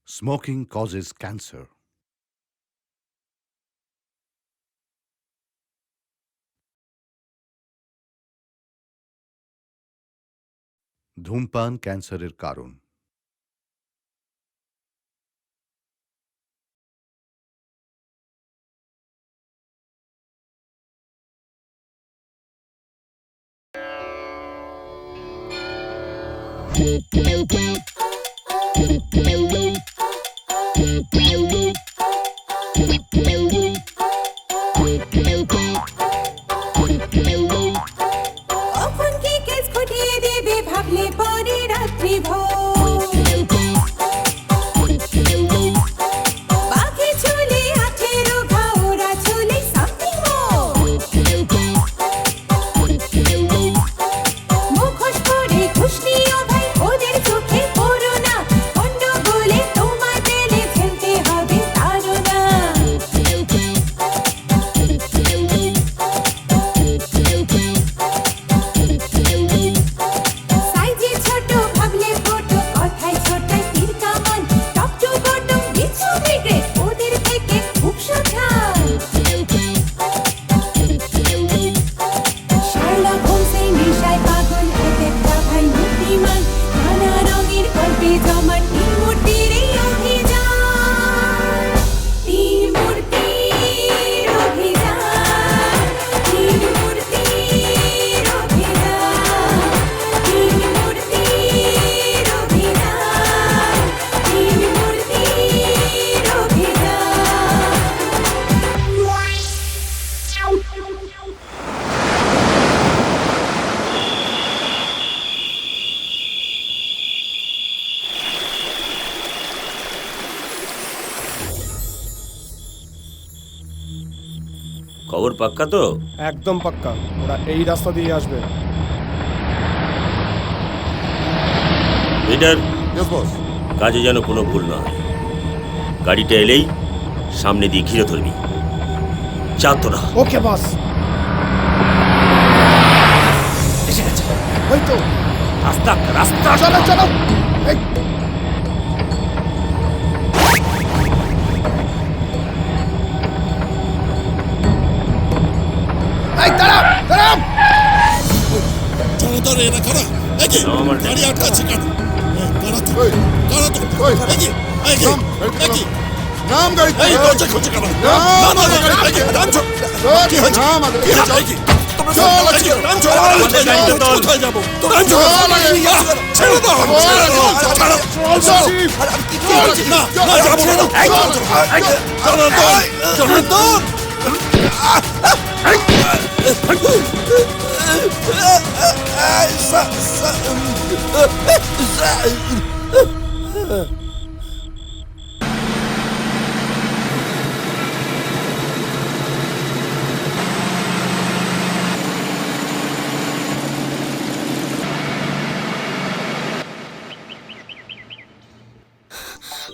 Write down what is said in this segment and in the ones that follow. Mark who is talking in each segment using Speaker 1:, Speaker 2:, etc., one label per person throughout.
Speaker 1: Smoking causes cancer. ধূমপান ক্যান্সারের কারণ।
Speaker 2: কখন কি কেস ঘটিয়ে দেবে ভাবলে পরে রাত্রি ভোর বাকি চুলে আঠেরো ঘা ওরা চুলে something more মুখোশ পরে ঘুষ নিও ভাই ওদের চোখে পড়ো না গন্ডগোলে তোমার পেলে ফেলতে হবে তাড়না সাইজে ছোট ভাবলে ফটো কথায় ছোটায় তীর কামান টপ টু বটম কিছু ব্রিগেড ওদের থেকে খুব সাবধান শার্লক হোমসের নেশায় পাগল ওদের ভাই বুদ্ধিমান নানা রঙের গল্পে জমা তিন মূর্তির এই অভিযান তিন মূর্তির অভিযান তিন মূর্তির অভিযান তিন মূর্তির অভিযান তিন মূর্তির অভিযান
Speaker 3: খবর পাক্কা তো?
Speaker 4: একদম পাক্কা, ওরা এই রাস্তা দিয়ে আসবে।
Speaker 3: Leader,
Speaker 5: yes boss.
Speaker 3: কাজে যেন কোনো ভুল না হয়। গাড়িটা এলেই সামনে দিয়ে ঘিরে ধরবি। চা তোরা।
Speaker 4: ওকে বস।
Speaker 3: এসে গেছে।
Speaker 4: ওই তো
Speaker 3: রাস্তা রাস্তা
Speaker 4: চলো চলো। এই এই দাঁড়াও দাঁড়াও।
Speaker 5: জনতার এরা কারা? এই যে
Speaker 3: নাম আমার
Speaker 5: গাড়ি আটকাচ্ছে কেন? কারা তো? কারা তো? এই যে এই যে এই যে নাম গাড়ি এই দরজা খুলছে কেন? নাম আগে গাড়ি থেকে নাম চল। কি হচ্ছে? নাম আগে কি হচ্ছে? এই যে চল আজকে নাম চল। কোথায় যাব? নাম চল। ছেড়ে দাও। ছাড়ো। চল। না না যাব না। জনতা জনতা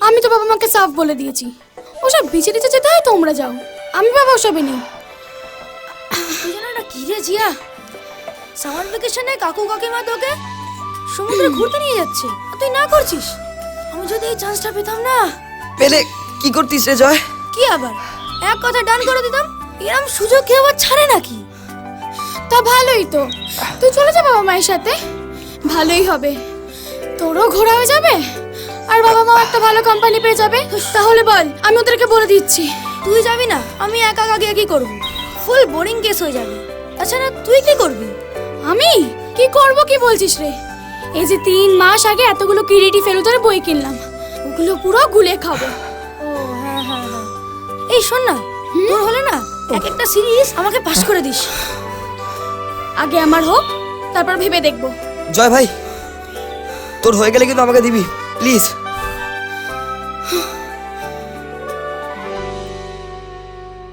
Speaker 6: আমি তো বাবা মাকে সাফ বলে দিয়েছি, ওসব বিচে দিতে যেতে হয় তোমরা যাও, আমি বাবা ওসবে নেই। কি রে জিয়া, সামার ভ্যাকেশনে কাকু কাকিমা তোকে সমুদ্রে ঘুরতে নিয়ে যাচ্ছে আর তুই না করছিস। আমি যদি এই চান্সটা পেতাম না।
Speaker 7: পেলে কি করতিস রে জয়?
Speaker 6: কি আবার এক কথা ডান করে দিতাম, এরম সুযোগ কেউ আবার ছাড়ে নাকি? তা ভালোই তো, তুই চলে যা বাবা মায়ের সাথে, ভালোই হবে, তোরও ঘোরা হয়ে যাবে আর বাবা মা একটা ভালো কোম্পানি পেয়ে যাবে। তাহলে বল, আমি ওদেরকে বলে দিচ্ছি। তুই যাবি না, আমি একা একা গিয়ে কি করবো? ফুল বোরিং কেস হয়ে যাবে। আচ্ছা না, তুই কি করবি? আমি কি করব কি বলছিস রে? এই যে 3 মাস আগে এতগুলো কিরিটি ফেলুদার বই কিনলাম, ওগুলো পুরো গুলে খাবো। ও হ্যাঁ হ্যাঁ হ্যাঁ, এই শোন না, তোর হলে না এক একটা সিরিজ আমাকে পাস করে দিস। আগে আমার হোক, তারপর ভেবে দেখবো।
Speaker 7: জয় ভাই, তোর হয়ে গেলে কিন্তু আমাকে দিবি প্লিজ।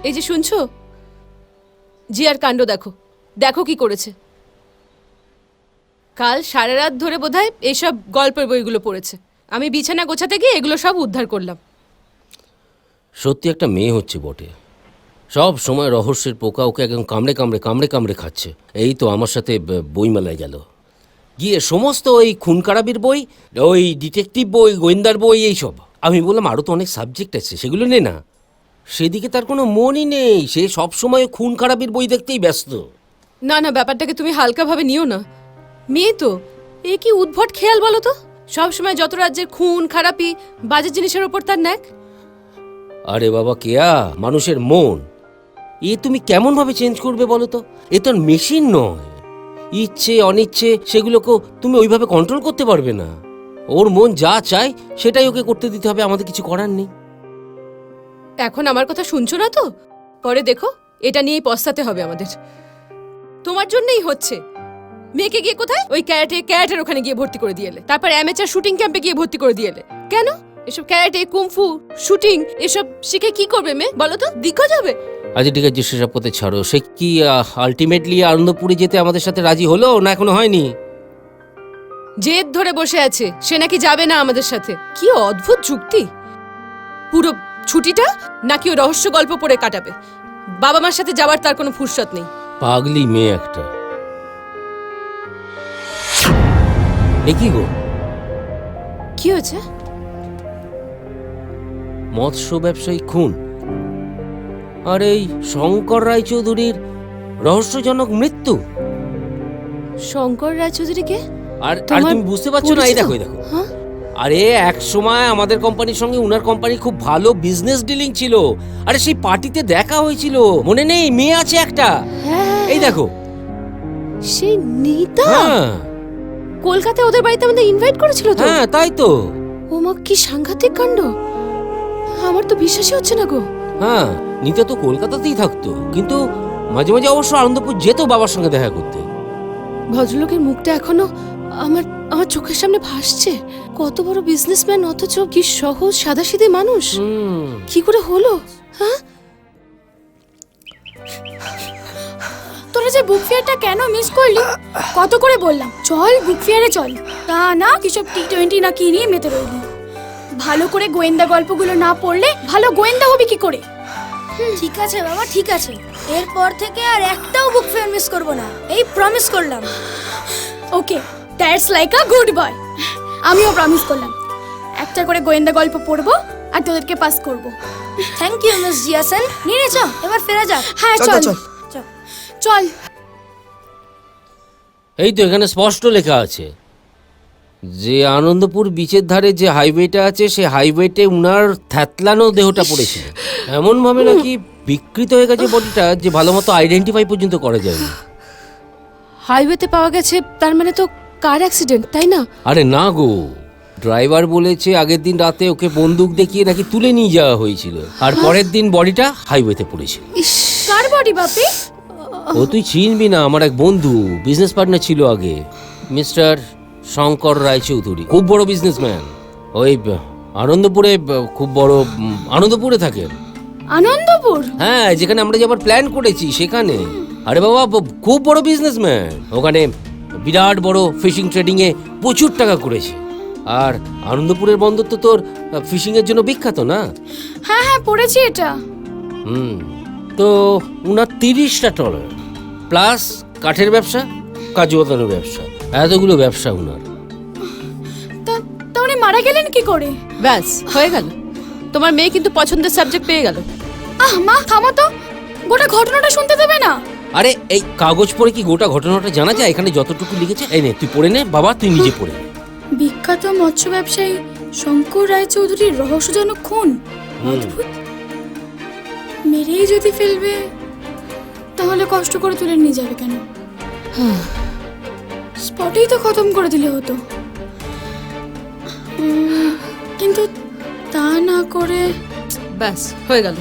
Speaker 8: এই যে শুনছো, জিয়ার কাণ্ড দেখো, দেখো কি করেছে। কাল সারা রাত ধরে বোধহয় এইসব গল্পের বইগুলো পড়েছে। আমি বিছানা গোছাতে গিয়ে এগুলো সব উদ্ধার করলাম।
Speaker 9: সত্যি একটা মেয়ে হচ্ছে বটে, সব সময় রহস্যের পোকা ওকে একদম কামড়ে কামড়ে কামড়ে কামড়ে খাচ্ছে। এই তো আমার সাথে বইমেলায় গেল, গিয়ে সমস্ত ওই খুন খারাপির বই, ওই ডিটেকটিভ বই, গোয়েন্দার বই, এইসব আমি বললাম আরও তো অনেক সাবজেক্ট আছে, সেগুলো নে না। সেদিকে তার কোনো মনই নেই, সে সবসময় খুন খারাপির বই দেখতেই ব্যস্ত।
Speaker 8: না না, ব্যাপারটাকে তুমি হালকাভাবে নিও না। মেয়ে তো, এ কি উদ্ভট খেয়াল বলো তো? সবসময় যত রাজ্যের খুন খারাপি বাজে জিনিসের ওপর তার ন্যাক।
Speaker 9: আরে বাবা কেয়া, মানুষের মন এ তুমি কেমনভাবে চেঞ্জ করবে বলো তো? এ তো মেশিন নয়। ইচ্ছে অনিচ্ছে সেগুলোকে তুমি ওইভাবে কন্ট্রোল করতে পারবে না। ওর মন যা চায় সেটাই ওকে করতে দিতে হবে, আমাদের কিছু করার নেই।
Speaker 8: এখন আমার কথা শুনছো না তো? পরে দেখো এটা নিয়েই পস্তাতে হবে আমাদের। তোমার জন্যই হচ্ছে। মেয়েকে গিয়ে কোথায় ওই ক্যারাটের ওখানে গিয়ে ভর্তি করে দিয়েলে, তারপর অ্যামেচার শুটিং ক্যাম্পে গিয়ে ভর্তি করে দিয়েলে। কেন? এসব ক্যারাটে, কুমফু, শুটিং এসব শিখে কি করবে মেয়ে বলো তো? দিগ্গজ যাবে?
Speaker 9: আচ্ছা ঠিক আছে, সেসব পথে ছাড়ো। সে কি আলটিমেটলি আনন্দপুরে যেতে আমাদের সাথে রাজি হলো না এখনো হয়নি?
Speaker 8: জেদ ধরে বসে আছে, সে নাকি যাবে না আমাদের সাথে। কি অদ্ভুত যুক্তি! পুরো ছুটিটা নাকি ও রহস্য গল্প পড়ে কাটাবে। বাবা মার সাথে যাওয়ার তার কোনো ফুরসত নেই।
Speaker 9: পাগলি মেয়ে একটা। এ কি গো?
Speaker 8: কি হয়েছে?
Speaker 9: মৎস্য ব্যবসায়ী খুন আর এই শঙ্কর রায়চৌধুরীর রহস্যজনক মৃত্যু।
Speaker 8: শঙ্কর রায়চৌধুরীকে?
Speaker 9: আর
Speaker 8: তোমার
Speaker 9: তুমি বুঝতে পারছো না? এই দেখো, এই দেখো।
Speaker 8: হ্যাঁ?
Speaker 9: আরে এক সময় আমাদের কোম্পানির সঙ্গে উনার কোম্পানির খুব ভালো বিজনেস ডিলিং ছিল। আরে সেই পার্টিতে দেখা হয়েছিল, মনে নেই? মেয়ে আছে একটা,
Speaker 8: হ্যাঁ,
Speaker 9: এই দেখো।
Speaker 8: সেই নিতা
Speaker 9: হ্যাঁ
Speaker 8: কলকাতায় ওদের বাড়িতে আমাদের ইনভাইট করেছিল তো?
Speaker 9: হ্যাঁ তাই তো।
Speaker 8: ওমা কি সাংঘাতিক কাণ্ড! আমার তো বিশ্বাসই হচ্ছে না গো।
Speaker 9: হ্যাঁ, নিতা তো কলকাতাতেই থাকতো, কিন্তু মাঝে মাঝে অবশ্য আনন্দপুর যেত বাবার সঙ্গে দেখা করতে।
Speaker 8: ভদ্রলোকের মুখটা এখনো আমার আমার চোখের সামনে ভাসছে। কত বড় বিজনেসম্যান, অথচ কি সহজ সাদাসিধে মানুষ। কি করে হলো? হ্যাঁ,
Speaker 6: তোরা যে বুক ফেয়ারটা কেন মিস করলি? কত করে বললাম চল বুক ফেয়ারে চল, তা না কিসব T20 না কি নিয়ে মেতে রইলি। ভালো করে গোয়েন্দা গল্পগুলো না পড়লে ভালো গোয়েন্দা হবে কি করে?
Speaker 2: ঠিক আছে বাবা, ঠিক আছে। এরপর থেকে আর একটাও বুক ফেয়ার মিস করব না, এই প্রমিস করলাম।
Speaker 6: Okay, that's like a good boy. আমিও প্রমিস করলাম একটা করে গোয়েন্দা গল্প পড়বো আর তোদেরকে পাস করব।
Speaker 2: থ্যাংক ইউ মিস জিয়াসন। নিয়ে চ, এবার ফেরা যাক।
Speaker 6: হ্যাঁ
Speaker 7: চল,
Speaker 6: চল
Speaker 7: চল।
Speaker 2: চল।
Speaker 6: চল।
Speaker 9: এই তো এখানে স্পষ্ট লেখা আছে যে আনন্দপুর বিচের ধারে যে হাইওয়েটা আছে সে হাইওয়েতে উনার থ্যাতলানো দেহটা পড়েছিল। এমন ভাবে নাকি বিকৃত হয়ে গেছে বডিটা যে ভালো মতো আইডেন্টিফাই পর্যন্ত করা যায়নি।
Speaker 8: হাইওয়েতে পাওয়া গেছে, তার মানে তো কার অ্যাক্সিডেন্ট, তাই না?
Speaker 9: আরে না গো, ড্রাইভার বলেছে আগের দিন রাতে ওকে বন্দুক দেখিয়ে নাকি তুলে নিয়ে যাওয়া হয়েছিল, আর পরের দিন বডিটা হাইওয়েতে পড়েছিল।
Speaker 8: ইস,
Speaker 6: কার বডি বাপি?
Speaker 9: ও তুই চিনবি না, আমার এক বন্ধু, বিজনেস পার্টনার ছিল আগে, মিস্টার শঙ্কর রায়চৌধুরী, খুব বড় বিজনেসম্যান। ওই আনন্দপুরে খুব বড়, আনন্দপুরে থাকেন।
Speaker 6: আনন্দপুর?
Speaker 9: হ্যাঁ, যেখানে আমরা যাবার প্ল্যান করেছি সেখানে। আরে বাবা, খুব বড় বিজনেসম্যান। ওখানে বিরাট বড় ফিশিং ট্রেডিং এ প্রচুর টাকা করেছে। আর আনন্দপুরের বন্দর তো তোর ফিশিং এর জন্য বিখ্যাত না?
Speaker 6: হ্যাঁ হ্যাঁ, পড়েছি এটা।
Speaker 9: তো উনার 30টা ট্রলার প্লাস কাঠের ব্যবসা, কাজু বাদামের ব্যবসা, এতগুলো ব্যবসা উনার।
Speaker 6: তা উনি মারা গেলেন কি করে?
Speaker 8: ব্যাস হয়ে গেল। তোমার মেয়ে কিন্তু পছন্দের সাবজেক্ট পেয়ে গেল।
Speaker 6: মা থামো তো, গোটা ঘটনাটা শুনতে দেবে না?
Speaker 9: আরে এই কাগজ পড়ে কি গোটা ঘটনাটা জানা যায়? এখানে যতটুকু লিখেছে, এই নে তুই পড়ে নে বাবা, তুই নিজে পড়ে নে।
Speaker 6: বিখ্যাত মৎস্য ব্যবসায়ী শঙ্কর রায়চৌধুরীর রহস্যজনক খুন। অদ্ভুত। মেরেই যদি ফেলবে তাহলে কষ্ট করে তুলে নিয়ে যাবে কেন? স্পটেই তো খতম করে দিলে হতো। কিন্তু তা না করে
Speaker 8: ব্যাস হয়ে গেল।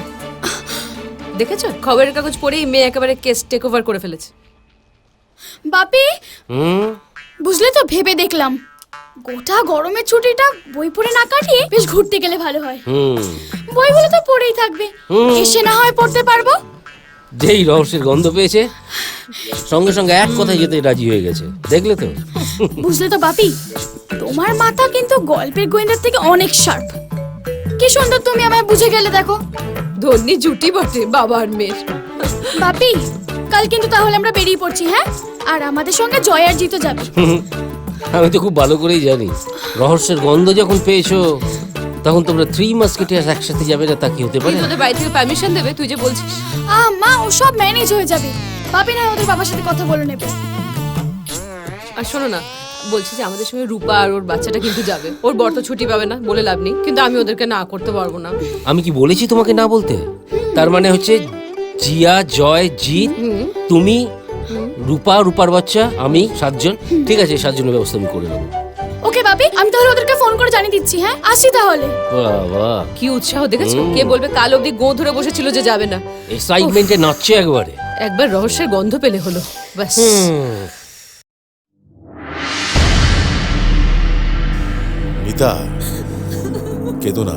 Speaker 8: দেখেছো, খবরের কাগজ পড়েই মেয়ে একেবারে কেস টেক ওভার করে ফেলেছে।
Speaker 6: বাপি, বুঝলে তো, ভেবে দেখলাম গোটা গরমের ছুটিটা বই পড়ে না কাটিয়ে বেশ ঘুরতে গেলে ভালো হয়। বইগুলো তো পড়েই থাকবে, এসে না হয় পড়তে পারবো।
Speaker 9: যেই রহস্যের গন্ধ পেয়েছে সঙ্গে সঙ্গে এক কথায় যেতে রাজি হয়ে গেছে, দেখলে তো?
Speaker 6: বুঝলে তো বাপি, তোমার মাথা কিন্তু গল্পের গোয়েন্দার থেকে অনেক শার্প। কি সুন্দর তুমি আমায় বুঝে গেলে দেখো।
Speaker 8: ধন্যি জুটি বটে বাবা আর মেয়ের।
Speaker 6: বাপি, কাল কিন্তু তাহলে আমরা বেরিয়ে পড়ছি, হ্যাঁ? আর আমাদের সঙ্গে জয় আর জিতো যাবে।
Speaker 9: আমি তো খুব ভালো করেই জানি রহস্যের গন্ধ যখন পেয়েছো তখন তোমরা 3 মাস্কেটিয়ার্স একসাথে যাবে না, তা কি হতে
Speaker 8: তুই
Speaker 9: পারে?
Speaker 8: তোদের বাড়ি থেকে পারমিশন দেবে, তুই যে বলছিস।
Speaker 6: মা ও সব ম্যানেজ হয়ে যাবে, বাপি না ওদের বাবার সাথে কথা বলে নেবে।
Speaker 8: আর শোনো না, বলছি যে আমাদের সঙ্গে রূপা আর ওর বাচ্চাটা কিন্তু যাবে। ওর বর তো ছুটি পাবে না, বলে লাভ নেই, কিন্তু আমি ওদেরকে না করতে পারবো না।
Speaker 9: আমি কি বলেছি তোমাকে না বলতে? তার মানে হচ্ছে জিয়া, জয়, জিৎ, তুমি, রূপা, রূপার বাচ্চা, আমি, 7 জন। ঠিক আছে, 7 জনের ব্যবস্থা আমি করে নেবো।
Speaker 6: ওকে বাপি, আমি তাহলে ওদেরকে ফোন করে জানিয়ে দিচ্ছি। হ্যাঁ, আসি তাহলে।
Speaker 9: বাবা,
Speaker 8: কি উৎসাহ দেখেছো? কে বলবে কাল অবধি গো ধরে বসেছিল যে যাবে না।
Speaker 9: এক্সাইটমেন্টে নাচছে একবারে।
Speaker 8: একবার রহস্যের গন্ধ পেলে হলো, ব্যাস।
Speaker 5: মিতা, কেঁদো না।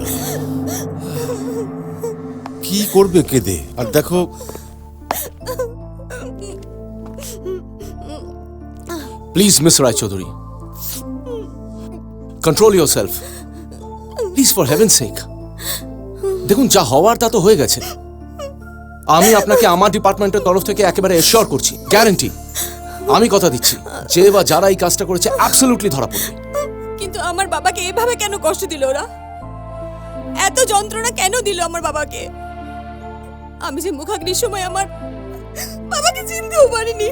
Speaker 5: কি করবে কেঁদে? আর দেখো,
Speaker 10: please miss Roychowdhury, control yourself please, for heaven sake. দেখুন, যা হওয়ার তা তো হয়ে গেছে। আমি আপনাকে আমার ডিপার্টমেন্টের তরফ থেকে একেবারে এশিওর করছি, গ্যারান্টি, আমি কথা দিচ্ছি, যে বা যারা এই কাজটা করেছে অ্যাবসলিউটলি ধরা পড়বে।
Speaker 2: কিন্তু আমার বাবাকে এভাবে কেন কষ্ট দিল ওরা? এত যন্ত্রণা কেন দিল আমার বাবাকে? আমি যে মুখাগ্নির সময় আমার বাবাকে চিনতেও পারিনি।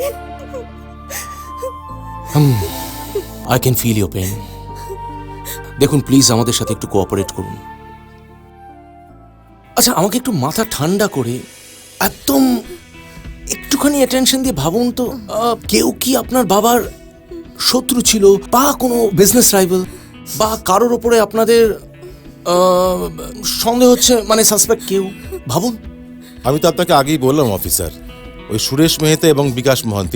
Speaker 10: I can feel your pain. দেখুন, প্লিজ আমাদের সাথে একটু কোঅপারেট করুন। আচ্ছা, আমাকে একটু মাথা ঠান্ডা করে একদম একটুখানি অ্যাটেনশন দিয়ে ভাবুন তো, কেউ কি আপনার বাবার শত্রু ছিল, বা কোনো বিজনেস রাইভাল, বা কারোর ওপরে আপনাদের সন্দেহ হচ্ছে, মানে সাসপেক্ট কেউ? ভাবুন।
Speaker 5: আমি তো আপনাকে আগেই বললাম অফিসার, ওই সুরেশ মেহতা এবং বিকাশ মহান্তি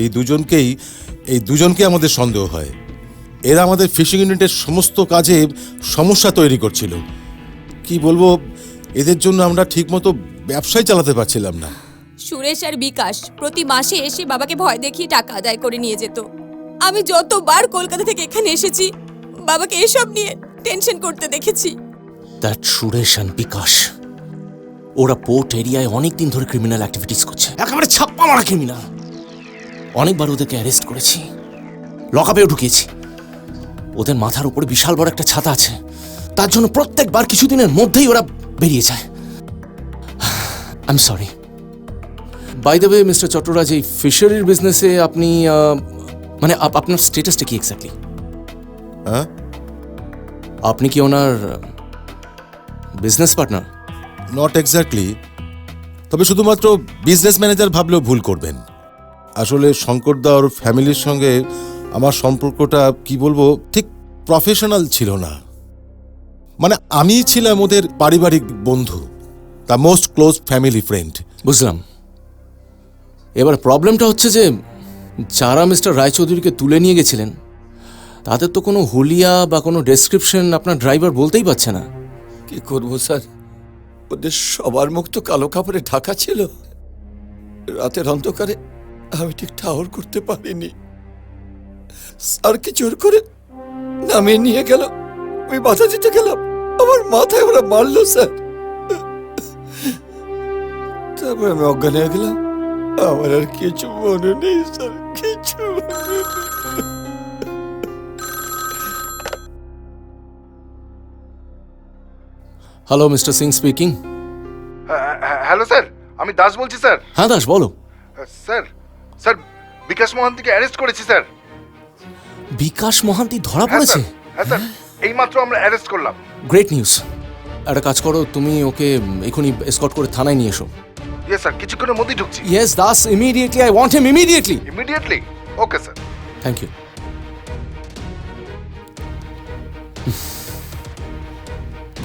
Speaker 5: এই দুজনকে আমাদের সন্দেহ হয়। এরা আমাদের ফিশিং ইউনিটের সমস্ত কাজে সমস্যা তৈরি করছিল। কি বলবো, এদের জন্য আমরা ঠিকমতো ব্যবসায় চালাতে পারছিলাম না।
Speaker 2: সুরেশ আর বিকাশ প্রতি মাসে এসে বাবাকে ভয় দেখিয়ে টাকা আদায় করে নিয়ে যেত। আমি যতবার কলকাতা থেকে এখানে এসেছি বাবাকে এসব নিয়ে টেনশন করতে দেখেছি।
Speaker 10: দ্যাট সুরেশ অ্যান্ড বিকাশ, ওরা পোর্ট এরিয়ায় অনেক দিন ধরে ক্রিমিনাল অ্যাক্টিভিটিস করছে, একেবারে ছাপ্পা মারা ক্রিমিনাল। অনেকবার ওদেরকে অ্যারেস্ট করেছি, লকআপেও ঢুকিয়েছি। ওদের মাথার উপরে বিশাল বড় একটা ছাতা আছে, তার জন্য প্রত্যেকবার কিছুদিনের মধ্যেই ওরা বেরিয়ে যায়। I am sorry. By the way, mister Chattaraj, এই ফিশারির বিজনেসে আপনি মানে আপনার স্টেটাসটা কি এক্স্যাক্টলি?
Speaker 5: হ্যাঁ,
Speaker 10: আপনি কি ওনার বিজনেস পার্টনার?
Speaker 5: নট এক্স্যাক্টলি, তবে শুধুমাত্র বিজনেস ম্যানেজার ভাবলেও ভুল করবেন। আসলে শঙ্করদা ওর ফ্যামিলির সঙ্গে আমার সম্পর্কটা কি বলবো, ঠিক প্রফেশনাল ছিল না। মানে আমি ছিলাম ওদের পারিবারিক বন্ধু, the most close family friend.
Speaker 10: বুঝলাম। এবার প্রবলেমটা হচ্ছে যে যারা মিস্টার রায়চৌধুরীকে তুলে নিয়ে গেছিলেন তাদের তো কোনো হুলিয়া বা কোনো ডেসক্রিপশন আপনার ড্রাইভার বলতেই পারছে না।
Speaker 11: কি করবো স্যার, ওদের সবার মুখ তো কালো কাপড়ে ঢাকা ছিল। রাতের অন্ধকারে আমি ঠিক ঠাহর করতে পারিনি। স্যারকে জোর করে নামিয়ে নিয়ে গেল, আমি বাধা দিতে গেলাম, আমার মাথায় ওরা মারলো স্যার। তারপর আমি অজ্ঞান হয়ে গেলাম। আমার আর কিছু মনে নেই স্যার, কিছু মনে নেই।
Speaker 10: Hello, mister Singh speaking.
Speaker 12: Hello sir, আমি দাস বলছি স্যার।
Speaker 10: হ্যাঁ দাস, বলো।
Speaker 12: স্যার স্যার বিকাশ মহান্তিকে অ্যারেস্ট করেছি স্যার।
Speaker 10: বিকাশ মহান্তি ধরা পড়েছে?
Speaker 12: হ্যাঁ স্যার, এইমাত্র আমরা অ্যারেস্ট করলাম।
Speaker 10: Great news. একটা কাজ করো, তুমি ওকে এখনই এসকর্ট করে থানায় নিয়ে এসো।
Speaker 12: ইয়েস স্যার, কিছুক্ষণের মধ্যেই ঢুকছি।
Speaker 10: Yes Das, immediately, I want him immediately.
Speaker 12: Immediately? Okay sir.
Speaker 10: Thank you.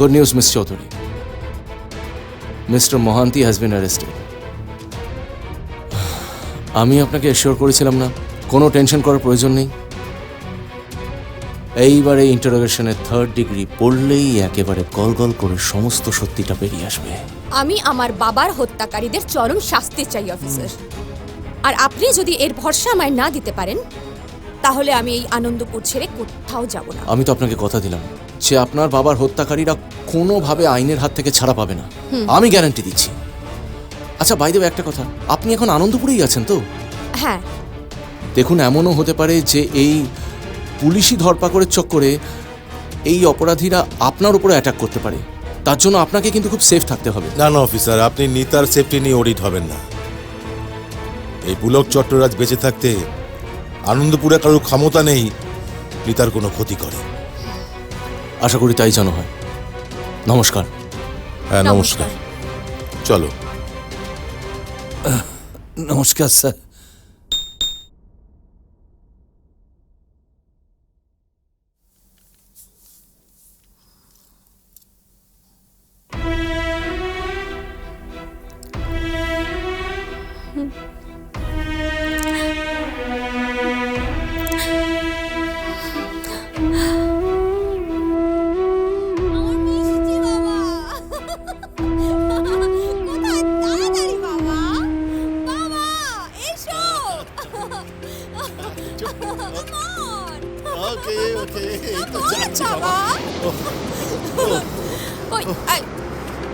Speaker 10: Good news, Miss Chaudhary. Mr. Mohanty has been arrested. আমি আপনাকে অ্যাসিওর করেছিলাম না, কোনো টেনশন করার প্রয়োজন নেই। এইবারে ইন্টারোগেশনের 3rd ডিগ্রি পড়লেই একেবারে গল করে সমস্ত সত্যিটা বেরিয়ে আসবে।
Speaker 2: আমি আমার বাবার হত্যাকারীদের চরম শাস্তি চাই অফিসার। আর আপনি যদি এর ভরসা আমায় না দিতে পারেন তাহলে আমি এই আনন্দপুর ছেড়ে কোথাও যাব না।
Speaker 10: আমি তো আপনাকে কথা দিলাম যে আপনার বাবার হত্যাকারীরা কোনোভাবে আইনের হাত থেকে ছাড়া পাবে না, আমি গ্যারান্টি দিচ্ছি। আচ্ছা, বাই দ্য ওয়ে, একটা কথা, আপনি এখন আনন্দপুরেই আছেন তো?
Speaker 2: হ্যাঁ।
Speaker 10: দেখুন, এমনও হতে পারে যে এই পুলিশি ধরপাকড়ের চক্করে এই অপরাধীরা আপনার উপরে অ্যাটাক করতে পারে, তার জন্য আপনাকে কিন্তু খুব সেফ থাকতে হবে।
Speaker 5: না না অফিসার, আপনি নিতার সেফটি নিয়ে ওরিড হবেন না। এই পুলক চট্টরাজ বেঁচে থাকতে আনন্দপুরে কারোর ক্ষমতা নেই নিতার কোনো ক্ষতি করে।
Speaker 10: আশা করি তাই যেন হয়। নমস্কার।
Speaker 5: হ্যাঁ নমস্কার, চলো।
Speaker 11: নমস্কার স্যার।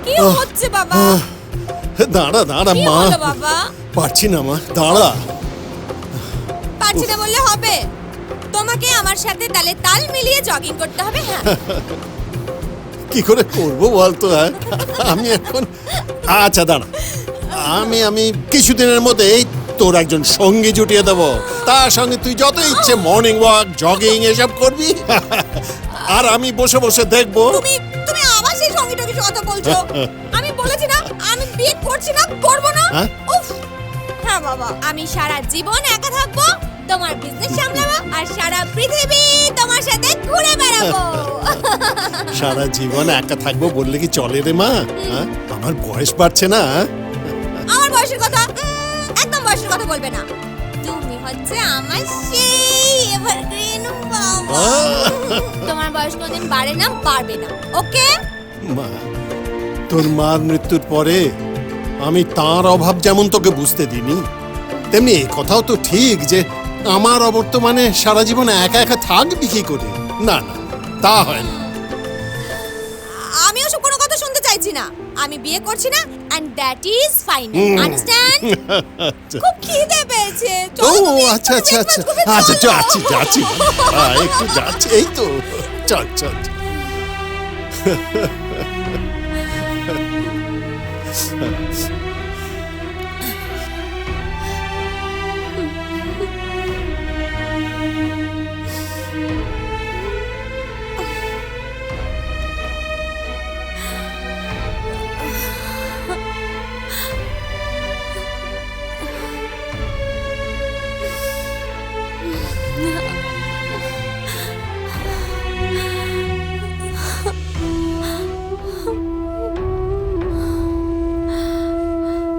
Speaker 2: কি হচ্ছে বাবা?
Speaker 5: দাঁড়া দাঁড়া
Speaker 2: কি
Speaker 5: মা,
Speaker 2: হলো বাবা?
Speaker 5: পারছি না মা, দাঁড়া।
Speaker 2: পারছি না বললে হবে? তোমাকে আমার সাথে তালে তাল মিলিয়ে জগিং করতে হবে। হ্যাঁ
Speaker 5: কি করে করবো বলতো? হ্যাঁ আমি এখন, আচ্ছা দাঁড়া, আমি কিছুদিনের মধ্যেই তোর একজন সঙ্গী জুটিয়ে দেবো, তার সঙ্গে তুই যত ইচ্ছে মর্নিং ওয়াক, জগিং এসব করবি, আর আমি বসে বসে দেখবো।
Speaker 2: তুমি আবার সেই সঙ্গী টঙ্গী কথা বলছো? আমি বলেছি না আমি বিয়ে করছি না, করব না। উফ। হ্যাঁ বাবা, আমি সারা জীবন একা থাকবো, তোমার বিজনেস সামলাবো, আর সারা পৃথিবী তোমার সাথে ঘুরে বেড়াবো।
Speaker 5: সারা জীবন একা থাকবো বললে কি চলে রে মা? আমার বয়স বাড়ছে না?
Speaker 2: আমার বয়সের কথা একদম বয়সের কথা বলবে না। তুমি হচ্ছে আমার সেই এভারগ্রিন বাবা। তোমার বয়স কোনদিন বাড়ে না, বাড়বে না। ওকে
Speaker 5: মা, তোর মার মৃত্যুর পরে আমি তার অভাব যেমন তোকে বুঝতে দিইনি, তেমনি এই কথাও তো ঠিক যে আমার অবর্তমানে সারা জীবন একা একা থাকবি কি করে? না না, তা হয় না।
Speaker 2: আমি ওসব কোনো কথা শুনতে চাইছি না। আমি বিয়ে করছি না, and that is fine. Understand? খুব খিদে পেয়েছে।
Speaker 5: ও আচ্ছা আচ্ছা আচ্ছা আচ্ছা, যাচ্ছি যাচ্ছি, একটু যাচ্ছি, এই তো, চল চল।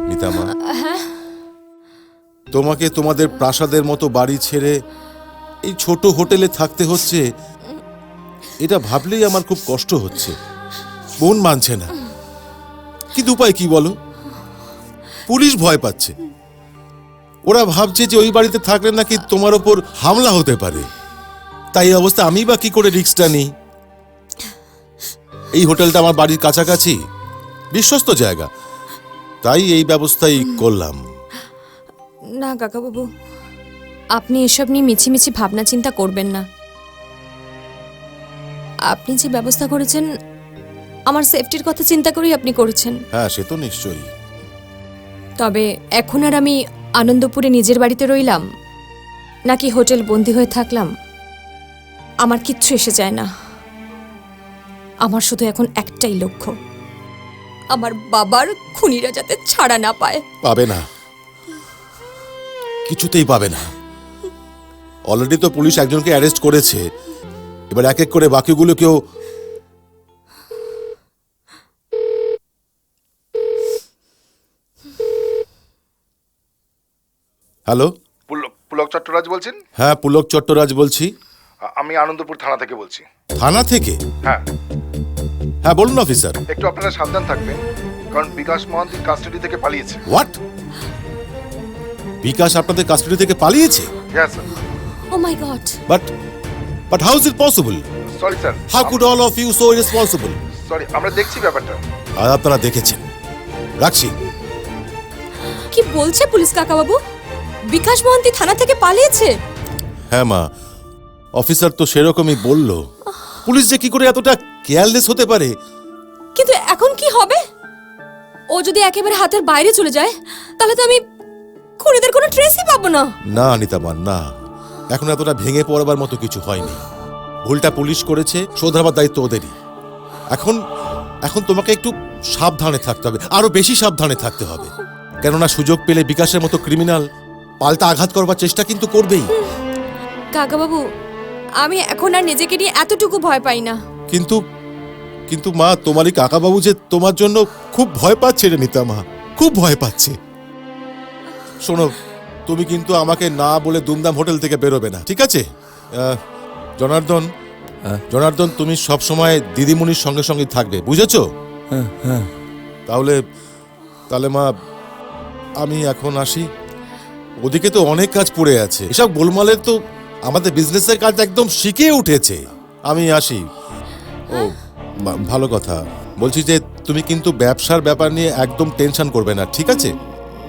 Speaker 5: নিতামা, তোমাকে তোমাদের প্রাসাদের মতো বাড়ি ছেড়ে এই ছোট হোটেলে থাকতে হচ্ছে, এটা ভাবলেই আমার খুব কষ্ট হচ্ছে। বোন মানছে না, কিন্তু উপায় কি বলো? পুলিশ ভয় পাচ্ছে, ওরা ভাবছে যে ওই বাড়িতে থাকলে নাকি তোমার ওপর হামলা হতে পারে। তাই এই অবস্থা আমি বা কি করে রিস্কটা নিই? এই হোটেলটা আমার বাড়ির কাছাকাছি, বিশ্বস্ত জায়গা, তাই এই ব্যবস্থাই করলাম।
Speaker 2: না কাকাবাবু, আপনি এসব নিয়ে মিছিমিছি ভাবনা চিন্তা করবেন না। আপনি যে ব্যবস্থা করেছেন আমার সেফটির কথা চিন্তা করেই আপনি করেছেন।
Speaker 5: হ্যাঁ সে তো নিশ্চয়ই।
Speaker 2: তবে এখন আর আমি আনন্দপুরে নিজের বাড়িতে রইলাম নাকি হোটেল বন্দি হয়ে থাকলাম, আমার কিচ্ছু এসে যায় না। আমার শুধু এখন একটাই লক্ষ্য, আমার বাবার খুনিরা যাতে ছাড়া না পায়।
Speaker 5: পাবে না, কিছুতেই পাবে না। অলরেডি তো পুলিশ একজনকে অ্যারেস্ট করেছে, এবার এক এক করে বাকিগুলোকেও। হ্যালো,
Speaker 12: পুলক চট্টরাজ বলছেন?
Speaker 5: হ্যাঁ পুলক চট্টরাজ বলছি।
Speaker 12: আমি আনন্দপুর থানা থেকে বলছি।
Speaker 5: থানা থেকে?
Speaker 12: হ্যাঁ
Speaker 5: হ্যাঁ বলুন অফিসার।
Speaker 12: একটু আপনারা সাবধান থাকবেন, কারণ বিকাশ মহান্তি কাস্টাডি থেকে পালিয়েছে।
Speaker 5: হোয়াট? বিকাশ আপনাদের কাস্টাডি থেকে পালিয়েছে?
Speaker 12: হ্যাঁ sir.
Speaker 2: Oh my God.
Speaker 5: But how is it possible?
Speaker 12: Sorry sir.
Speaker 5: How could all of you so irresponsible?
Speaker 12: Sorry, আমরা দেখছি ব্যাপারটা।
Speaker 5: আর আপনারা দেখেছেন। রাখছি।
Speaker 2: কি বলছে পুলিশ কাকাবাবু? বিকাশ মহান্তি থানা থেকে পালিয়েছে?
Speaker 5: হ্যাঁ মা, অফিসার তো সেরকমই বলল। পুলিশ যে কি করে এতটা কেয়ারলেস হতে পারে।
Speaker 2: কিন্তু এখন কি হবে? ও যদি একেবারে হাতের বাইরে চলে যায় তাহলে তো আমি খুনিদের কোনো ট্রেসই পাবো না।
Speaker 5: না নিতামা, না, এখন এতটা ভেঙে পড়বার মতো কিছু হয়নি। ভুলটা পুলিশ করেছে, শোধরাবার দায়িত্ব ওদেরই। এখন এখন তোমাকে একটু সাবধানে থাকতে হবে, আরো বেশি সাবধানে থাকতে হবে। কেননা সুযোগ পেলে বিকাশের মতো ক্রিমিনাল পাল্টা আঘাত করবার চেষ্টা কিন্তু করবেই।
Speaker 2: কাকাবাবু, আমি এখন আর নিজেকে নিয়ে এতটুকু ভয় পাই না।
Speaker 5: কিন্তু কিন্তু মা, তোমারই কাকাবাবু যে তোমার জন্য খুব ভয় পাচ্ছে রে নিতামা, খুব ভয় পাচ্ছে। শোনো, তুমি কিন্তু আমাকে না বলে দুমদাম হোটেল থেকে বেরোবে না, ঠিক আছে? জনার্দন, জনার্দন, তুমি সব সময় দিদিমণির সঙ্গে সঙ্গে থাকবে, বুঝেছো? তাহলে তাহলে মা, আমি এখন আসি। ওদিকে তো অনেক কাজ পড়ে আছে, এসব গোলমালের তো আমাদের বিজনেসের কাজ একদম শিখে উঠেছে। আমি আসি। ও ভালো কথা, বলছি যে তুমি কিন্তু ব্যবসার ব্যাপার নিয়ে একদম টেনশন করবে না, ঠিক আছে?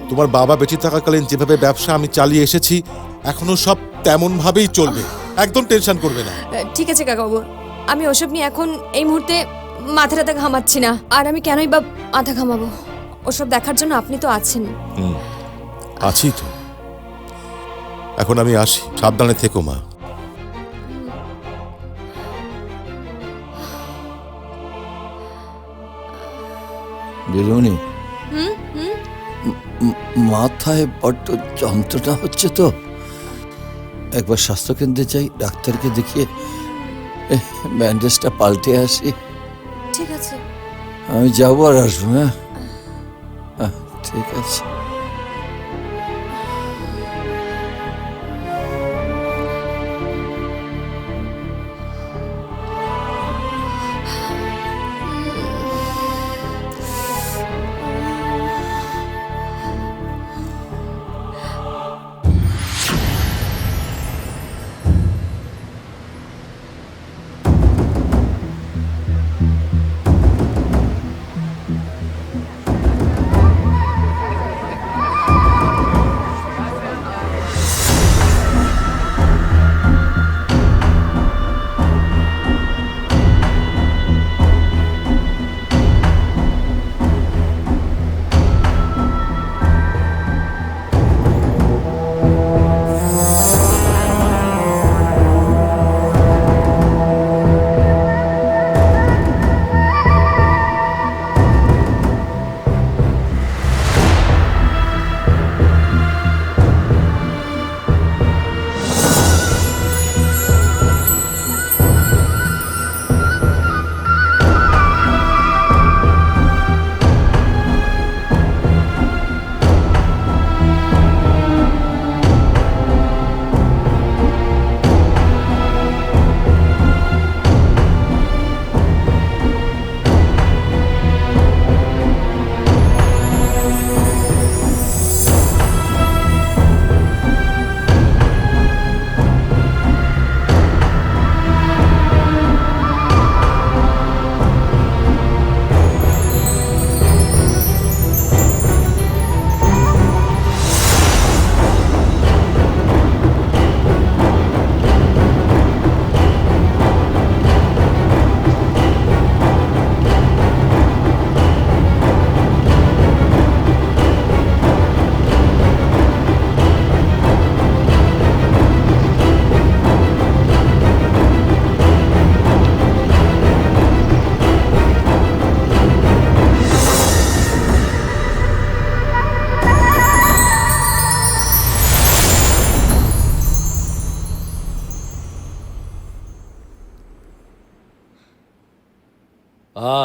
Speaker 5: তোমার বাবা বেঁচে থাকাকালীন যেভাবে ব্যবসা আমি চালিয়ে এসেছি এখনো সব তেমন ভাবেই চলবে, একদম টেনশন করবে না।
Speaker 2: ঠিক আছে কাকাবাবু, আমি ওসব নিয়ে এখন এই মুহূর্তে মাথাটা ঘামাচ্ছি না। আর আমি কেনই বা মাথা ঘামাবো? ওসব দেখার জন্য আপনি তো আছেন।
Speaker 5: আছি তো। এখন আমি আসি, সাবধানে থেকো মা।
Speaker 11: দিদিমণি, মাথায় বড্ড যন্ত্রণা হচ্ছে তো, একবার স্বাস্থ্যকেন্দ্রে যাই, ডাক্তারকে দেখিয়ে ব্যান্ডেজটা পাল্টে আসি।
Speaker 2: ঠিক আছে,
Speaker 11: আমি যাবো আর আসবো। হ্যাঁ, ঠিক আছে।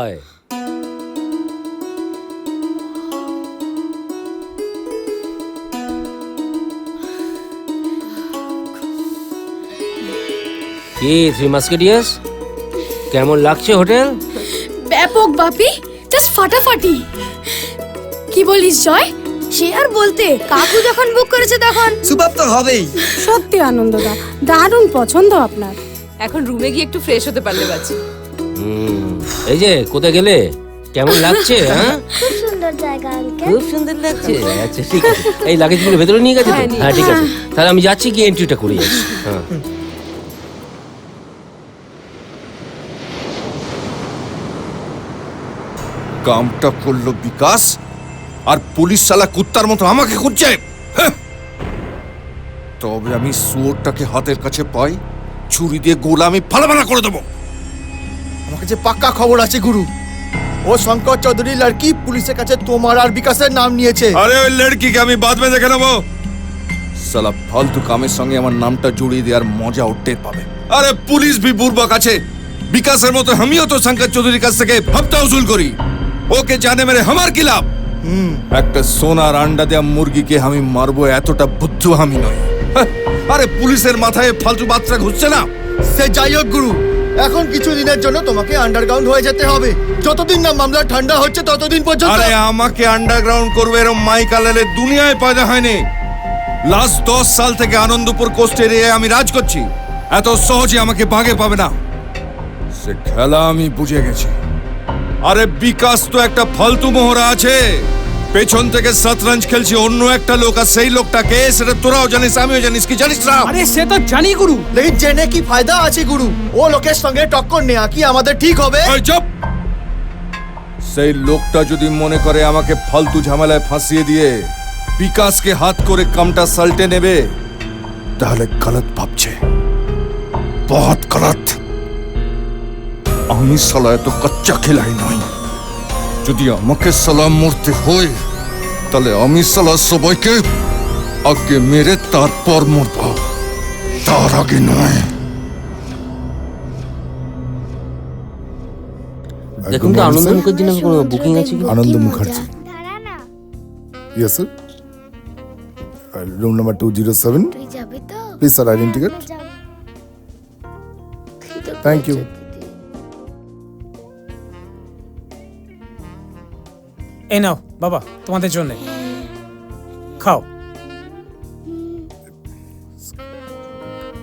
Speaker 9: আয়। কি থ্রি মাস্কেটিয়ার্স, কেমন লাগছে হোটেল?
Speaker 6: ব্যাপক বাপি, জাস্ট ফাটাফাটি। কি বলিস জয়? সে আর বলতে, কাকু যখন বুক করেছে তখন
Speaker 7: সুপার তো হবেই।
Speaker 6: সত্যি আনন্দদা, দারুণ পছন্দ আপনার।
Speaker 8: এখন রুমে গিয়ে একটু ফ্রেশ হতে পারলে বাঁচি।
Speaker 9: এই যে কোথায় গেলে, কেমন লাগছে? হ্যাঁ,
Speaker 6: খুব সুন্দর জায়গা আঙ্কেল।
Speaker 9: খুব সুন্দর লাগছে। আচ্ছা ঠিক আছে, এই লাগেজগুলো ভেতরে নিয়ে গেছে তো? হ্যাঁ ঠিক আছে, তাহলে আমি যাচ্ছি, গিয়ে এন্ট্রিটা করে যাচ্ছি। হ্যাঁ
Speaker 5: কামটা করলো বিকাশ, আর পুলিশ শালা কুত্তার মতো আমাকে খুঁজছে। হ্যাঁ। তবে আমি শুয়োরটাকে হাতের কাছে পাই, ছুরি দিয়ে গোলা আমি ফালাফালা করে দেবো।
Speaker 4: আমার কাছে পাক্কা খবর আছে গুরু, ও শঙ্কর চৌধুরী লড়কি পুলিশের কাছে তোমার আর বিকাশের নাম নিয়েছে।
Speaker 5: আরে ওই লড়কিকে আমি বাদ মে দেখে নেবো। সালা ফালতু কামের সঙ্গে আমার নামটা জড়িয়ে দেওয়ার মজা উঠতে পাবে। আরে পুলিশ ভি বুর্বক আছে, বিকাশের মতো আমিও তো শঙ্কর চৌধুরীর কাছ থেকে হপ্তা উসুল করি। ওকে জানে মেরে আমার কি লাভ? একটা সোনার আন্ডা দেয়া মুরগিকে আমি মারবো এতটা বুদ্ধু আমি নই। হ্যাঁ, আরে পুলিশের মাথায় ফালতু বাচ্চা ঘুরছে না।
Speaker 4: সে যাই হোক গুরু, এখন কিছু দিনের জন্য তোমাকে আন্ডারগ্রাউন্ড হয়ে যেতে হবে। যতদিন না মামলা ঠান্ডা হচ্ছে ততদিন পর্যন্ত।
Speaker 5: আরে আমাকে আন্ডারগ্রাউন্ড করবে এরকম মাইকালের দুনিয়ায় পয়দা হয়নি। লাস্ট 10 সাল থেকে আনন্দপুর কোস্ট এরিয়ায় আমি রাজ করছি, এত সহজে আমাকে বাগে পাবে না। সে খেলা আমি বুঝে গেছি। আরে বিকাশ তো একটা ফালতু মোহরা আছে, পেছন থেকে শতরঞ্জ খেলছি অন্য একটা লোক, আর সেই লোকটাকে সেটা তোরাও জানিস আমিও জানিস, কি জানিস না?
Speaker 4: আরে সে তো জানি গুরু, লেকিন জেনে কি ফায়দা আছে গুরু? ও লোকের সঙ্গে টক্কর নেওয়া কি আমাদের ঠিক হবে?
Speaker 5: ওই চুপ! সেই লোকটা যদি মনে করে আমাকে ফালতু ঝামেলায় ফাঁসিয়ে দিয়ে বিকাশকে হাত করে কামটা সাল্টে নেবে, তাহলে গলত ভাবছে, বহুত গলত। আমি সালা এত কচ্চা খেলাই নই। যদি আমাকে সালাম মরতে হয়, তাহলে আমি সালা সবাইকে আগে মেরে তারপর মরব, তার আগে নয়।
Speaker 9: দেখুন তো আনন্দ মুখার্জি নামে কোনো বুকিং আছে কি?
Speaker 12: Anand Mukherjee, yes sir, room number 207। Please sir identity card. Thank you.
Speaker 13: এই নাও বাবা, তোমাদের জন্য খাও।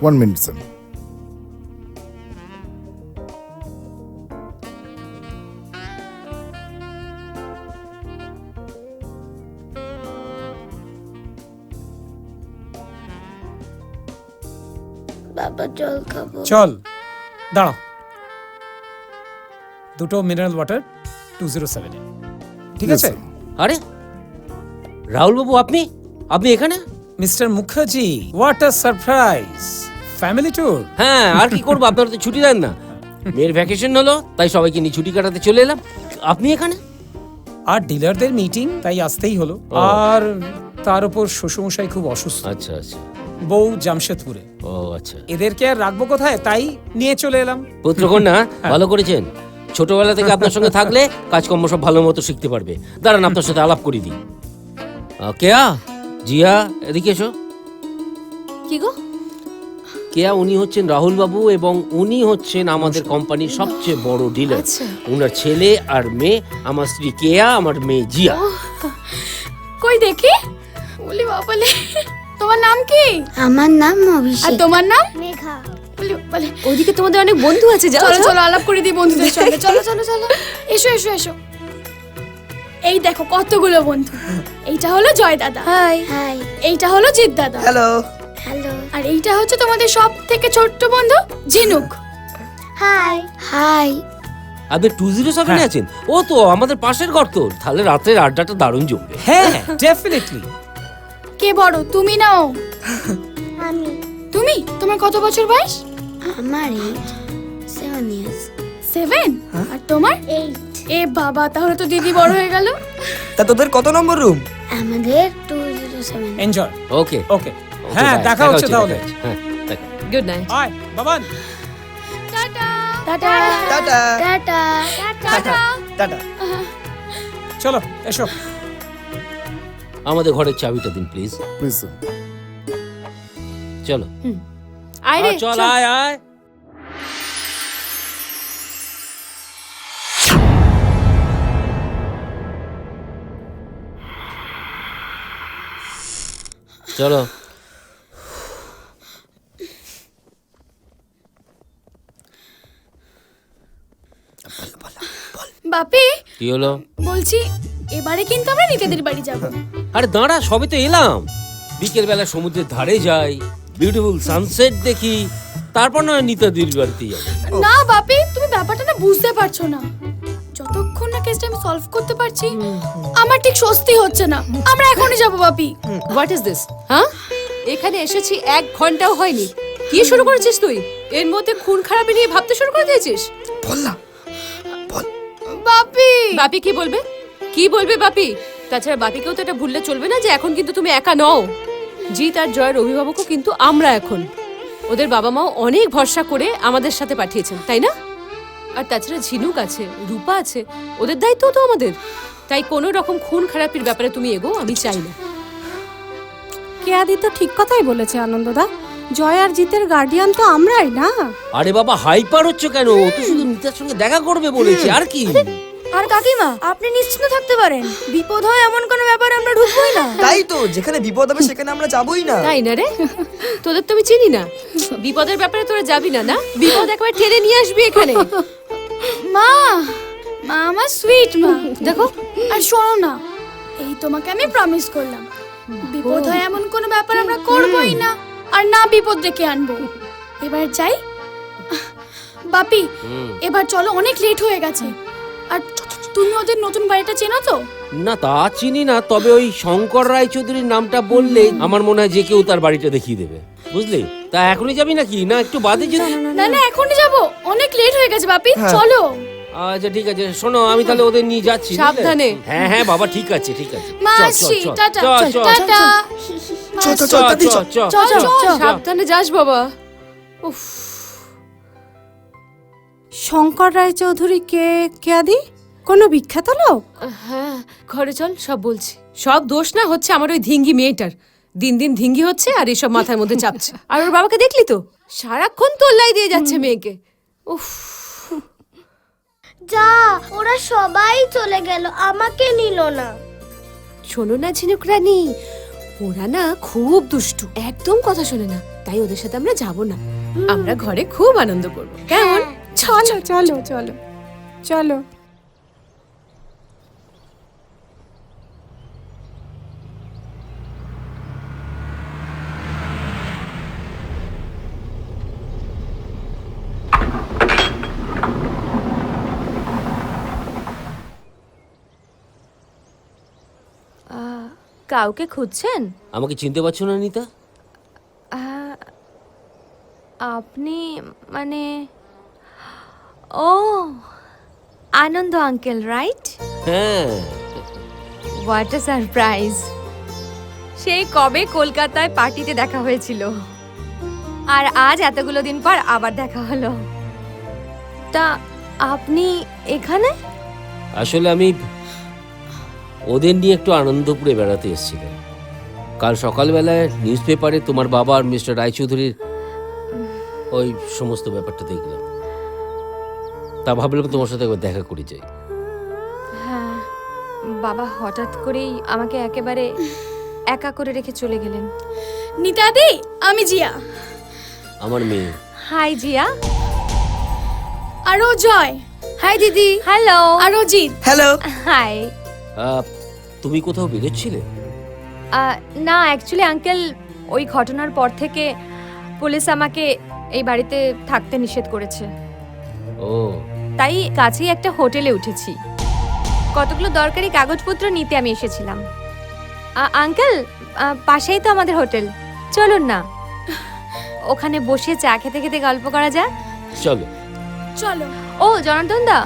Speaker 12: 1 মিনিট স্যার।
Speaker 6: বাবা জল খাবো।
Speaker 13: চল দাঁড়াও, দুটো মিনারেল ওয়াটার 207 এ, ঠিক
Speaker 12: Yes,
Speaker 13: আছে?
Speaker 12: sir.
Speaker 9: আরে রাহুল বাবু, আপনি আপনি এখানে?
Speaker 13: Mister Mukherjee, what a surprise! Family tour?
Speaker 9: হ্যাঁ, আর কি করবো, আপনারা তো ছুটি দেন না। মেয়ের ভ্যাকেশন হলো, তাই সবাইকে নিয়ে ছুটি কাটাতে চলে এলাম। আপনি এখানে?
Speaker 13: আর ডিলারদের মিটিং, তাই আসতেই হলো। আর তার উপর শ্বশুরমশাই খুব অসুস্থ।
Speaker 9: আচ্ছা আচ্ছা।
Speaker 13: বউ জামশেদপুরে।
Speaker 9: ও আচ্ছা।
Speaker 13: এদেরকে আর রাখবো কোথায়, তাই নিয়ে চলে এলাম।
Speaker 9: পুত্রকন্যা ভালো করেছেন। ছোটবেলা থেকে আপনার সঙ্গে থাকলে কাজকর্ম সব ভালো মতো শিখতে পারবে। দাঁড়ান, আপনার সাথে আলাপ করে দিই। কেয়া, জিয়া, এদিকে এসো।
Speaker 2: কি গো?
Speaker 9: কেয়া, উনি হচ্ছেন রাহুল বাবু এবং উনি হচ্ছেন আমাদের কোম্পানির সবচেয়ে বড় ডিলার।
Speaker 2: আচ্ছা।
Speaker 9: উনার ছেলে আর মেয়ে, আমার স্ত্রী কেয়া, আমার মেয়ে জিয়া।
Speaker 6: কই দেখি? বলি বাবালে, তোমার নাম কি?
Speaker 14: আমার নাম অভিষেক।
Speaker 6: আর তোমার নাম?
Speaker 14: মেঘা।
Speaker 6: বলি বলে,
Speaker 2: ওইদিকে তোমাদের অনেক বন্ধু আছে, যাও
Speaker 6: চলো
Speaker 2: যাও।
Speaker 6: চলো আলাপ করে দিই বন্ধুদের সঙ্গে। চলো চলো চলো, এসো এসো এসো। এই দেখো কতগুলো বন্ধু। এইটা হলো জয় দাদা,
Speaker 14: হাই হাই।
Speaker 6: এইটা হলো জিৎ দাদা,
Speaker 7: হ্যালো।
Speaker 14: হ্যালো।
Speaker 6: আর এইটা হচ্ছে তোমাদের সব থেকে ছোট্ট বন্ধু ঝিনুক।
Speaker 14: High high.
Speaker 9: আপনি 207 আছেন? ও তো আমাদের পাশের ঘর তো, তাহলে রাতের আড্ডাটা দারুণ জমবে।
Speaker 13: হ্যাঁ, ডেফিনেটলি।
Speaker 6: কে বড়, তুমি না ও?
Speaker 14: আমি।
Speaker 6: তুমি? তোমার কত বছর বয়স?
Speaker 14: আমার 7 ইয়ার্স।
Speaker 6: 7? আর তোমার?
Speaker 14: 8।
Speaker 6: এ বাবা, তাহলে তো দিদি বড় হয়ে গেল।
Speaker 7: তা তোদের কত নম্বর রুম?
Speaker 14: আমাদের 207।
Speaker 13: এনজয়।
Speaker 9: ওকে
Speaker 13: ওকে। হ্যাঁ, দেখা হচ্ছে তাহলে।
Speaker 9: হ্যাঁ,
Speaker 2: গুড নাইট।
Speaker 13: আয় Baban.
Speaker 6: Tata tata
Speaker 7: tata
Speaker 14: tata.
Speaker 6: Tata.
Speaker 7: Tata.
Speaker 13: চলো এসো।
Speaker 9: আমাদের ঘরের চাবিটা দিন প্লিজ।
Speaker 12: Please sir.
Speaker 9: চলো
Speaker 2: আয় রে,
Speaker 9: চল,
Speaker 2: চল।
Speaker 9: আয় আয়। চলো।
Speaker 6: বাপি,
Speaker 9: কি হলো?
Speaker 6: বলছি এবারে কিন্তু আমরা নিতেদের বাড়ি যাব।
Speaker 9: আরে দাঁড়া, সবে তো এলাম। বিকেল বেলা সমুদ্রের ধারে যাই, বিউটিফুল সানসেট দেখি, তারপর না নিতাদির বাড়িতে যাবো।
Speaker 6: না বাপি, তুমি ব্যাপারটা না বুঝতে পারছো না। যতক্ষণ না কেসটা আমি সলভ করতে পারছি আমার ঠিক স্বস্তি হচ্ছে না। আমরা এখনই যাব বাপি।
Speaker 8: What is this? হ্যাঁ, এখানে এসেছি 1 ঘন্টাও হয়নি, কি শুরু করেছিস তুই? এর মধ্যে খুন খারাপি নিয়ে ভাবতে শুরু করে দিয়েছিস?
Speaker 4: বল না।
Speaker 6: বাপি
Speaker 8: বাপি কি বলবে? কি বলবে বাপি? তাছাড়া বাপিকেও তো এটা ভুললে চলবে না যে এখন কিন্তু তুমি একা নও। জিৎ আর জয়ের অভিভাবকও কিন্তু আমরা এখন। ওদের বাবা মাও অনেক ভরসা করে আমাদের সাথে পাঠিয়েছেন, তাই না? আর তাছাড়া ঝিনুক আছে, রূপা আছে, ওদের দায়িত্ব তো আমাদের। তাই কোনো রকম খুন খারাপির ব্যাপারে তুমি এগো আমি চাই না।
Speaker 15: কেয়াদি তো ঠিক কথাই বলেছে আনন্দদা, জয় আর জিতের গার্ডিয়ান তো আমরাই না।
Speaker 9: আরে বাবা হাইপার হচ্ছে কেন? ও তো শুধু নিতার সঙ্গে দেখা করবে বলেছে, আর কি।
Speaker 6: আর কাকিমা আপনি নিশ্চিন্ত থাকতে পারেন, বিপদ হয় এমন কোনো ব্যাপারে আমরা ঢুকবোই না।
Speaker 7: তাই তো, যেখানে বিপদ হবে সেখানে আমরা যাবই না।
Speaker 8: তাই না রে? তোদের তো আমি চিনি না, বিপদের ব্যাপারে তোরা যাবি না? না, বিপদ একবার টেনে নিয়ে আসবি এখানে।
Speaker 6: মা, মা আমার সুইট মা, দেখো। আর শোনো না, এই তোমাকে আমি প্রমিস করলাম, বিপদ হয় এমন কোনো ব্যাপার আমরা করবোই না, আর না বিপদ ডেকে আনবো। এবার যাই বাপি, এবার চলো, অনেক লেট হয়ে গেছে। আর তুমি ওদের নতুন বাড়িটা চেনো তো?
Speaker 9: না তা চিনি না, তবে ওই শঙ্কর রায়চৌধুরীর নামটা বললে আমার মনে হয় যে কেউ তার বাড়িটা দেখিয়ে দেবে, বুঝলি? তা এখনই যাবি নাকি, না একটু বাদে যদি?
Speaker 6: না না, এখনই যাবো, অনেক লেট হয়ে গেছে বাপি, চলো।
Speaker 9: আচ্ছা ঠিক আছে, শোনো আমি তাহলে ওদের নিয়ে যাচ্ছি।
Speaker 8: সাবধানে।
Speaker 9: হ্যাঁ হ্যাঁ বাবা, ঠিক আছে ঠিক আছে।
Speaker 6: মা আসি, টাটা টাটা।
Speaker 8: সাবধানে যাস বাবা। উফ,
Speaker 15: শঙ্কর রায়চৌধুরী কে কেয়াদি? কোনো বিখ্যাত লোক?
Speaker 8: হ্যাঁ, ঘরে চল, সব বলছি। সব দোষ না হচ্ছে আমার ওই ধিঙ্গি মেয়েটার। দিন দিন ধিঙ্গি হচ্ছে আর এসব মাথার মধ্যে চাপছে। আর ওর বাবাকে দেখলি তো, সারাক্ষণ তোল্লাই দিয়ে যাচ্ছে মেয়েকে। উফ,
Speaker 14: যা, ওরা সবাই চলে গেল, আমাকে নিল না।
Speaker 8: শোনো না ঝিনুক রানী, ওরা না খুব দুষ্টু, একদম কথা শোনে না। তাই ওদের সাথে আমরা যাব না, আমরা ঘরে খুব আনন্দ করব, কেমন?
Speaker 15: চলো চলো চলো চলো।
Speaker 2: কাউকে খুঁজছেন?
Speaker 9: আমাকে চিনতে পারছো না নিতা?
Speaker 2: আপনি মানে, ও আনন্দ আঙ্কেল, রাইট?
Speaker 9: হ্যাঁ।
Speaker 2: What a surprise! সেই কবে কলকাতায় পার্টিতে দেখা হয়েছিল, আর আজ এতগুলো দিন পর আবার দেখা হলো। তা আপনি এখানে?
Speaker 9: আসলে আমি ওদের নিয়ে একটু আনন্দপুরে বেড়াতে এসেছিলাম। কাল সকালবেলায় নিউজ পেপারে তোমার বাবা আর মিস্টার রায়চৌধুরীর ওই সমস্ত ব্যাপারটা দেখলাম, তা ভাবলাম তোমার সাথে একবার দেখা করে যাই।
Speaker 2: হ্যাঁ, বাবা হঠাৎ করেই আমাকে একেবারে একা করে রেখে চলে গেলেন।
Speaker 6: নিতাদি, আমি জিয়া।
Speaker 9: আমার মেয়ে।
Speaker 2: হাই জিয়া।
Speaker 6: আরো জয়। হাই দিদি।
Speaker 2: হ্যালো।
Speaker 6: আরো জিৎ।
Speaker 7: হ্যালো।
Speaker 2: হাই।
Speaker 9: তুমি কোথাও বেরোচ্ছিলে?
Speaker 2: না, অ্যাকচুয়ালি আঙ্কেল, ওই ঘটনার পর থেকে পুলিশ আমাকে এই বাড়িতে থাকতে নিষেধ করেছে।
Speaker 9: ও,
Speaker 2: তাই কাছেই একটা হোটেলে উঠেছি, কতগুলো দরকারি কাগজপত্র নিতে আমি এসেছিলাম। আঙ্কেল, পাশেই তো আমাদের হোটেল, চলুন না, ওখানে বসে চা খেতে খেতে গল্প করা যায়।
Speaker 9: চলো
Speaker 6: চলো।
Speaker 2: ও জনার্দন দা,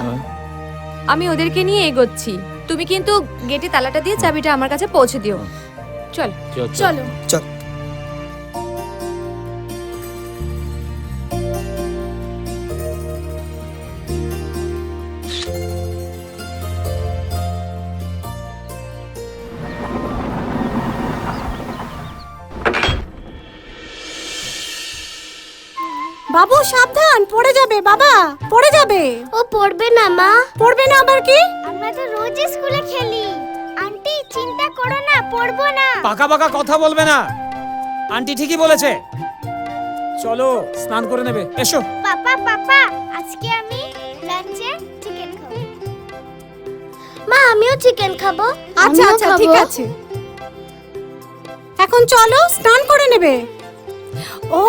Speaker 2: আমি ওদেরকে নিয়ে এগোচ্ছি, তুমি কিন্তু গেটে তালাটা দিয়ে চাবিটা আমার কাছে পৌঁছে দিও। চল
Speaker 6: চলো
Speaker 7: চল।
Speaker 15: বাবু সাবধান, পড়ে যাবে বাবা, পড়ে যাবে।
Speaker 14: ও পড়বে না মা।
Speaker 15: পড়বে না আবার কি?
Speaker 14: আমরা তো রোজ স্কুলে খেলি। আন্টি চিন্তা করো না, পড়বো না।
Speaker 13: পাকা পাকা কথা বলবে না, আন্টি ঠিকই বলেছে। চলো স্নান করে নেবে, এসো।
Speaker 14: পাপা পাপা, আজকে আমি লাঞ্চে চিকেন খাবো। মা আমিও চিকেন খাবো।
Speaker 15: আচ্ছা আচ্ছা ঠিক আছে, এখন চলো স্নান করে নেবে। ও,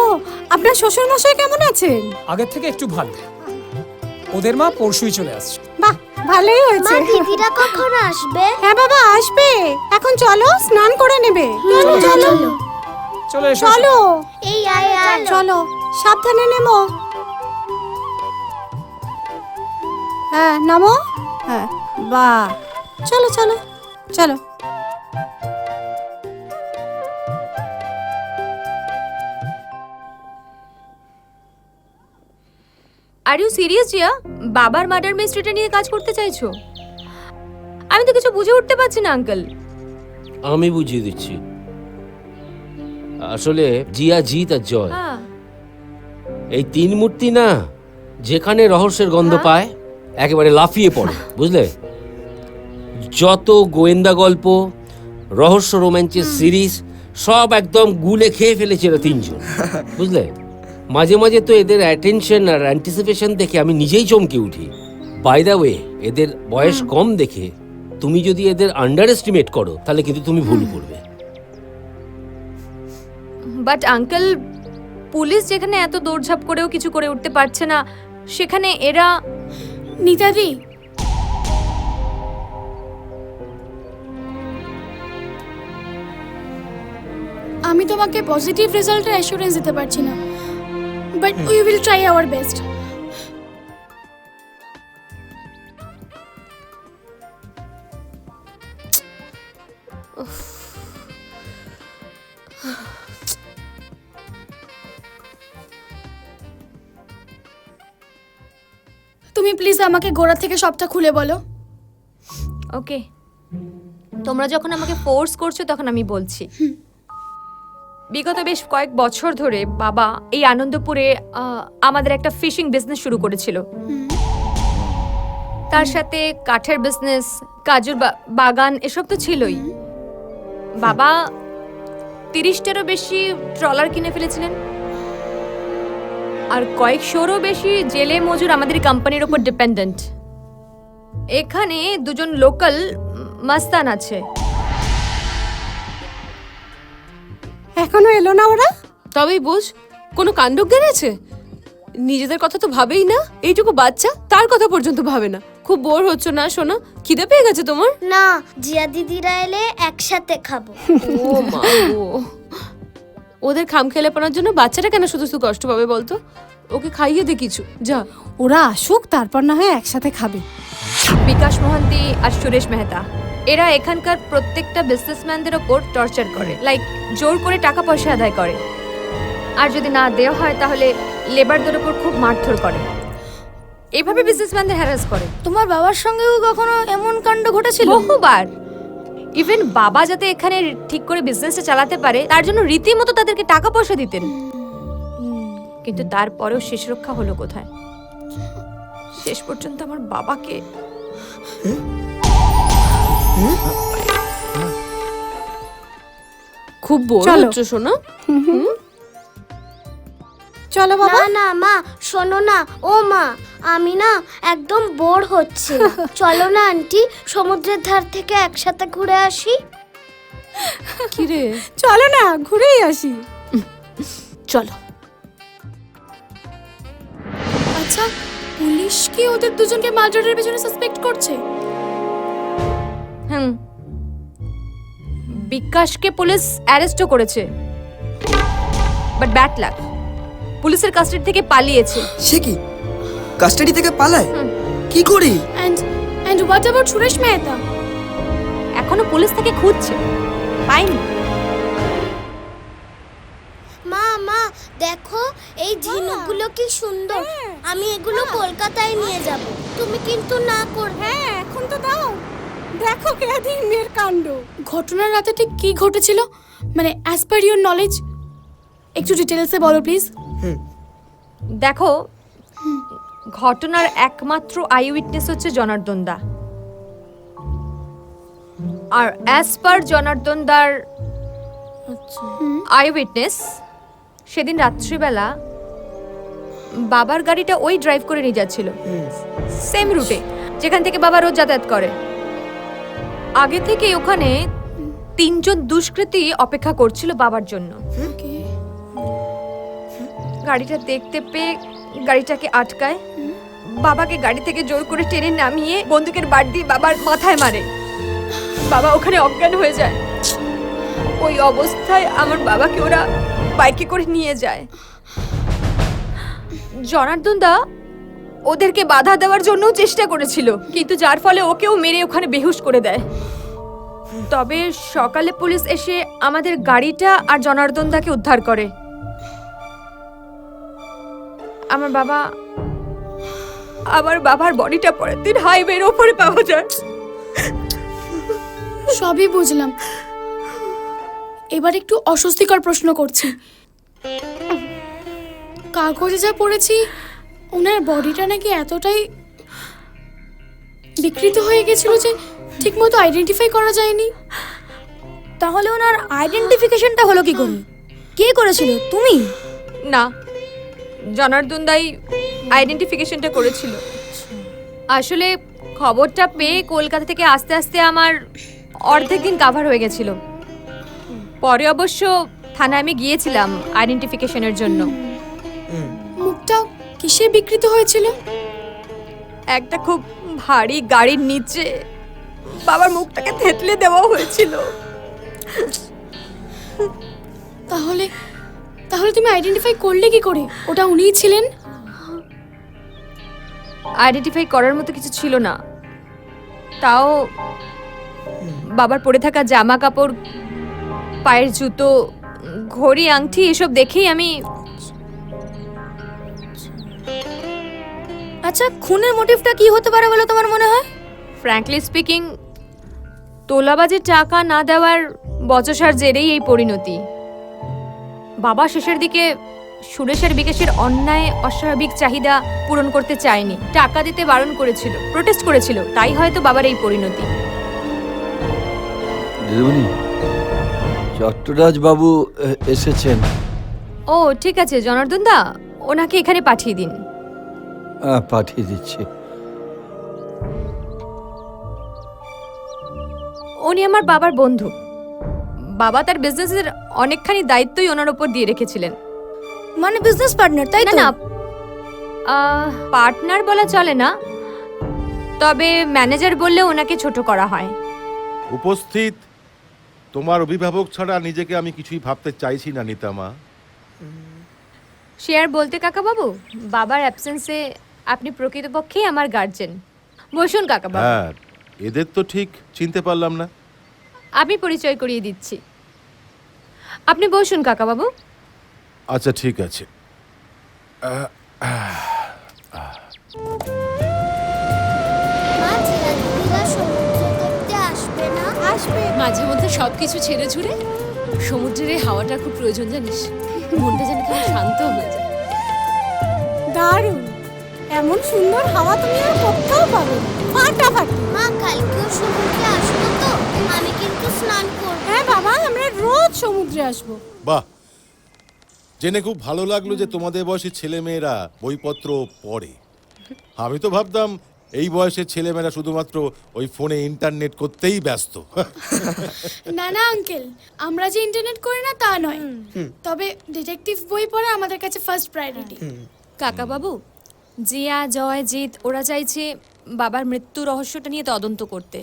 Speaker 15: আপনার শ্বশুর মশাই কেমন আছেন?
Speaker 13: আগের থেকে একটু ভালো, ওদের মা পরশুই চলে আসছে।
Speaker 15: বাহ ভালোই
Speaker 14: মা
Speaker 15: হয়েছে।
Speaker 14: দিদিরা কখন আসবে?
Speaker 15: হ্যাঁ বাবা আসবে, এখন চলো স্নান করে নেবে। চলো
Speaker 13: চলো এসো।
Speaker 15: চলো
Speaker 14: এই আয় আয়।
Speaker 15: চলো সাবধানে নেমো। হ্যাঁ নামো। হ্যাঁ বাহ, চলো চলো চলো।
Speaker 2: Are you serious Jia? বাবার মার্ডার মিস্ট্রিটা নিয়ে কাজ করতে চাইছো? আমি তো কিছু বুঝে উঠতে পারছি না আঙ্কেল।
Speaker 9: আমি বুঝিয়ে দিচ্ছি। আসলে জিয়া জিৎ আর জয়,
Speaker 2: হ্যাঁ
Speaker 9: এই তিন মূর্তি না যেখানে রহস্যের গন্ধ পায় একেবারে লাফিয়ে পড়ে, বুঝলে? যত গোয়েন্দা গল্প, রহস্য রোম্যান্সের সিরিজ সব একদম গুলে খেয়ে ফেলেছে এরা তিনজন, বুঝলে? মাঝে মাঝে তো এদের অ্যাটেনশন আর অ্যান্টিসিপেশন দেখে আমি নিজেই চমকে উঠি। বাই দ্য ওয়ে, এদের বয়স কম দেখে তুমি যদি এদের আন্ডার এস্টিমেট করো তাহলে কিন্তু তুমি ভুল করবে।
Speaker 2: বাট আঙ্কেল, পুলিশ যেখানে এত দৌড়ঝাঁপ করেও কিছু করে উঠতে পারছে না, সেখানে এরা...
Speaker 6: নিতাদি, আমি তোমাকে পজিটিভ রেজাল্টের অ্যাসুরেন্স দিতে পারছি না, but we will try our best. তুমি প্লিজ আমাকে গোড়া থেকে সবটা খুলে বলো।
Speaker 2: ওকে, তোমরা যখন আমাকে ফোর্স করছো তখন আমি বলছি। বিগত বেশ কয়েক বছর ধরে বাবা এই আনন্দপুরে আমাদের একটা ফিশিং বিজনেস শুরু করেছিল। তার সাথে কাঠের বিজনেস, কাজুর বাগান এসব তো ছিলই। বাবা 30টারও বেশি ট্রলার কিনে ফেলেছিলেন, আর কয়েকশোরও বেশি জেলে মজুর আমাদের কোম্পানির উপর ডিপেন্ডেন্ট। এখানে দুজন লোকাল মাস্তান আছে।
Speaker 15: এখনো এলো না ওরা?
Speaker 8: তবেই বোঝ কোনো কাণ্ডজ্ঞান আছে। নিজেদের কথা তো ভাবেই না, এইটুকু বাচ্চা তার কথা পর্যন্ত ভাবে না। খুব বোর হচ্ছ না সোনা? খিদে পেয়ে গেছে তোমার?
Speaker 14: না, জিয়া দিদিরা এলে একসাথে খাবো।
Speaker 8: ও মা গো, ওদের খাম খেলে পানোর জন্য বাচ্চাটা কেন শুধু শুধু কষ্ট পাবে বলতো? ওকে খাইয়ে দে কিছু, যা।
Speaker 15: ওরা আসুক, তারপর না হয় একসাথে খাবে।
Speaker 2: বিকাশ মোহান্তি আর সুরেশ মেহতা এরা এখানকার প্রত্যেকটা বিজনেসম্যানদের ওপর টর্চার করে, লাইক জোর করে টাকা পয়সা আদায় করে। আর যদি না দেওয়া হয় তাহলে লেবারদের ওপর খুব মারধর করে। এভাবে বিজনেসম্যানদের হ্যারাস করে।
Speaker 6: তোমার বাবার সঙ্গেও কখনো এমন কাণ্ড ঘটেছিল?
Speaker 2: বহুবার। ইভেন বাবা যাতে এখানে ঠিক করে বিজনেসটা চালাতে পারে তার জন্য রীতিমতো তাদেরকে টাকা পয়সা দিতেন। কিন্তু তারপরেও শেষ রক্ষা হলো কোথায়? শেষ পর্যন্ত আমার বাবাকে
Speaker 8: খুব বোর হচ্ছ সোনা?
Speaker 15: চলো বাবা।
Speaker 14: না না মা, শোনো না। ও মা, আমি না একদম বোর হচ্ছি। চলো না আন্টি, সমুদ্রের ধার থেকে একসাথে ঘুরে আসি।
Speaker 8: কি রে,
Speaker 15: চলো না ঘুরেই আসি।
Speaker 8: চলো।
Speaker 6: আচ্ছা, পুলিশ কি ওদের দুজনকে মার্ডারের পেছনে সাসপেক্ট করছে?
Speaker 2: বিকাশকে পুলিশ অ্যারেস্টও করেছে, বাট ব্যাড লাক, পুলিশের কাস্টাডি থেকে পালিয়েছে।
Speaker 7: সে কি কাস্টাডি থেকে পালায়? কি করি?
Speaker 6: And what about Suresh Mehta?
Speaker 2: এখনো পুলিশ তাকে খুঁজছে, পায়নি।
Speaker 14: মা মা, দেখো এই ঝিনুকগুলো কি সুন্দর। আমি এগুলো কলকাতায় নিয়ে যাব। তুমি কিন্তু না করবে।
Speaker 15: হ্যাঁ এখন তো দাও। দেখো কেদিনের কাণ্ড।
Speaker 6: ঘটনার রাতে ঠিক কি ঘটেছিল, মানে অ্যাজ পার ইওর নলেজ একটু ডিটেলসে বলো প্লিজ।
Speaker 2: দেখো, ঘটনার একমাত্র আই উইটনেস হচ্ছে জনার্দন দা। আর অ্যাজ পার জনার্দন দার আই উইটনেস, সেদিন রাত্রিবেলা বাবার গাড়িটা ওই ড্রাইভ করে নিয়ে যাচ্ছিল, সেম রুটে যেখান থেকে বাবা রোজ যাতায়াত করে। আগে থেকে ওখানে 3 জন দুষ্কৃতী অপেক্ষা করছিল বাবার জন্য। গাড়িটা দেখতে পেয়ে গাড়িটাকে আটকায়, বাবাকে গাড়ি থেকে জোর করে টেনে নামিয়ে বন্দুকের বাট দিয়ে বাবার মাথায় মারে। বাবা ওখানে অজ্ঞান হয়ে যায়। ওই অবস্থায় আমার বাবাকে ওরা বাইকে করে নিয়ে যায়। জনার্দন দা ওদেরকে বাধা দেওয়ার জন্যও চেষ্টা করেছিল, কিন্তু যার ফলে ওকেও মেরে ওখানে বেহুশ করে দেয়। তবে সকালে পুলিশ এসে আমাদের গাড়িটা আর জনার্দন দাকে উদ্ধার করে। আমার বাবার বডিটা পরের দিন হাইওয়ের ওপরে পাওয়া যায়।
Speaker 6: সবই বুঝলাম, এবার একটু অস্বস্তিকর প্রশ্ন করছি। কাগজে যা পড়েছি ওনার বডিটা নাকি এতটাই বিকৃত হয়ে গেছিল যে ঠিকমতো আইডেন্টিফাই করা যায়নি।
Speaker 15: তাহলে ওনার আইডেন্টিফিকেশনটা হলো কি করে? কে করেছিল, তুমি?
Speaker 2: না, জনার্দন দাই আইডেন্টিফিকেশনটা করেছিল। আসলে খবরটা পেয়ে কলকাতা থেকে আস্তে আস্তে আমার অর্ধেক দিন কাভার হয়ে গেছিল। পরে অবশ্য থানায় আমি গিয়েছিলাম আইডেন্টিফিকেশনের জন্য।
Speaker 6: মুখটা কিসে বিকৃত হয়েছিল?
Speaker 2: একটা খুব ভারী গাড়ির নিচে বাবার মুখটাকে থেতলে দেওয়া হয়েছিল।
Speaker 6: তাহলে তুমি আইডেন্টিফাই করলে কি করে ওটা উনিই ছিলেন?
Speaker 2: আইডেন্টিফাই করার মতো কিছু ছিল না, তাও বাবার পরে থাকা জামা কাপড়, পায়ের জুতো, ঘড়ি, আংটি এসব দেখেই আমি।
Speaker 15: আচ্ছা, খুনের মোটিভটা কি হতে পারে বলে তোমার মনে হয়?
Speaker 2: ফ্র্যাঙ্কলি স্পিকিং, তোলাবাজির টাকা না দেওয়ার বচসার জেরেই এই পরিণতি। বাবা শেষের দিকে সুরেশের বিকাশের অন্যায় অস্বাভাবিক চাহিদা পূরণ করতে চায়নি, টাকা দিতে বারণ করেছিল, প্রোটেস্ট করেছিল, তাই হয়তো বাবার এই পরিণতি।
Speaker 11: দিদিমণি, চট্টরাজ বাবু এসেছেন।
Speaker 2: ও ঠিক আছে জনার্দন দা, ওনাকে এখানে পাঠিয়ে দিন।
Speaker 11: পাঠিয়ে দিচ্ছি।
Speaker 2: উনি আমার বাবার বন্ধু। বাবা তার বিজনেসের অনেকখানি দায়িত্বই ওনার উপর দিয়ে রেখেছিলেন।
Speaker 15: মানে বিজনেস পার্টনার, তাই তো?
Speaker 2: না, পার্টনার বলা চলে না, তবে ম্যানেজার বললে ওনাকে ছোট করা হয়।
Speaker 12: উপস্থিত তোমার অভিভাবক ছাড়া নিজেকে আমি কিছুই ভাবতে চাইছি না নিতামা।
Speaker 2: শেয়ার বলতে কাকা বাবু, বাবার অ্যাবসেন্সে আপনি প্রকৃতপক্ষেই আমার গার্জেন। বসুন কাকা বাবু।
Speaker 12: হ্যাঁ, এদের তো ঠিক চিনতে পারলাম না।
Speaker 2: আমি পরিচয় করিয়ে দিচ্ছি, আপনি বসুন কাকা বাবু।
Speaker 12: আচ্ছা ঠিক আছে।
Speaker 8: মাঝে মধ্যে সবকিছু ছেড়ে ছুড়ে সমুদ্রের এই হাওয়াটা খুব প্রয়োজন, জানিস? মনটা যেন কেমন শান্ত হয়ে যায়।
Speaker 15: দারুণ, এমন সুন্দর হাওয়া তুমি আর কোথাও পাবে না। ফাটাফাটি।
Speaker 14: মা, কালকেও সমুদ্রে আসবো তো? আমি কিন্তু স্নান করব।
Speaker 15: হ্যাঁ বাবা, আমরা রোজ সমুদ্রে আসবো।
Speaker 12: বাহ, জেনে খুব ভালো লাগলো যে তোমাদের বয়সী ছেলেমেয়েরা বইপত্র পড়ে। আমি তো ভাবতাম এই বয়সের ছেলেমেয়েরা শুধুমাত্র ওই ফোনে ইন্টারনেট করতেই ব্যস্ত।
Speaker 6: না না আঙ্কেল, আমরা যে ইন্টারনেট করি না তা নয়, তবে ডিটেকটিভ বই পড়া আমাদের কাছে ফার্স্ট প্রায়োরিটি।
Speaker 2: কাকা বাবু, জিয়া, জয়, জিৎ ওরা চাইছে বাবার মৃত্যু রহস্যটা নিয়ে তদন্ত করতে।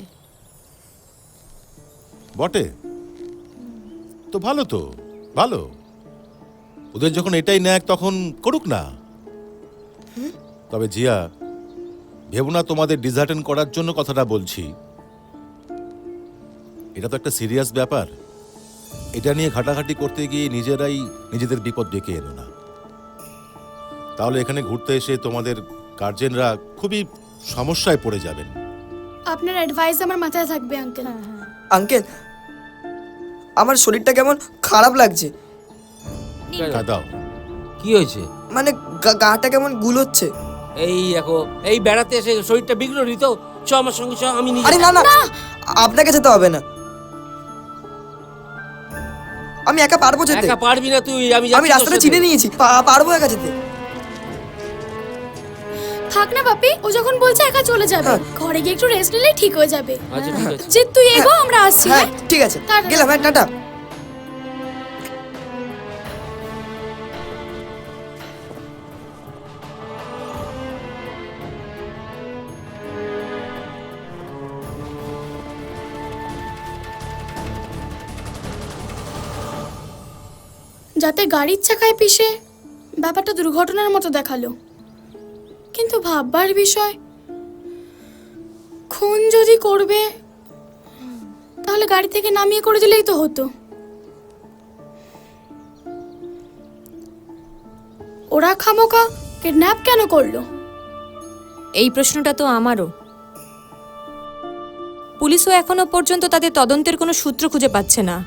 Speaker 12: বটে তো, ভালো তো, ভালো। ওদের যখন এটাই ন্যাক তখন করুক না। তবে জিয়া, ভেবো না তোমাদের ডিজার্টেন করার জন্য কথাটা বলছি। এটা তো একটা সিরিয়াস ব্যাপার। এটা নিয়ে ঘাটাঘাটি করতে গিয়ে নিজেরাই নিজেদের বিপদ ডেকে এনো না। তাহলে এখানে ঘুরতে এসে তোমাদের গার্জেনরা খুবই সমস্যায় পড়ে যাবেন।
Speaker 6: আপনার অ্যাডভাইস আমার মাথায় থাকবে আঙ্কেল।
Speaker 7: আঙ্কেল, আমার শরীরটা কেমন খারাপ লাগছে।
Speaker 12: দাও।
Speaker 9: কি হয়েছে?
Speaker 7: মানে গাটা কেমন গুলোচ্ছে।
Speaker 9: এই দেখো, এই বেড়াতে এসে শরীরটা বিগড়লি তো। চ আমার সঙ্গে, চ। আমি
Speaker 7: আরে না না, আপনাকে যেতে হবে না, আমি একা পারবো যেতে।
Speaker 9: একা পারবি না তুই,
Speaker 7: আমি রাস্তাটা চিনে নিয়েছি, পারবো একা যেতে।
Speaker 6: থাক না বাপি, ও যখন বলছে একা চলে যাবে, ঘরে গিয়ে একটু রেস্ট নিলেই ঠিক হয়ে যাবে।
Speaker 9: আচ্ছা ঠিক আছে।
Speaker 6: জিৎ তুই এগো, আমরা আসছি।
Speaker 7: হ্যাঁ ঠিক আছে, গেলাম। হ্যাঁ, টাটা।
Speaker 6: যাতে গাড়ির চাকায় পিষে ব্যাপারটা দুর্ঘটনার মতো দেখালো। কিন্তু ভাববার বিষয়, খুন যদি করবে তাহলে গাড়ি থেকে নামিয়ে করে দিলেই তো হতো। ওরা খামোকা কিডন্যাপ কেন করলো?
Speaker 2: এই প্রশ্নটা তো আমারও। পুলিশও এখনো পর্যন্ত তাদের তদন্তের কোনো সূত্র খুঁজে পাচ্ছে না।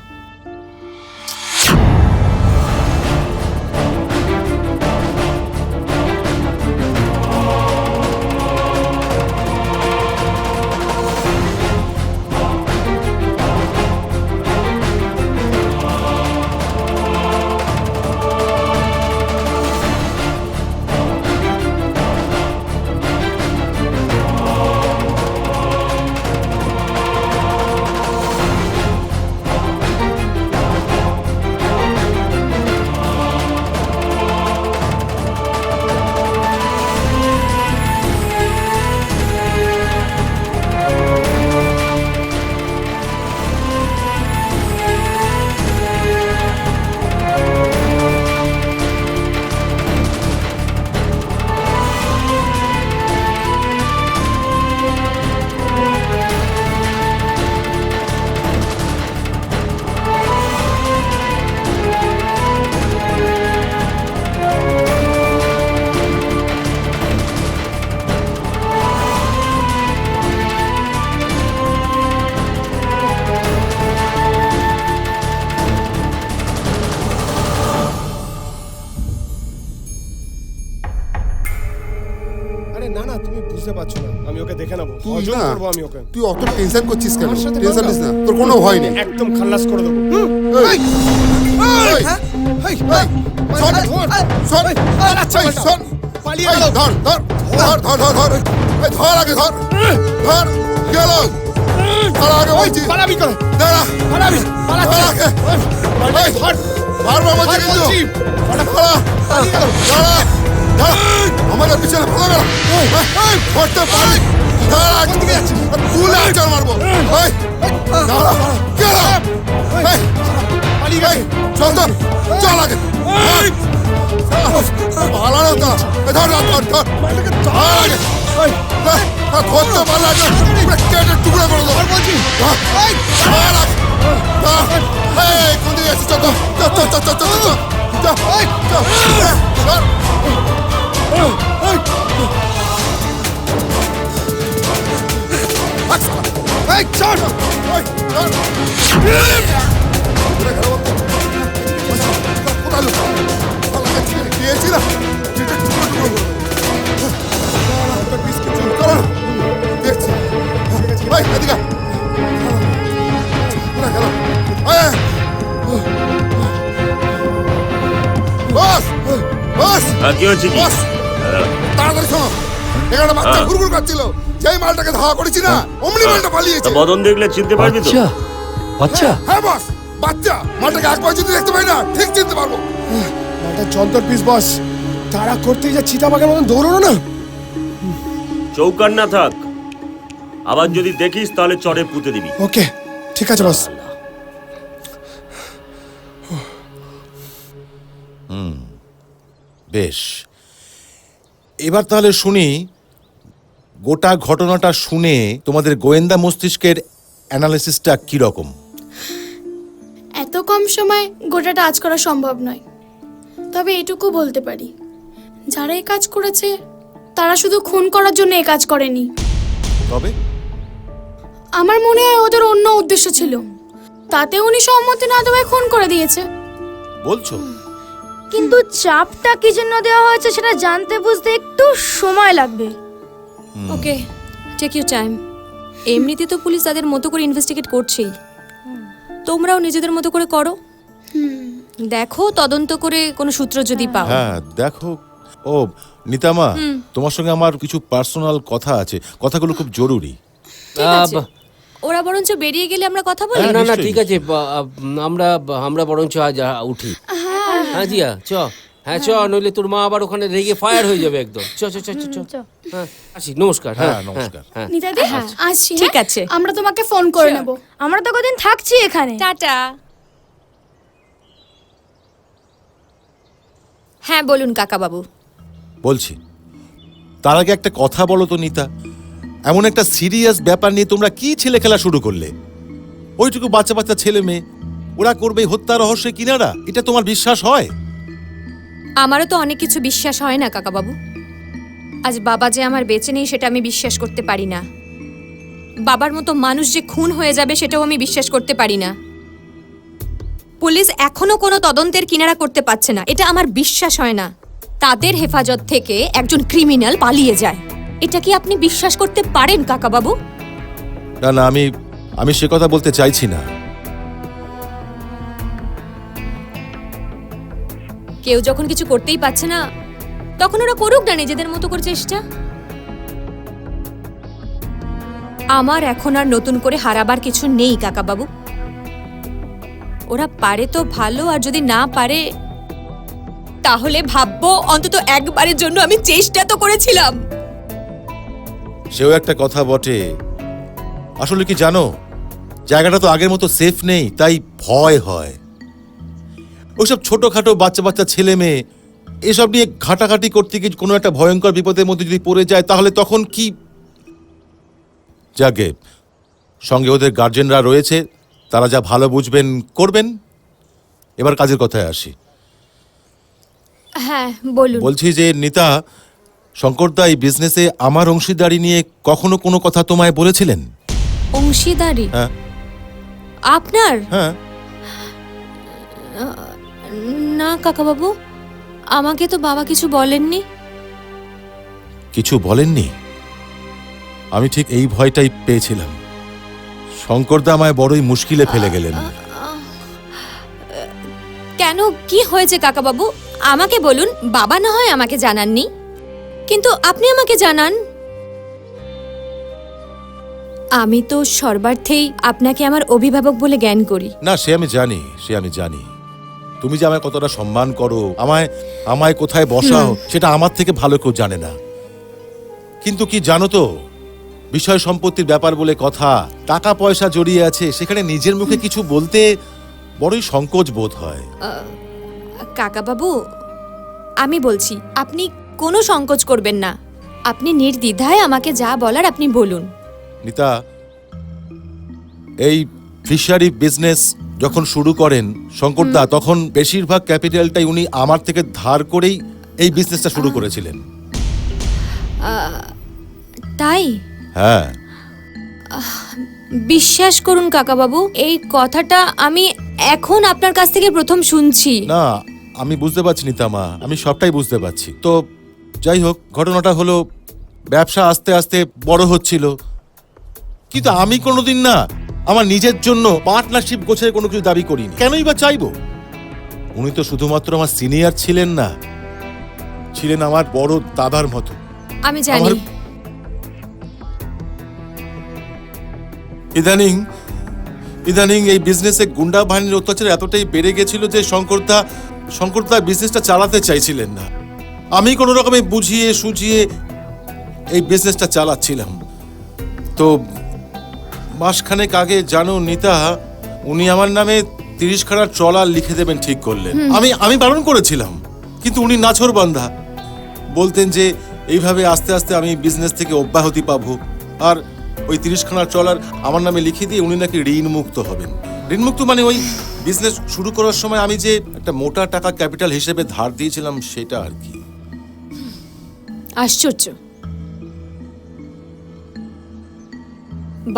Speaker 16: না না, তুমি বুঝতে পারছো না, আমি ওকে দেখে নেবো,
Speaker 5: তুই
Speaker 16: হজম
Speaker 5: না,
Speaker 16: করবো আমি ওকে।
Speaker 5: তুই অত টেনশন করছিস কেন?
Speaker 16: আমার সাথে
Speaker 5: টেনশন
Speaker 16: দাঁড়াও।
Speaker 5: নিস না, তোর কোনো ভয় নেই।
Speaker 16: একদম খালাস করে দেবো।
Speaker 5: এই, এই, এই, শোন, শোন, এই, শোন,
Speaker 16: পালিয়ে
Speaker 5: এই,
Speaker 16: গেল।
Speaker 5: ধর, ধর, ধর, ধর, ধর, ধর, এই, ধর আগে, ধর, ধর, গেল, ধর আগে বলছি।
Speaker 16: পালাবি করে।
Speaker 5: দাঁড়া,
Speaker 16: পালাবি, পালাচ্ছি।
Speaker 5: ধর আগে, এই,
Speaker 16: ধর।
Speaker 5: বারবার বলছি
Speaker 16: ধর
Speaker 5: কিন্তু,
Speaker 16: বলছি।
Speaker 5: দাঁড়া, দাঁড়া, দাঁড়া, আমাদের পিছনে ফেলে গেল, ধরতে পারি, দাঁড়া, তুলে আচার মারবো, এই, দাঁড়া, গেল, এই,
Speaker 16: পালিয়ে গেছে।
Speaker 5: চল তো, চল আগে, পালানো তো, ধর, ধর, ধর, ধর, আগে, ধরতে পারলে আগে, কেটে টুকরো করে দেবো, বলছি, ধর আগে, এই, কোন দিকে আছিস, চল, চল, চল, চল, চল, চল, চল, চল, চল, চল, এই, চল, এই, চল, কোথায় লোক? দিয়েছিলাম, দেখছি, এই, এদিকে আয়। কোথায় গেল? এই, বস, বস,
Speaker 3: কি হচ্ছে কি?
Speaker 5: বস, তাড়াতাড়ি শোনো, এখানে বাচ্চা ঘুরঘুর করছিল, যেই মালটাকে ধাওয়া করেছি না, অমনি মালটা পালিয়েছে।
Speaker 3: বদন দেখলে চিনতে পারবি তো?
Speaker 12: আচ্ছা,
Speaker 5: হ্যাঁ বস, বাচ্চা, মালটাকে একবার যদি দেখতে পাই না, ঠিক চিনতে পারবো।
Speaker 16: মালটা যন্ত্র পিস বস, তারা করতে যা চিতাবাঘের মতন দৌড়ানো না।
Speaker 3: চৌকান না থাক, আবার যদি দেখিস তাহলে চড়ে পুঁতে দিবি।
Speaker 16: ওকে, ঠিক আছে বস।
Speaker 12: বেশ, এবার তাহলে শুনি গোটা ঘটনাটা শুনে তোমাদের গোয়েন্দা মস্তিষ্কের অ্যানালিসিসটা কি রকম।
Speaker 6: এত কম সময় গোটাটা আজ করা সম্ভব নয়, তবে এটুকু বলতে পারি, যারা এই কাজ করেছে তারা শুধু খুন করার জন্য এই কাজ করেনি।
Speaker 12: তবে
Speaker 6: আমার মনে হয় ওদের অন্য উদ্দেশ্য ছিল, তাতে উনি সম্মতি না দেওয়ায় খুন করে দিয়েছে।
Speaker 12: বলছো?
Speaker 14: কিন্তু চাপটা কি জন্য দেওয়া হয়েছে সেটা জানতে বুঝতে একটু সময় লাগবে।
Speaker 2: ওকে, টেক ইউ টাইম। এমনিতে তো পুলিশ তাদের মতো করে ইনভেস্টিগেট করছেই, তোমরাও নিজেদের মতো করে করো, দেখো তদন্ত করে কোনো সূত্র যদি পাও।
Speaker 12: হ্যাঁ দেখো। ও নিতামা, তোমার সঙ্গে আমার কিছু পার্সোনাল কথা আছে, কথাগুলো খুব জরুরি।
Speaker 2: ঠিক আছে, ওরা বরঞ্চ বেরিয়ে গেলে আমরা কথা বলি।
Speaker 9: না না ঠিক আছে, আমরা বরঞ্চ আজ উঠি। হ্যাঁ জিয়া চ, হ্যাঁ চ, নইলে তোর মা আবার ওখানে রেগে ফায়ার হয়ে যাবে একদম। চ চ চ চ চ, হ্যাঁ আসি, নমস্কার। হ্যাঁ নমস্কার। হ্যাঁ
Speaker 6: নিতাদি, আসছি।
Speaker 2: ঠিক আছে,
Speaker 6: আমরা তোমাকে ফোন করে নেব।
Speaker 14: আমরা তো কদিন থাকছি এখানে।
Speaker 2: টাটা। হ্যাঁ বলুন কাকাবাবু।
Speaker 12: বলছি, তার আগে একটা কথা বলো তো নিতা, এমন একটা সিরিয়াস ব্যাপার নিয়ে তোমরা কি ছেলে খেলা শুরু করলে? ওইটুকু বাচ্চা বাচ্চা ছেলে মেয়ে, ওরা করবে হত্যা রহস্যে কিনারা, এটা তোমার বিশ্বাস হয়?
Speaker 2: আমারও তো অনেক কিছু বিশ্বাস হয় না কাকাবাবু। আজ বাবা যে আমার বেঁচে নেই সেটা আমি বিশ্বাস করতে পারি না। বাবার মতো মানুষ যে খুন হয়ে যাবে সেটাও আমি বিশ্বাস করতে পারি না। পুলিশ এখনো কোনো তদন্তের কিনারা করতে পারছে না, এটা আমার বিশ্বাস হয় না। তাদের হেফাজত থেকে একজন ক্রিমিনাল পালিয়ে যায়, এটা কি আপনি বিশ্বাস করতে পারেন কাকাবাবু?
Speaker 12: না না, আমি সে কথা বলতে চাইছি না।
Speaker 2: কেউ যখন কিছু করতেই পারছে না তখন ওরা করুক না নিজেদের মতো করে চেষ্টা। আমার এখন আর নতুন করে হারাবার কিছু নেই কাকাবাবু। ওরা পারে তো ভালো, আর যদি না পারে তাহলে ভাববো অন্তত একবারের জন্য আমি চেষ্টা তো করেছিলাম।
Speaker 12: সেও একটা কথা বটে। আসলে কি জানো, জায়গাটা তো আগের মতো সেফ নেই, তাই ভয় হয়। ওইসব ছোটখাটো বাচ্চা বাচ্চা ছেলে মেয়ে এসব নিয়ে ঘাটাঘাটি করতে গিয়ে কোনো একটা ভয়ঙ্কর বিপদের মধ্যে যদি পড়ে যায় তাহলে তখন কি? যাকে সঙ্গে ওদের গার্জেনরা রয়েছে, তারা যা ভালো বুঝবেন করবেন। এবার কাজের কথায় আসি।
Speaker 2: হ্যাঁ বলুন।
Speaker 12: বলছি যে নিতা, শঙ্করদা এই বিজনেসে আমার অংশীদারি নিয়ে কখনো কোনো কথা তোমায় বলেছিলেন?
Speaker 2: অংশীদারি?
Speaker 12: হ্যাঁ।
Speaker 2: আপনার?
Speaker 12: হ্যাঁ।
Speaker 2: না কাকাবাবু, আমাকে তো বাবা কিছু বলেননি।
Speaker 12: কিছু বলেননি? আমি ঠিক এই ভয়টাই পেয়েছিলাম। শঙ্করদা আমায় বড়ই মুশকিলে ফেলে গেলেন।
Speaker 2: কেন, কি হয়েছে কাকাবাবু? আমাকে বলুন। বাবা না হয় আমাকে জানাননি, কিন্তু আপনি আমাকে জানান। আমি তো সর্বার্থেই আপনাকে আমার অভিভাবক বলে জ্ঞান করি।
Speaker 12: না, সে আমি জানি। তুমি যে আমায় কতটা সম্মান করো, আমায় কোথায় বসাও, সেটা আমার থেকে ভালো কেউ জানে না। কিন্তু কি জানো তো, বিষয় সম্পত্তির ব্যাপার বলে কথা, টাকা পয়সা জড়িয়ে আছে, সেখানে নিজের মুখে কিছু বলতে বড়ই সংকোচ বোধ হয়।
Speaker 2: কাকাবাবু, আমি বলছি, আপনি কোনো সংকোচ করবেন না। আপনি নির্দ্বিধায় আমাকে যা বলার আপনি বলুন।
Speaker 12: নিতা, এই ফিশারি বিজনেস যখন শুরু করেন শঙ্করদা, তখন বেশিরভাগ ক্যাপিটালটাই উনি আমার থেকে ধার করেই এই বিজনেসটা শুরু করেছিলেন।
Speaker 2: তাই?
Speaker 12: হ্যাঁ।
Speaker 2: বিশ্বাস করুন কাকাবাবু, এই কথাটা আমি এখন আপনার কাছ থেকে প্রথম শুনছি।
Speaker 12: না, আমি বুঝতে পারছি নিতামা, আমি সবটাই বুঝতে পারছি। তো যাই হোক, ঘটনাটা হলো ব্যবসা আস্তে আস্তে বড় হচ্ছিল, কিন্তু আমি কোনোদিন না আমার নিজের জন্য পার্টনারশিপ গোছের কোনো কিছু দাবি করিনি। কেনই বা চাইবো? উনি তো শুধুমাত্র আমার সিনিয়র ছিলেন না, ছিলেন আমার বড় দাদার মতো।
Speaker 2: আমি জানি।
Speaker 12: ইদানিং এই বিজনেসে গুন্ডা বাহিনীর অত্যাচার এতটাই বেড়ে গেছিল যে শঙ্করদা বিজনেসটা চালাতে চাইছিলেন না। আমি কোনো রকমে বুঝিয়ে সুঝিয়ে এই বিজনেসটা চালাচ্ছিলাম। তো মাসখানেক আগে জানো নিতা, উনি আমার নামে 30 খানা ট্রলার লিখে দেবেন ঠিক করলেন। আমি বারণ করেছিলাম, কিন্তু উনি নাছোড়বান্দা। বলতেন যে এইভাবে আস্তে আস্তে আমি বিজনেস থেকে অব্যাহতি পাবো, আর ওই 30 খানা ট্রলার আমার নামে লিখে দিয়ে উনি নাকি ঋণ মুক্ত হবেন। ঋণ মুক্ত মানে ওই বিজনেস শুরু করার সময় আমি যে একটা মোটা টাকা ক্যাপিটাল হিসেবে ধার দিয়েছিলাম সেটা আর কি।
Speaker 2: আশ্চর্য,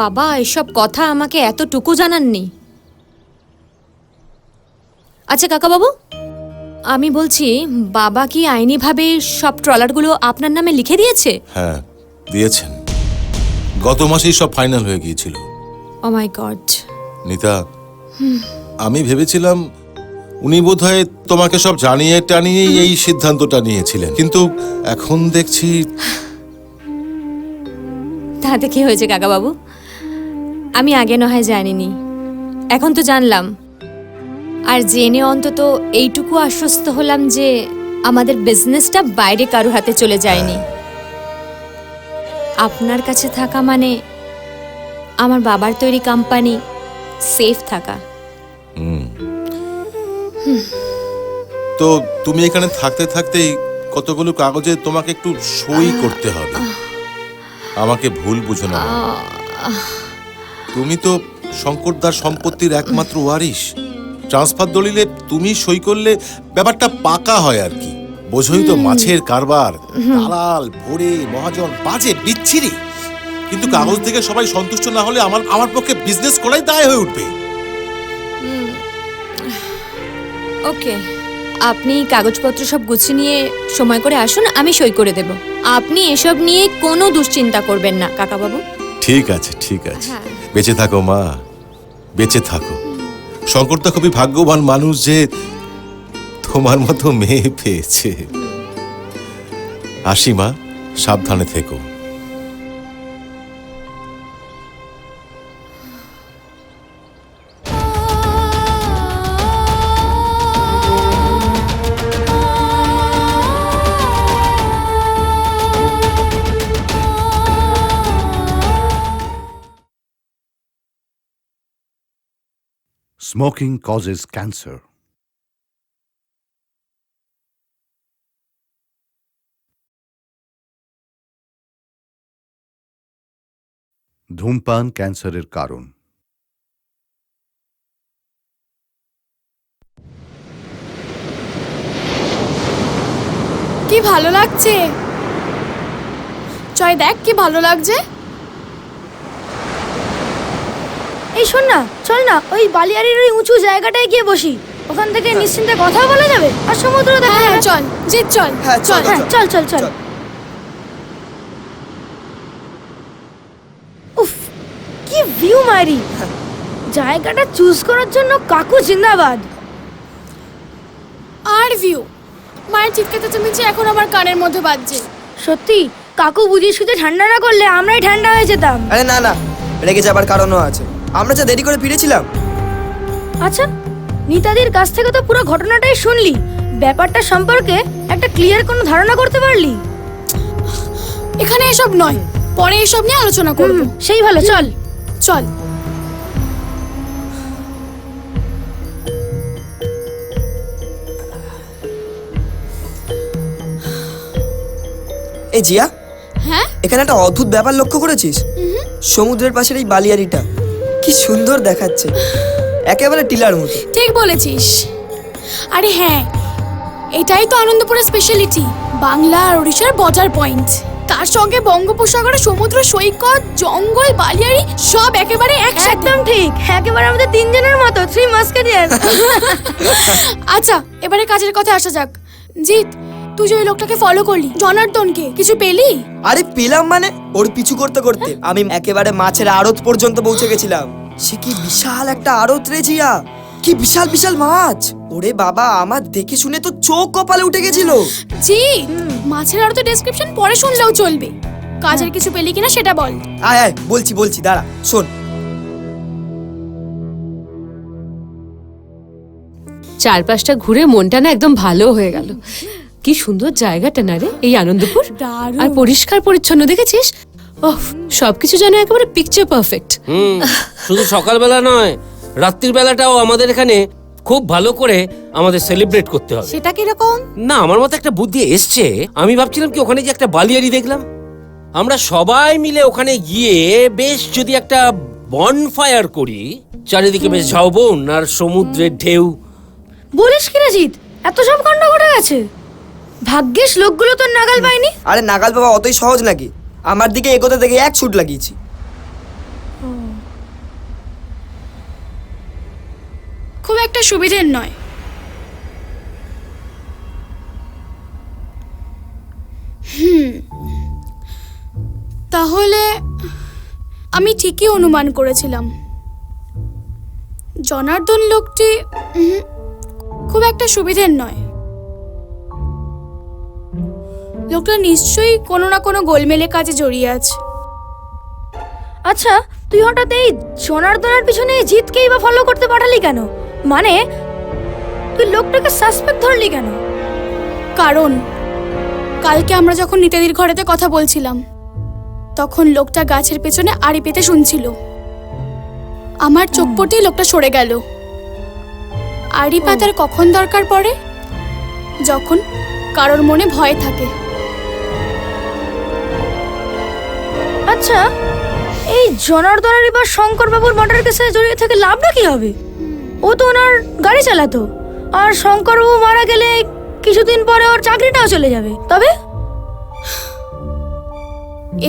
Speaker 2: বাবা এসব কথা আমাকে এতটুকু জানাননি। আচ্ছা কাকাবাবু, আমি বলছি, বাবা কি আইনিভাবে সব ট্রলারগুলো আপনার নামে লিখে দিয়েছে?
Speaker 12: হ্যাঁ, দিয়েছেন। গত মাসেই সব ফাইনাল হয়ে গিয়েছিল।
Speaker 2: ও মাই গড।
Speaker 12: নিতা, আমি ভেবেছিলাম উনি বোধহয় তোমাকে সব জানিয়ে টানিয়ে এই সিদ্ধান্তটা নিয়েছিলেন, কিন্তু এখন দেখছি।
Speaker 2: তাতে কি হয়েছে কাকাবাবু? আমি আগে না হয় জানিনি, এখন তো জানলাম। আর জেনে অন্তত এইটুকু আশ্বস্ত হলাম যে আমাদের বিজনেসটা বাইরে কারো হাতে চলে যায়নি। আপনার কাছে থাকা মানে আমার বাবার তৈরি কোম্পানি সেফ থাকা।
Speaker 12: তো তুমি এখানে থাকতে থাকতেই কতগুলো কাগজে তোমাকে একটু সই করতে হবে। আমাকে ভুল বুঝো না। তুমি তো শঙ্করদার সম্পত্তির একমাত্র ওয়ারিশ। ট্রান্সফার দলিলে তুমি সই করলে ব্যাপারটা পাকা হয় আর কি। বোঝোই তো মাছের কারবার, দালাল, ভোরে, মহাজন, বাজে, বিচ্ছিরি। কিন্তু কাগজ থেকে সবাই সন্তুষ্ট না হলে আমার পক্ষে বিজনেস করাই দায় হয়ে উঠবে।
Speaker 2: ওকে, আপনি কাগজপত্র সব গুছিয়ে নিয়ে সময় করে আসুন, আমি সই করে দেব। আপনি এসব নিয়ে কোনো দুশ্চিন্তা করবেন না কাকাবাবু।
Speaker 12: ঠিক আছে, ঠিক আছে। বেঁচে থাকো মা, বেঁচে থাকো। শঙ্করদা খুবই ভাগ্যবান মানুষ যে তোমার মতো মেয়ে পেয়েছে। আসি মা, সাবধানে থেকো।
Speaker 1: Smoking causes cancer. ধূমপান ক্যান্সারের কারণ।
Speaker 6: কি ভালো লাগছে, জয় দেখ কি ভালো লাগছে।
Speaker 14: এই শোন না, চল না ওই বালিয়াড়ির ওই উঁচু জায়গাটায় গিয়ে বসি। ওখান থেকে নিশ্চিন্তে কথা বলা যাবে আর সমুদ্র দেখা যাবে।
Speaker 6: চল জিৎ, চল
Speaker 14: চল চল চল চল। উফ, কি ভিউ মারি। জায়গাটা চুজ করার জন্য কাকু জিন্দাবাদ।
Speaker 6: আর ভিউ, মায়ের চিৎকার চেঁচামেচি এখন আমার কানের মধ্যে বাজছে।
Speaker 14: সত্যি কাকু বুঝিয়ে সুঝে ঠান্ডা না করলে আমরাই ঠান্ডা হয়ে যেতাম।
Speaker 7: আরে না না, রেগে যাবার কারণও আছে। আমরা যা দেরি করে ফিরেছিলাম।
Speaker 14: আচ্ছা, নিতাদির কাছ থেকে তো পুরো ঘটনাটাই শুনলি। ব্যাপারটা সম্পর্কে একটা ক্লিয়ার কোনো ধারণা করতে পারলি?
Speaker 6: এখানে এসব নয়, পরে এসব নিয়ে আলোচনা করব।
Speaker 14: সেই ভালো, চল
Speaker 6: চল।
Speaker 7: এই জিয়া,
Speaker 6: হ্যাঁ
Speaker 7: এখানে একটা অদ্ভুত ব্যাপার লক্ষ্য করেছিস? সমুদ্রের পাশের এই বালিয়াড়িটা কি সুন্দর দেখাচ্ছে, একেবারে টিলার মতো।
Speaker 6: ঠিক বলেছিস। আরে হ্যাঁ, এটাই তো আনন্দপুরের স্পেশালিটি, বাংলা আর ওড়িশার বর্ডার পয়েন্ট। তার সঙ্গে বঙ্গোপসাগরের সমুদ্র সৈকত, জঙ্গল, বালিয়াড়ি সব একেবারে একসাথে।
Speaker 14: একদম ঠিক, একেবারে আমাদের তিনজনের মতো, থ্রি মাস্কেটিয়ার।
Speaker 6: আচ্ছা, এবারে কাজের কথা আসা যাক। জিৎ, তুই যে ওই লোকটাকে ফলো করলি, জনার্দনকে, কিছু পেলি?
Speaker 7: আরে পেলাম মানে, ওর পিছু করতে করতে আমি একেবারে মাছের আড়ত পর্যন্ত পৌঁছে গেছিলাম। সে কি বিশাল একটা আড়ত রে জিয়া, কি বিশাল বিশাল মাছ। ওরে বাবা, আমার দেখে শুনে তো চোখ কপালে উঠে গেছিল।
Speaker 6: জিৎ, মাছের আড়তের ডেসক্রিপশন পরে শুনলেও চলবে, কাজের কিছু পেলি কিনা সেটা বল।
Speaker 7: আয় আয়, বলছি বলছি, দাঁড়া শোন।
Speaker 8: চারপাশটা ঘুরে মনটা না একদম ভালো হয়ে গেল। কি সুন্দর জায়গাটা না রে এই আনন্দপুর, আর পরিষ্কার পরিচ্ছন্ন দেখেছিস? ওহ, সবকিছু যেন একেবারে পিকচার পারফেক্ট।
Speaker 9: শুধু সকালবেলা নয়, রাত্রির বেলাটাও আমাদের এখানে খুব ভালো করে আমাদের সেলিব্রেট করতে হবে।
Speaker 15: সেটা কিরকম?
Speaker 9: না, আমার মতে একটা বুদ্ধি এসছে। আমি ভাবছিলাম কি, ওখানে যে একটা বালিয়াড়ি দেখলাম, আমরা সবাই মিলে ওখানে গিয়ে বেশ যদি একটা বনফায়ার করি, চারিদিকে বেশ ঝাউবন আর সমুদ্রের ঢেউ।
Speaker 14: বলিস কি রে জিৎ, এত সব কাণ্ড ঘটে গেছে? ভাগ্যিস লোকগুলো তোর নাগাল পায়নি।
Speaker 7: আরে নাগাল বাবা অতই সহজ নাকি? আমার দিকে এগোতে দেখে এক ছুট লাগিয়েছি।
Speaker 6: খুব একটা সুবিধের নয়। তাহলে আমি ঠিকই অনুমান করেছিলাম, জনার্দন লোকটি খুব একটা সুবিধের নয়। লোকটা নিশ্চয়ই কোনো না কোনো গোলমেলে কাজে জড়িয়ে আছে।
Speaker 14: আচ্ছা, তুই হঠাৎ এই জনার্দনের পিছনে জিতকেই বা ফলো করতে পাঠালি কেন? মানে তুই লোকটাকে সাসপেক্ট ধরলি কেন?
Speaker 6: কারণ কালকে আমরা যখন নিতাদির ঘরেতে কথা বলছিলাম, তখন লোকটা গাছের পেছনে আড়ি পেতে শুনছিল। আমার চোখ পড়তেই লোকটা সরে গেল। আড়ি পাতার কখন দরকার পড়ে যখন কারোর মনে ভয় থাকে।
Speaker 14: আচ্ছা, এই জনার্দনের এবার শঙ্কর বাবুর মার্ডার কেসে জড়িয়ে থেকে লাভটা কি হবে? ও তো ওনার গাড়ি চালাতো, আর শঙ্কর বাবু মারা গেলে কিছুদিন পরে ওর চাকরিটাও চলে যাবে। তবে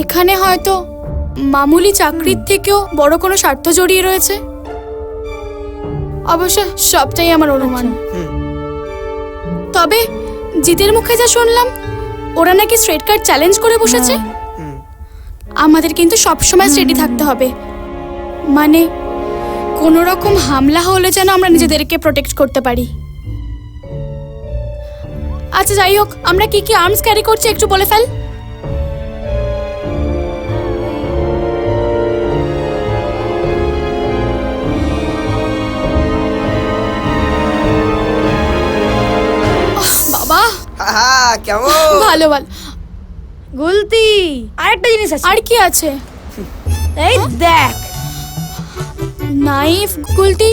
Speaker 6: এখানে হয়তো মামুলি চাকরির থেকেও বড় কোনো স্বার্থ জড়িয়ে রয়েছে। অবশ্য সবটাই আমার অনুমান। তবে জিতের মুখে যা শুনলাম, ওরা নাকি স্ট্রেট কার্ড চ্যালেঞ্জ করে বসেছে। আমাদের কিন্তু সবসময় স্টেডি থাকতে হবে, মানে কোনো রকম হামলা হলে যেন আমরা নিজেদেরকে প্রোটেক্ট করতে পারি। আচ্ছা যাই হোক, আমরা কি কি আর্মস ক্যারি করছি একটু বলে ফেল। বাবা
Speaker 7: কেমন?
Speaker 6: ভালো ভালো।
Speaker 14: গুলতি, আরেকটা জিনিস আছে।
Speaker 6: আর কি আছে?
Speaker 14: এই দেখ,
Speaker 6: নাইফ, গুলতি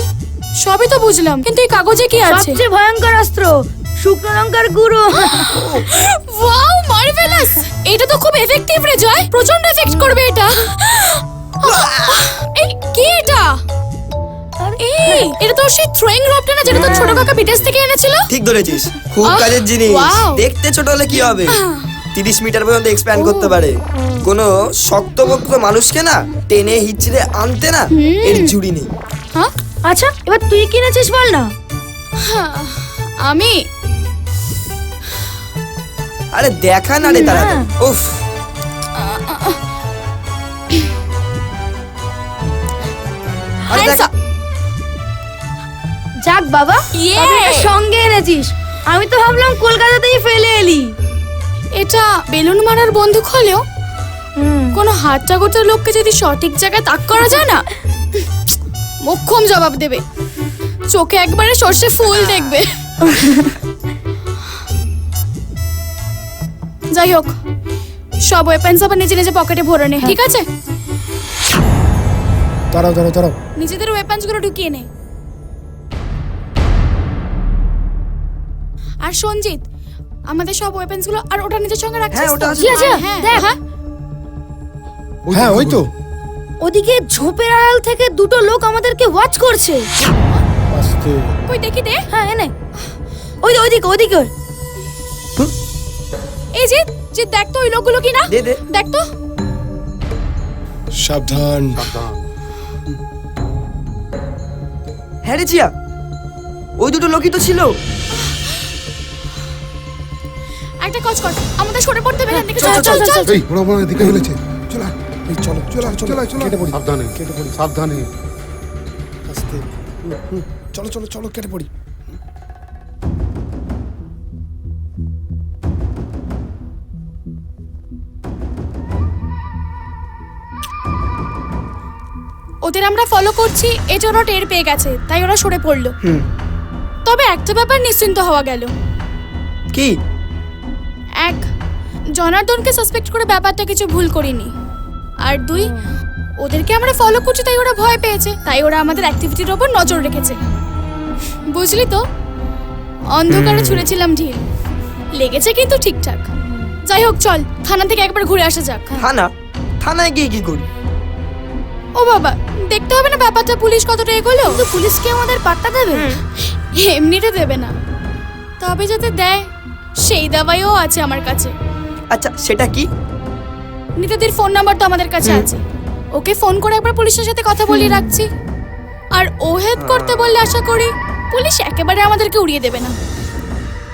Speaker 6: সবই তো বুঝলাম, কিন্তু এই কাগজে কি আছে?
Speaker 14: সবচেয়ে ভয়ঙ্কর অস্ত্র, শুকনো লঙ্কার গুঁড়ো।
Speaker 6: Wow, marvellous! এটা তো খুব এফেক্টিভ রে জয়, প্রচন্ড এফেক্ট করবে এটা। এই কি এটা? এই এটা তো সেই থ্রোয়িং রডটা না, যেটা তো ছোট কাকা বিদেশ থেকে এনেছিল।
Speaker 7: ঠিক ধরেছিস, খুব কাজের জিনিস। দেখতে ছোট হলে কি হবে, 30 মিটার পর্যন্ত এক্সপ্যান্ড করতে পারে। কোনো শক্তপোক্ত মানুষকে না টেনে হিচড়ে আনতে না এর জুড়ি নেই।
Speaker 14: আচ্ছা, এবার তুই কিনেছিস বল না।
Speaker 6: আমি
Speaker 7: আরে দেখা না রে তাড়াতাড়ি। উফ, আরে দেখা।
Speaker 14: যাক বাবা, সঙ্গে এনেছিস। আমি তো ভাবলাম কলকাতাতেই ফেলে এলি।
Speaker 6: এটা বেলুন মারার বন্দুক হলেও কোনো হাতটা গোটা লোককে যদি সঠিক জায়গায় তাক করা যায় না, মোক্ষম জবাব দেবে, চোখে একবারে সর্ষে ফুল দেখবে। যাই হোক, সব ওয়েপেন্স আবার নিজে নিজে পকেটে ভরে নে, ঠিক আছে?
Speaker 16: দাঁড়াও দাঁড়াও দাঁড়াও,
Speaker 6: নিজেদের ওয়েপেন্স গুলো ঢুকিয়ে নে। আর সঞ্জিত, আমাদের সব ওয়েপেন্স গুলো আর ওটা নিজের সঙ্গে রাখছিস?
Speaker 7: হ্যাঁ, ওটা আছে।
Speaker 14: দেখ,
Speaker 16: হ্যাঁ ওই তো।
Speaker 14: ওদিকে ঝোপের আড়াল থেকে দুটো লোক আমাদেরকে ওয়াচ করছে।
Speaker 16: আস্তে।
Speaker 6: কই দেখি দে।
Speaker 14: হ্যাঁ, এনে ওইদিকে।
Speaker 6: এই যে দেখ তো ওই লোকগুলো কি না। দেখ তো।
Speaker 16: সাবধান।
Speaker 7: হ্যাঁ রে জিয়া, ওই দুটো লোকই তো ছিল।
Speaker 6: একটা কাজ কর, আমাদের সরে পড়তে হবে।
Speaker 16: চল। এই ওরা ওরা এদিকে ফেলেছে। চল, এই চলো কেটে পড়ি। সাবধানে কেটে পড়ি, সাবধানে। আস্তে। চলো কেটে পড়ি।
Speaker 6: ওদের আমরা ফলো করছি, এটা ওরা টের পেয়ে গেছে, তাই ওরা সরে পড়লো। তবে একটা ব্যাপার নিশ্চিন্ত হওয়া গেল।
Speaker 7: কি?
Speaker 6: এক, জনার্দনকে সাসপেক্ট করে ব্যাপারটা কিছু ভুল করিনি। আর দুই, ওদেরকে আমরা ফলো করছি তাই ওরা ভয় পেয়েছে, তাই ওরা আমাদের অ্যাক্টিভিটির ওপর নজর রেখেছে। বুঝলি তো, অন্ধকারে ছুঁড়েছিলাম ঢিল, লেগেছে কিন্তু ঠিকঠাক। যাই হোক, চল থানা থেকে একবার ঘুরে আসা যাক।
Speaker 7: থানায় গিয়ে কি করি?
Speaker 6: ও বাবা, দেখতে হবে না ব্যাপারটা পুলিশ কতটা এগোলো।
Speaker 14: তো পুলিশ কি আমাদের পাত্তা দেবে?
Speaker 6: এমনিতে দেবে না, তবে যাতে দেয় সেই দাওয়াইও আছে আমার কাছে।
Speaker 7: আচ্ছা, সেটা কি?
Speaker 6: নিতাদির ফোন নাম্বার তো আমাদের কাছে আছে, ওকে ফোন করে একবার পুলিশের সাথে কথা বলিয়ে রাখছি। আর ও হেল্প করতে বললে আশা করি পুলিশ একেবারে আমাদেরকে উড়িয়ে দেবে না।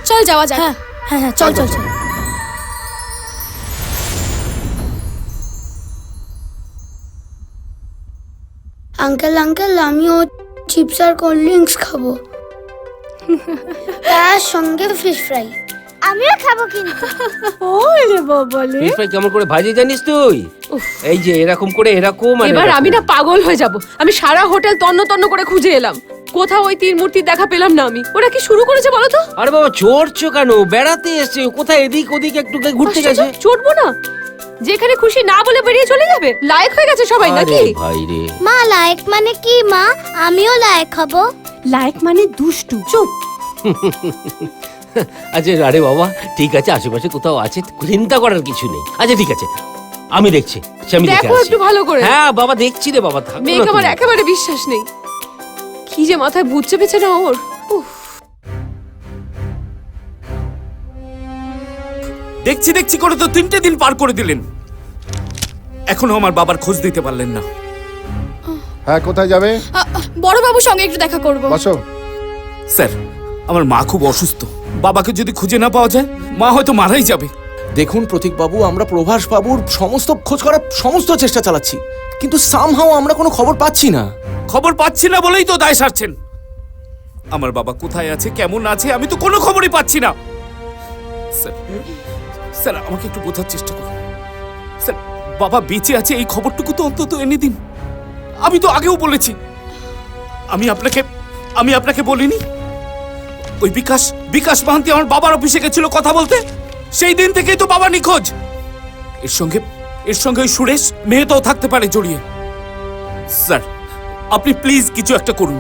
Speaker 6: চল যাওয়া যাক।
Speaker 14: হ্যাঁ, চল।
Speaker 17: আঙ্কেল আমিও চিপস আর কোল্ড ড্রিঙ্কস খাবো, তার সঙ্গে ফিশ ফ্রাই। আমিও খাবো কিন্তু।
Speaker 15: ওরে বাবালে,
Speaker 9: ফিশ ফ্রাই কেমন করে ভাজি জানিস তুই? এই যে এরকম করে এরকম।
Speaker 8: এবার আমি না পাগল হয়ে যাব। আমি সারা হোটেল তন্ন করে খুঁজে এলাম, কোথাও ওই তীর মূর্তির দেখা পেলাম না আমি। ওরা কি শুরু করেছে বলো তো?
Speaker 9: আরে বাবা, চড়ছো কেন? বেড়াতে এসছে, কোথায় এদিক ওদিক একটু ঘুরতে গেছে।
Speaker 8: চড়বো না, যেখানে খুশি না বলে বেরিয়ে চলে যাবে। লায়ক হয়ে গেছে সবাই নাকি?
Speaker 9: ভাই রে,
Speaker 17: মা লায়ক মানে কি মা? আমিও লায়ক হব।
Speaker 15: লায়ক মানে দুষ্টু। চুপ।
Speaker 9: আচ্ছা আরে বাবা ঠিক আছে, আশেপাশে কোথাও আছে, চিন্তা করার কিছু নেই। আচ্ছা ঠিক আছে, আমি দেখছি, আমি দেখে
Speaker 8: দেখো
Speaker 9: আসছি।
Speaker 8: একটু ভালো করে।
Speaker 9: হ্যাঁ বাবা দেখছি রে বাবা, থাকো না
Speaker 8: মেয়েকে আমার
Speaker 9: তুমি।
Speaker 8: একেবারে বিশ্বাস নেই, কি যে মাথায় ভূত চেপেছে না ওর। উফ।
Speaker 18: দেখছি দেখছি করে তো 3টে দিন পার করে দিলেন, এখনো আমার বাবার খোঁজ দিতে পারলেন না।
Speaker 16: হ্যাঁ, কোথায় যাবে?
Speaker 6: বড় বাবুর সঙ্গে একটু দেখা করব।
Speaker 16: বসো।
Speaker 18: স্যার, আমার মা খুব অসুস্থ, বাবাকে যদি খুঁজে না পাওয়া যায় মা হয়তো মারাই যাবে।
Speaker 10: দেখুন প্রতীকবাবু, আমরা প্রভাস বাবুর সমস্ত খোঁজ করার সমস্ত চেষ্টা চালাচ্ছি, কিন্তু সামহাও আমরা কোনো খবর পাচ্ছি না।
Speaker 18: খবর পাচ্ছি না বলেই তো দায় সারছেন। আমার বাবা কোথায় আছে, কেমন আছে, আমি তো কোনো খবরই পাচ্ছি না। স্যার, স্যার আমাকে একটু বোঝার চেষ্টা করুন। স্যার, বাবা বেঁচে আছে এই খবরটুকু তো অন্তত এনে দিন। আমি তো আগেও বলেছি, আমি আপনাকে বলিনি ওই বিকাশ মাহান্তি আমার বাবার অফিসে গেছিল কথা বলতে? সেই দিন থেকেই তো বাবা নিখোঁজ। এর সঙ্গে ওই সুরেশ মেয়েটাও থাকতে পারে জড়িয়ে। স্যার, আপনি প্লিজ কিছু একটা করুন।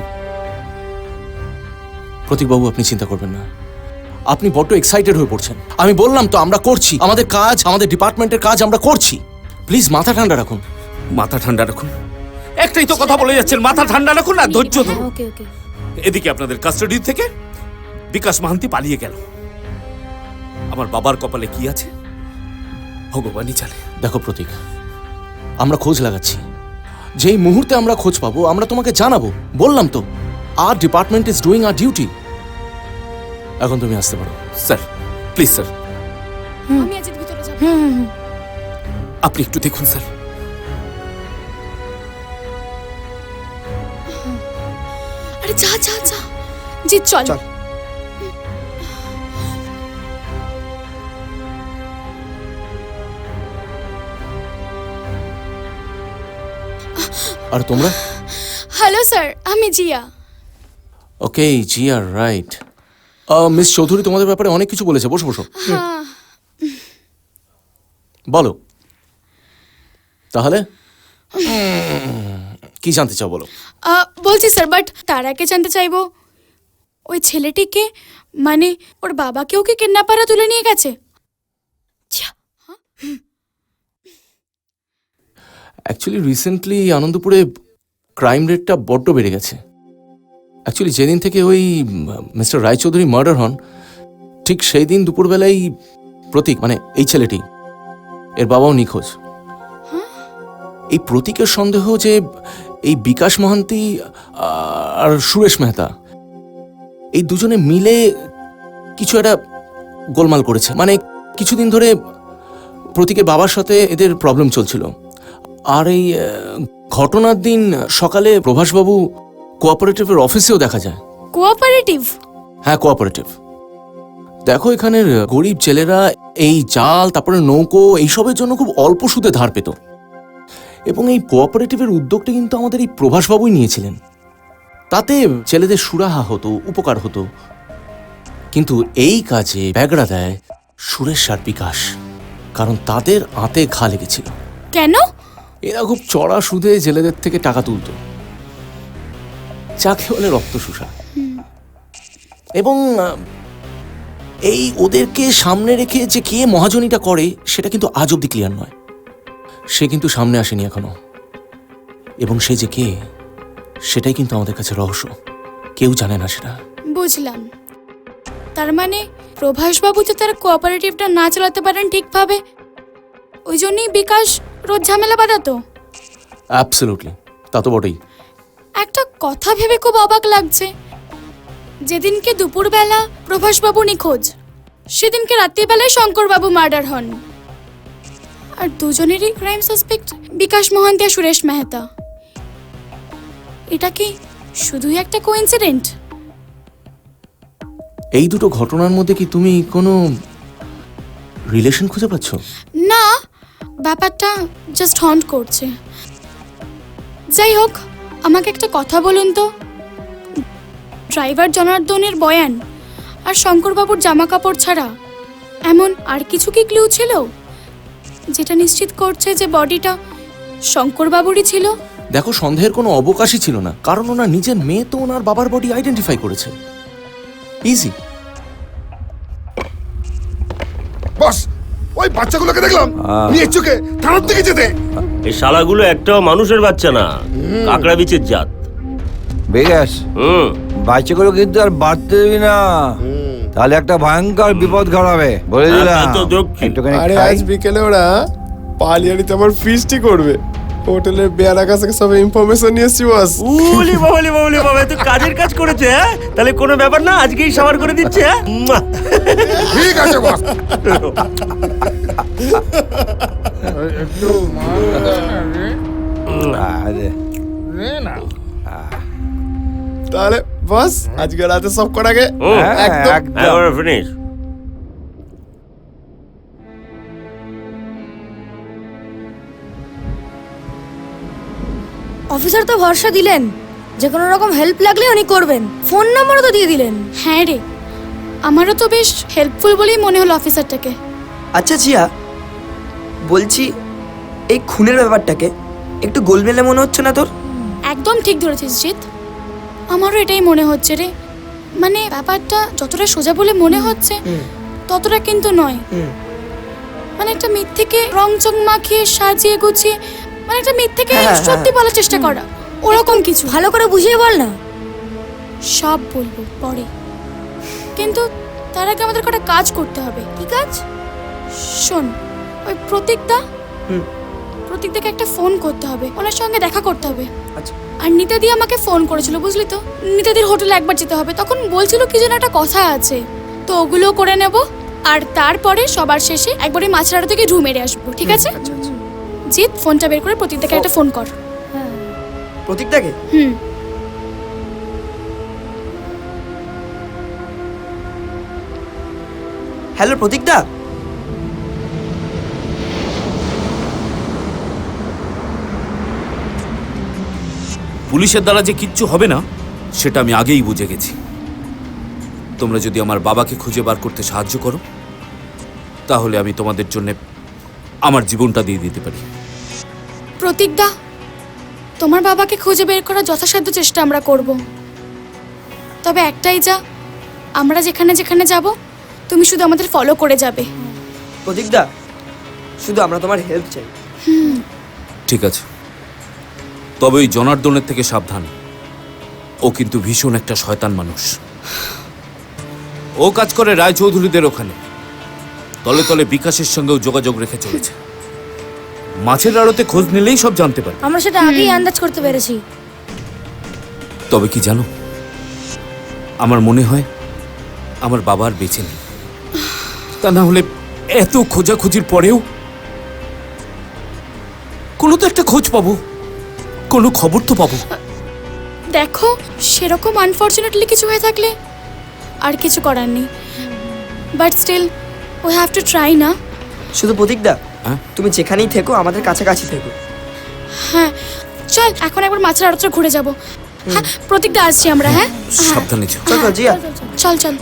Speaker 10: প্রতীকবাবু আপনি চিন্তা করবেন না, আপনি বড্ড এক্সাইটেড হয়ে পড়ছেন। আমি বললাম তো আমরা করছি, আমাদের কাজ, আমাদের ডিপার্টমেন্টের কাজ আমরা করছি। প্লিজ মাথা ঠান্ডা রাখুন।
Speaker 18: মাথা ঠান্ডা রাখুন, একটাই তো কথা বলে যাচ্ছেন, মাথা ঠান্ডা রাখুন আর ধৈর্য ধরুন।
Speaker 14: ওকে ওকে।
Speaker 18: এদিকে আপনাদের কাস্টাডি থেকে বিকাশ মাহান্তি পালিয়ে গেল। আমার বাবার কপালে কি আছে ভগবানই জানে।
Speaker 10: দেখো প্রতীক, আমরা খোঁজ লাগাচ্ছি, যেই মুহূর্তে আমরা খোঁজ পাবো আমরা তোমাকে জানাবো। বললাম তো, আর department is doing our duty. এখন তুমি আসতে পারো।
Speaker 18: স্যার প্লিজ স্যার,
Speaker 6: আমি আজ ভিতরে যাব।
Speaker 18: আপনি একটু দেখুন স্যার।
Speaker 6: আরে যা যা যা, জি চল।
Speaker 10: আর তোমরা?
Speaker 6: হ্যালো স্যার, আমি জিয়া।
Speaker 10: ওকে জিয়া, রাইট। মিস চৌধুরী তোমাদের ব্যাপারে অনেক কিছু বলেছে, বসো বসো।
Speaker 6: হ্যাঁ,
Speaker 10: বলো তাহলে, কি জানতে চাও বলো।
Speaker 6: বলছি স্যার, বাট তার আগে জানতে চাইবো ওই ছেলেটিকে, মানে ওর বাবাকেও কি কিডন্যাপাররা তুলে নিয়ে গেছে?
Speaker 10: অ্যাকচুয়ালি রিসেন্টলি আনন্দপুরে ক্রাইম রেটটা বড্ড বেড়ে গেছে। অ্যাকচুয়ালি যেদিন থেকে ওই মিস্টার রায়চৌধুরী মার্ডার হন, ঠিক সেই দিন দুপুরবেলায় প্রতীক, মানে এই ছেলেটি, এর বাবাও নিখোঁজ। এই প্রতীকের সন্দেহ যে এই বিকাশ মহান্তি আর সুরেশ মেহতা এই দুজনে মিলে কিছু একটা গোলমাল করেছে। মানে কিছুদিন ধরে প্রতীকের বাবার সাথে এদের প্রবলেম চলছিল। আর এই ঘটনার দিন সকালে প্রভাসবাবু কোঅপারেটিভের অফিসেও দেখা যায়।
Speaker 6: কোঅপারেটিভ?
Speaker 10: হ্যাঁ, কোঅপারেটিভ। দেখো, এখানের গরিব ছেলেরা এই জাল, তারপরে নৌকো, এইসবের জন্য খুব অল্প সুদে ধার পেত। এবং এই কোঅপারেটিভের উদ্যোগটা কিন্তু আমাদের এই প্রভাসবাবুই নিয়েছিলেন। তাতে ছেলেদের সুরাহা হতো, উপকার হতো। কিন্তু এই কাজে ব্যাগড়া দেয় সুরেশ আর বিকাশ, কারণ তাদের আঁতে ঘা লেগেছিল।
Speaker 6: কেন?
Speaker 10: এরা খুব চড়া সুদে জেলেদের থেকে টাকা তুলত, যাকে বলে রক্ত শুষা। এবং এই ওদেরকে সামনে রেখে যে কে মহাজনীটা করে সেটা কিন্তু আজ অব্দি ক্লিয়ার নয়। সে কিন্তু সামনে আসেনি এখনো, এবং সে যে কে সেটাই কিন্তু আমাদের কাছে রহস্য, কেউ জানে না সেটা।
Speaker 6: বুঝলাম। তার মানে প্রভাসবাবু যে তার কোঅপারেটিভটা না চালাতে পারেন ঠিকভাবে, ওই জন্যই বিকাশ রোজ ঝামেলা বাঁধাতো।
Speaker 10: অ্যাবসলিউটলি, তা তো বটেই।
Speaker 6: একটা কথা ভেবে খুব অবাক লাগছে, যেদিনকে দুপুরবেলা প্রভাসবাবু নিখোঁজ, সেদিনকে রাত্রিবেলায় শঙ্করবাবু মার্ডার হন। আর দুজনেরই ক্রাইম সাসপেক্ট বিকাশ মহান্তি আর সুরেশ মেহতা। এটা কি শুধুই একটা কোইন্সিডেন্ট?
Speaker 10: এই দুটো ঘটনার মধ্যে কি তুমি কোনো রিলেশন খুঁজে পাচ্ছ?
Speaker 6: না, ব্যাপারটা জাস্ট হন্ট করছে। যাই হোক, আমাকে একটা কথা বলুন তো, ড্রাইভার জনার্দনের বয়ান আর শঙ্করবাবুর জামা কাপড় ছাড়া এমন আর কিছু কি ক্লু ছিল যেটা নিশ্চিত করছে যে বডিটা শঙ্করবাবুরই ছিল?
Speaker 10: দেখো, সন্দেহের কোনো অবকাশই ছিল না, কারণ ওনার নিজের মেয়ে তো ওনার বাবার বডি আইডেন্টিফাই করেছে। ইজি।
Speaker 16: ওই বাচ্চাগুলোকে দেখলাম নিয়ে চোখে থানার দিকে যেতে।
Speaker 3: এই শালাগুলো একটাও মানুষের বাচ্চা না, কাকড়া বিচের জাত।
Speaker 19: বেগাস বাচ্চাগুলো কিন্তু আর বাড়তে দিবি না, তাহলে একটা ভয়ঙ্কর বিপদ ঘটাবে বলে দিলাম। একটুখানি
Speaker 20: আরে
Speaker 19: খাই।
Speaker 20: আজ বিকেলে ওরা পালিয়ারিতে আমার ফিস্টই করবে। হোটেলের বেয়ারা কাছে সব ইনফরমেশন নিয়ে এসেছি বস।
Speaker 3: উলি বাবা তুই কাজের কাজ করেছে, হ্যাঁ? তাহলে কোনো ব্যাপার না, আজকেই সাবার করে দিচ্ছে, হ্যাঁ?
Speaker 16: ঠিক আছে বস।
Speaker 20: তাহলে বস আজকে রাতে সব করাগে একদম
Speaker 3: ফিনিশ।
Speaker 14: অফিসার তো ভরসা দিলেন, যে কোনো রকম হেল্প লাগলে উনি করবেন, ফোন নাম্বারও তো দিয়ে দিলেন।
Speaker 6: হ্যাঁ রে, আমারও তো বেশ হেল্পফুল বলেই মনে হলো অফিসারটাকে।
Speaker 7: আচ্ছা জিয়া, বলছি এই খুনের ব্যাপারটাকে একটু গোলমেলে মনে হচ্ছে না তোর?
Speaker 6: একদম ঠিক ধরেছিস জিৎ, আমারও এটাই মনে হচ্ছে রে। মানে ব্যাপারটা যতটা সোজা বলে মনে হচ্ছে ততটা কিন্তু নয়। মানে একটা মিথ্যেকে রংচং মাখিয়ে সাজিয়ে গুছিয়ে, মানে একটা মিথ্যেকে সত্যি বলার চেষ্টা করা, ওরকম কিছু।
Speaker 14: ভালো করে বুঝিয়ে বল না।
Speaker 6: সব বলবো পরে, কিন্তু তার আগে আমাদের কটা কাজ করতে হবে।
Speaker 14: কি কাজ?
Speaker 6: শোন, ওই প্রতীকদাকে একটা ফোন করতে হবে, ওনার সঙ্গে দেখা করতে হবে। আর নিতাদি আমাকে ফোন করেছিল, বুঝলি তো। নিতাদির হোটেলে একবার যেতে হবে, তখন বলছিল কি যেন একটা কথা আছে, তো ওগুলো করে নেব। আর তারপরে সবার শেষে একবারে মাছরাড়া থেকে ঢু মেরে আসবো, ঠিক আছে? জিৎ, ফোনটা বের করে প্রতীকদাকে একটা ফোন কর।
Speaker 7: প্রতীকদাকে? হ্যালো প্রতীকদা।
Speaker 18: পুলিশের দ্বারা যে কিচ্ছু হবে না সেটা আমি আগেই বুঝে গেছি। তোমরা যদি আমার বাবাকে খুঁজে বার করতে সাহায্য করো, তাহলে আমি তোমাদের জন্য আমার জীবনটা দিয়ে দিতে পারি।
Speaker 6: প্রতীকদা, তোমার বাবাকে খুঁজে বের করার যথাসাধ্য চেষ্টা আমরা করব। তবে একটাই যা, আমরা যেখানে যেখানে যাব তুমি শুধু আমাদের ফলো করে যাবে।
Speaker 7: প্রতীকদা, শুধু আমরা তোমার হেল্প চাই।
Speaker 18: ঠিক আছে, তবে ওই জনার্দনের থেকে সাবধান। ও কিন্তু ভীষণ একটা শয়তান মানুষ। ও কাজ করে রায়চৌধুরীদের ওখানে, তলে তলে বিকাশের সঙ্গেও যোগাযোগ রেখে চলেছে। মাছের আড়তে খোঁজ নিলেই সব জানতে পারে।
Speaker 14: আমরা সেটা আগেই আন্দাজ করতে পেরেছি।
Speaker 18: তবে কি জানো, আমার মনে হয় আমার বাবা আর বেঁচে নেই। তা না হলে এত খোঁজাখুঁজির পরেও কোনো তো একটা খোঁজ পাবো, কোনো খবর তো পাবো।
Speaker 6: দেখো, সেরকম আনফরচুনেটলি কিছু হয়ে থাকলে আর কিছু করার নেই, but still we have to try না।
Speaker 7: শুধু প্রতীকদা, তুমি যেখানেই থেকো আমাদের কাছাকাছি থেকো।
Speaker 6: হ্যাঁ চল, এখন একবার মাছের আড়তে ঘুরে যাব। হ্যাঁ প্রতীকদা, আসছি আমরা। হ্যাঁ
Speaker 18: সাবধানে যাও।
Speaker 7: চল জিয়া,
Speaker 6: চল চল।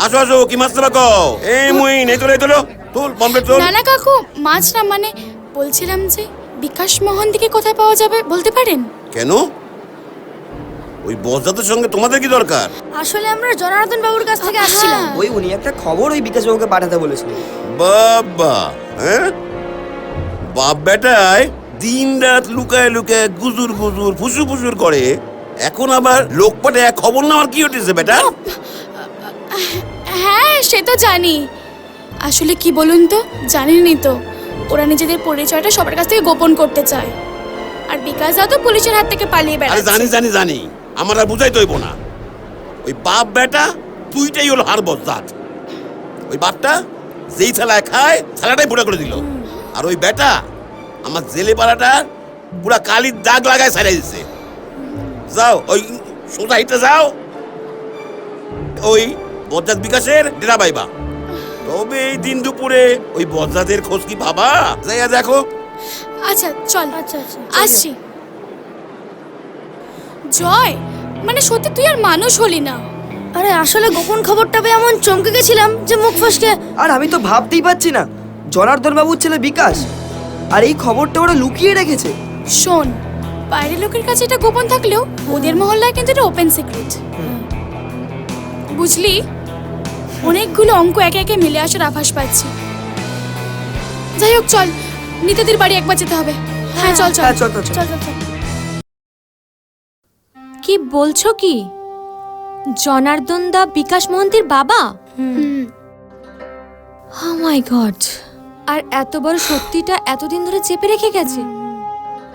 Speaker 3: আসো আসো, কি মাছ নেবা কও? এই মুইন, এই তোলো তুল পমপ্লেট তুল।
Speaker 6: না না কাকু, মাছ না, মানে বলছিলাম যে বিকাশ মোহন দিকে কোথায় পাওয়া যাবে বলতে পারেন?
Speaker 3: কেন? ওই বসদাদের সঙ্গে তোমাদের কি দরকার?
Speaker 14: আসলে আমরা জনার্দন বাবুর কাছ থেকে আসছিলাম।
Speaker 7: ওই উনি একটা খবর ওই বিকাশ বাবুকে পাঠাতে বলেছিলেন।
Speaker 3: বাবা, হ্যাঁ, বাপ বেটায় দিন রাত লুকায় লুকায় গুজুর গুজুর ফুসুর ফুসুর করে, এখন আবার লোক পাঠায় খবর নেওয়ার কি হতেছে বেটা?
Speaker 6: হ্যাঁ সে তো জানি, আসলে কি বলুন তো, জানেনই তো, ওরা নিজেদের পরিচয়টা সবার কাছ থেকে গোপন করতে চায়। আর বিকাশ দা তো পুলিশের হাত থেকে পালিয়ে
Speaker 3: আরে
Speaker 6: বেড়াচ্ছে।
Speaker 3: জানি জানি জানি, আমার আর বুঝাইতে হইব না। ওই বাপ বেটা তুইটাই হলো হার বজ্জাত। ওই বাপটা যেই থালায় খায় থালাটাই পুরা করে দিল, আর ওই বেটা আমার জেলে পাড়াটা পুরা কালির দাগ লাগায় ছাড়াই দিচ্ছে। যাও ওই সোজা হিটে যাও, ওই বজ্জাত বিকাশের ডেরা পাইবা। তবে এই দিন দুপুরে ওই বজ্জাতের খোঁজ কি পাবা? যাইয়া দেখো।
Speaker 6: আচ্ছা চল, আসছি। জয়, মানে সত্যি তুই আর মানুষ হলি না।
Speaker 14: আরে আসলে গোপন খবরটা পেয়ে এমন চমকে গেছিলাম যে মুখ ফসকে।
Speaker 7: আর আমি তো ভাবতেই পারছি না জনার্দন বাবুর ছেলে বিকাশ, আর এই খবরটা ওরা লুকিয়ে রেখেছে।
Speaker 6: শোন, বাইরের লোকের কাছে এটা গোপন থাকলেও ওদের মহল্লায় কিন্তু এটা ওপেন সিক্রেট। বুঝলি, অনেকগুলো অঙ্ক একে একে মিলে আসার আভাস পাচ্ছি। যাই হোক, চল নিতাদির বাড়ি একবার যেতে হবে। হ্যাঁ চল চল
Speaker 7: চল চল
Speaker 6: চল চল।
Speaker 2: কি বলছো কি? জনার্দন দা বিকাশ মহন্তির বাবা? ও মাই গড! আর এত বড় সত্যিটা এতদিন ধরে চেপে রেখে গেছে,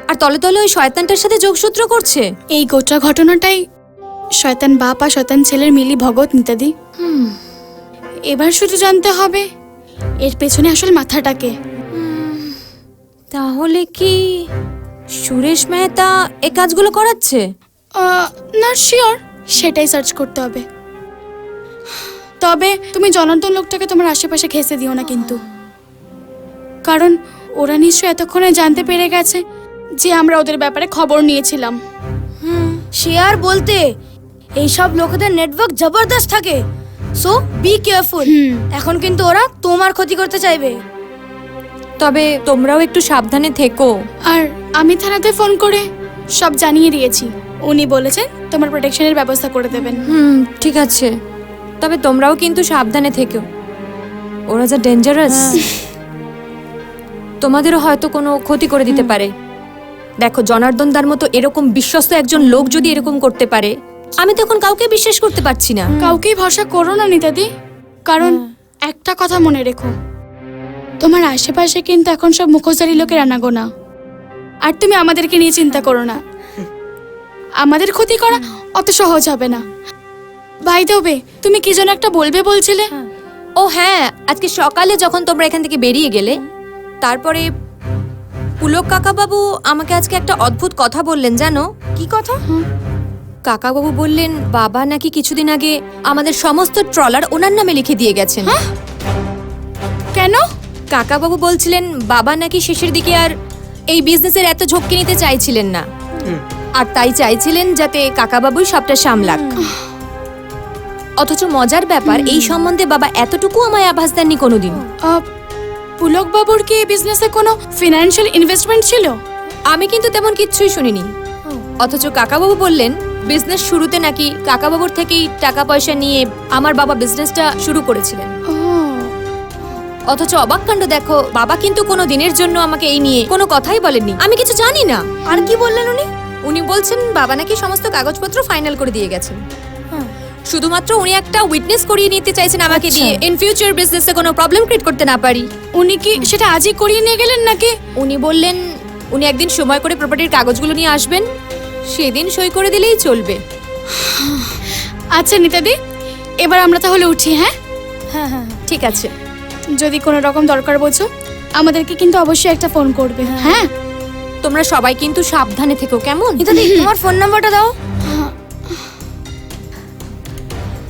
Speaker 2: আর তলে তলে ওই শয়তানটার সাথে যোগসূত্র করছে।
Speaker 6: এই গোটা ঘটনাটাই শয়তান বাপ আর শয়তান ছেলের মিলি ভগৎ নিতাদি। এবার শুধু জানতে হবে এর পেছনে আসল মাথাটাকে।
Speaker 2: তাহলে কি সুরেশ মেহতা এই কাজগুলো করাচ্ছে?
Speaker 6: না শিওর, সেটাই সার্চ করতে হবে। তবে তুমি জনার্দন লোকটাকে তোমার আশেপাশে ঘেঁষে দিও না কিন্তু, কারণ ওরা নিশ্চয় এতক্ষণে জানতে পেরে গেছে যে আমরা ওদের ব্যাপারে খবর নিয়েছিলাম।
Speaker 14: সে আর বলতে, এইসব লোকেদের নেটওয়ার্ক জবরদস্ত থাকে, সো বি কেয়ারফুল। এখন কিন্তু ওরা তোমার ক্ষতি করতে চাইবে।
Speaker 2: তবে তোমরাও একটু সাবধানে থেকো।
Speaker 6: আর আমি থানাতে ফোন করে সব জানিয়ে দিয়েছি, উনি বলেছেন তোমার প্রোটেকশনের ব্যবস্থা করে দেবেন।
Speaker 2: ঠিক আছে, তবে তোমরাও কিন্তু সাবধানে থেকো, ওরা যা ডেঞ্জারাস। তোমাদেরও হয়তো কোনো ক্ষতি করে দিতে পারে। দেখো, জনার্দন দার মতো এরকম বিশ্বস্ত একজন লোক যদি এরকম করতে পারে, আমি তখন কাউকে বিশ্বাস করতে পারছি না।
Speaker 6: কাউকেই ভরসা করো না নিতাদি, কারণ একটা কথা মনে রেখো, তোমার আশেপাশে কিন্তু এখন সব মুখোশধারী লোকের আনাগোনা। আর তুমি আমাদেরকে নিয়ে চিন্তা করো না, আমাদের ক্ষতি করা অত সহজ হবে না। বাই দ্য ওয়ে, তুমি কি যেন একটা বলবে বলছিলে?
Speaker 2: ও হ্যাঁ, আজকে সকালে যখন তোমরা এখান থেকে বেরিয়ে গেলে, তারপরে পুলক কাকাবাবু আমাকে আজকে একটা অদ্ভুত কথা বললেন, জানো?
Speaker 14: কি কথা?
Speaker 2: কাকাবাবু বললেন বাবা নাকি কিছুদিন আগে আমাদের সমস্ত ট্রলার ওনার নামে লিখে দিয়ে গেছেন।
Speaker 6: কেন?
Speaker 2: কাকাবাবু বলছিলেন বাবা নাকি শেষের দিকে আর এই বিজনেসের এত ঝক্কি নিতে চাইছিলেন না, আর তাই চাইছিলেন যাতে কাকাবাবুই সবটা সামলাক। অথচ মজার ব্যাপার, এই সম্বন্ধে বাবা এতটুকু আমায় আভাস দেননি কোনোদিন।
Speaker 6: পুলক বাবুর কি এই বিজনেসে কোনো ফিনান্সিয়াল ইনভেস্টমেন্ট ছিল?
Speaker 2: আমি কিন্তু তেমন কিচ্ছুই শুনিনি। অথচ কাকাবাবু বললেন বিজনেস শুরুতে নাকি কাকাবাবুর থেকেই টাকা পয়সা নিয়ে আমার বাবা বিজনেসটা শুরু করেছিলেন। অথচ অবাক কাণ্ড দেখো, বাবা কিন্তু কোনো দিনের জন্য আমাকে এই নিয়ে কোনো কথাই বলেননি, আমি কিছু জানি না।
Speaker 14: আর কি বললেন উনি?
Speaker 2: উনি বলছেন বাবা নাকি সমস্ত কাগজপত্র ফাইনাল করে দিয়ে গেছেন, শুধুমাত্র উনি একটা উইটনেস করিয়ে নিতে চাইছেন আমাকে দিয়ে, ইন ফিউচার বিজনেসে কোনো প্রবলেম ক্রিয়েট করতে না পারি।
Speaker 6: উনি কি সেটা আজই করিয়ে নিয়ে গেলেন নাকি?
Speaker 2: উনি বললেন উনি একদিন সময় করে প্রপার্টির কাগজগুলো নিয়ে আসবেন, সেদিন সই করে দিলেই চলবে।
Speaker 6: আচ্ছা নিতাদি, এবার আমরা তাহলে উঠি। হ্যাঁ
Speaker 2: হ্যাঁ হ্যাঁ, ঠিক আছে।
Speaker 6: যদি কোনো রকম দরকার বোঝো আমাদেরকে কিন্তু অবশ্যই একটা ফোন করবে। হ্যাঁ,
Speaker 2: তোমরা সবাই কিন্তু সাবধানে থেকো, কেমন?
Speaker 14: নিতাদি, তোমার ফোন নাম্বারটা দাও।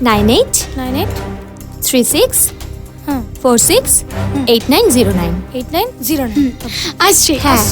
Speaker 2: 9836468909।
Speaker 14: 8909।
Speaker 6: আসছি।
Speaker 2: হ্যাঁ।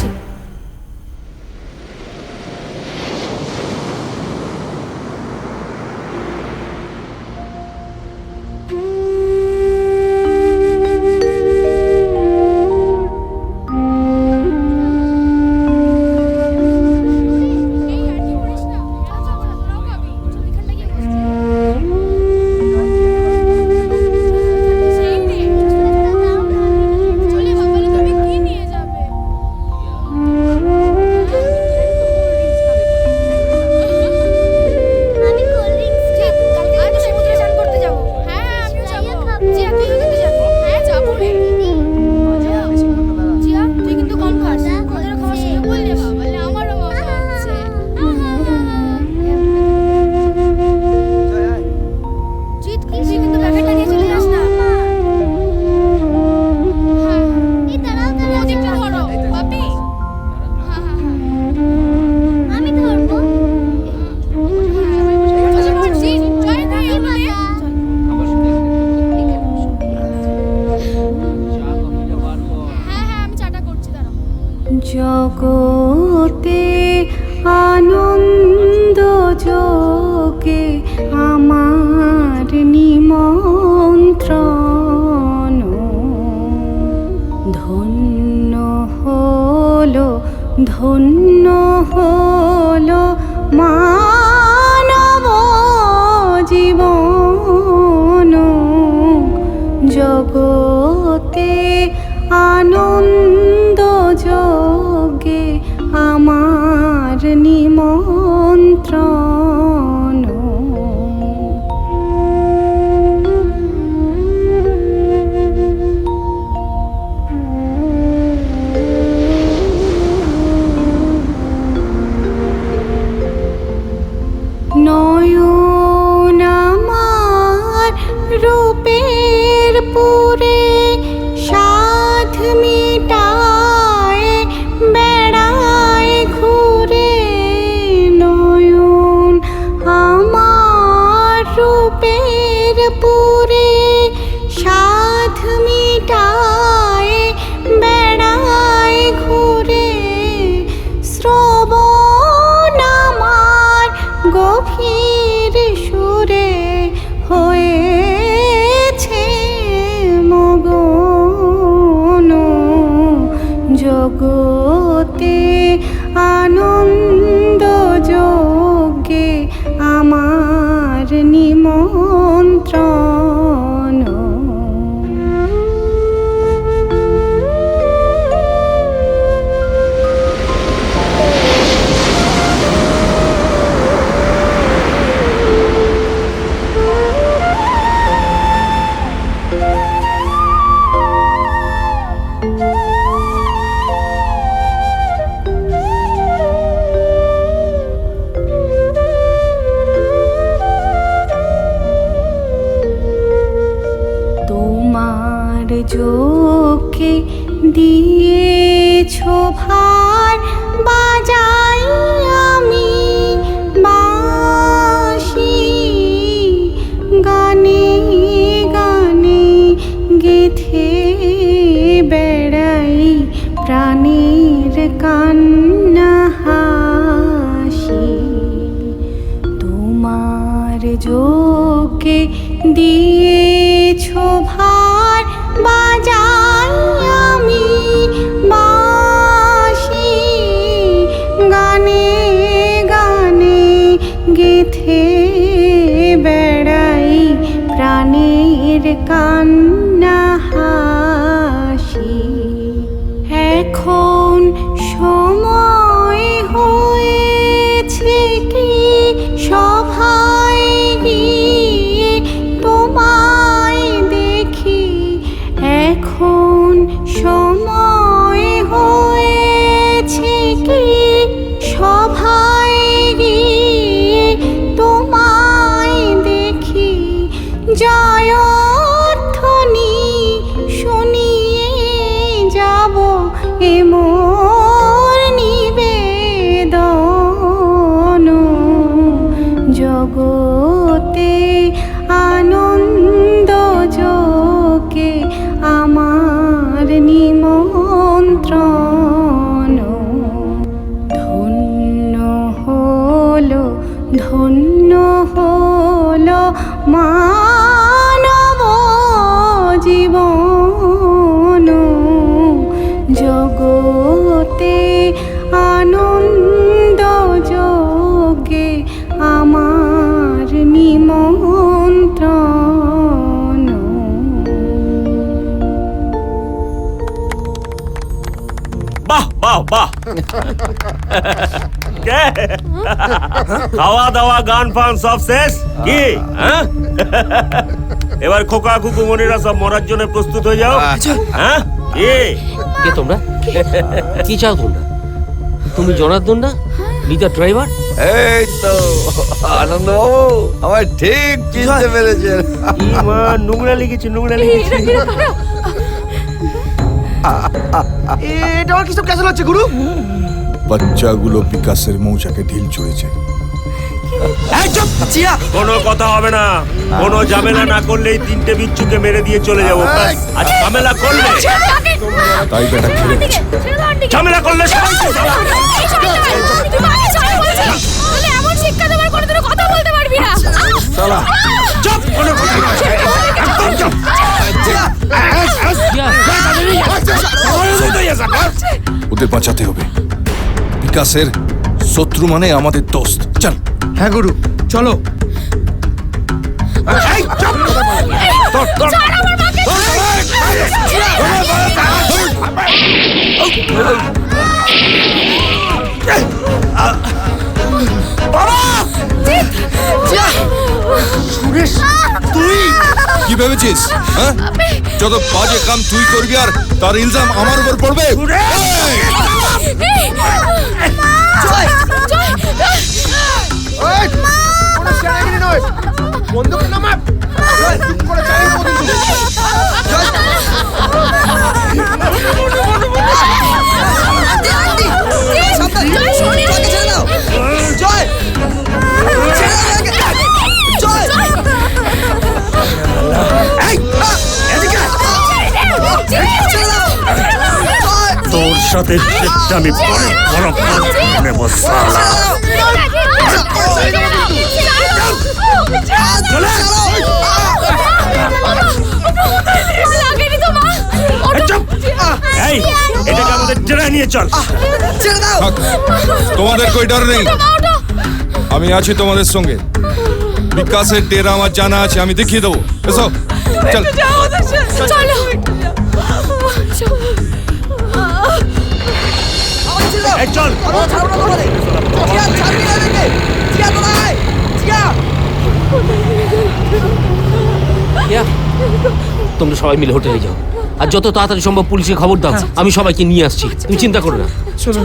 Speaker 15: ধন্য হলো মানব জীবন জগতে আনন্দ যোগে আমার নিমন্ত্রণ নয়ন আমার রূপের পুরে সাধ মিটায় বেড়ায় ঘুরে নয়ন আমার রূপের পুরে সাধ মিটায় বেড়ায় ঘুরে শ্রবণ আমার গভীর সুরে হয়েছে মগন জগতে আনন্দ যোগে আমার নিমন্ত্রণ তোমার চোখে দিয়েছ ভার বাজাই আমি বাঁশি গানে গানে গেথে বেড়াই প্রাণের কান্না হাসি তোমার চোখে দিয়েছ ভার বাজাই আমি বাঁশি গানে গানে গেথে বেড়াই প্রাণের কান্না হাসি এখন সময় হয়েছে কি সভায় গিয়ে তোমায় দেখি এখন সময় হয়েছে কি সভায় গিয়ে তোমায় দেখি জয়ধ্বনি শুনিয়ে যাব এ মোর নিবেদন জগতে আনন্দ যোগে আমার নিমন্ত্রণ ধন্য হলো মানব জীবন জগতে আনন্দ যোগে আমার নিমন্ত্রণ
Speaker 9: বাহ বাহ বাহ কে খাওয়া দাওয়া গান ফান সব শেষ কি হ্যাঁ? এবার খোকা কুকুমনিরা সব মরার জন্য প্রস্তুত হয়ে যাও হ্যাঁ কে তোমরা কি চাও তোমরা তুমি জনার্দন না নিতা ড্রাইভার
Speaker 19: এই তো আনন্দ বাবু আমার ঠিক চিনতে পেরেছেন
Speaker 9: নোংরা লেগেছে
Speaker 4: এটা আমার কিছু কেসে লাগছে গুরু
Speaker 5: বাচ্চাগুলো বিকাশের মৌচাকে ঢিল ছুঁড়েছে
Speaker 9: কোনো কথা হবে না কোনো ঝামেলা না করলেই তিনটে বিচ্ছুকে মেরে দিয়ে চলে যাবো আজ ঝামেলা করলে
Speaker 5: তাই বেটা খেলে গেছে
Speaker 9: ঝামেলা করলে
Speaker 6: এমন শিক্ষা দেবার কোনোদিনও কথা বলতে পারবি না
Speaker 5: শালা
Speaker 9: চুপ কোনো কথা না একদম চুপ
Speaker 5: ওদের বাঁচাতে হবে
Speaker 11: বিকাশের শত্রু মানে আমাদের দোস্ত। চল।
Speaker 4: হ্যাঁ গুরু, চলো।
Speaker 11: সুরেশ, তুই কি ভেবেছিস? হ্যাঁ, যত বাজে কাম তুই করবি আর তার ইলজাম আমার উপর পড়বে।
Speaker 5: তোর সাথে আমি পরে বড় নেব সালা। এই, এটাকে আমাদের জেরায় নিয়ে চল।
Speaker 11: তোমাদের কই ডর নেই, আমি আছি তোমাদের সঙ্গে। বিকাশের ডেরা আমার জানা আছে, আমি দেখিয়ে দেবো। এসো, চল।
Speaker 5: চল।
Speaker 9: তোমরা সবাই মিলে হোটেলে যাও, আর যত তাড়াতাড়ি সম্ভব পুলিশে খবর দাও। আমি সবাইকে নিয়ে আসছি, তুমি চিন্তা করো না।
Speaker 13: চলো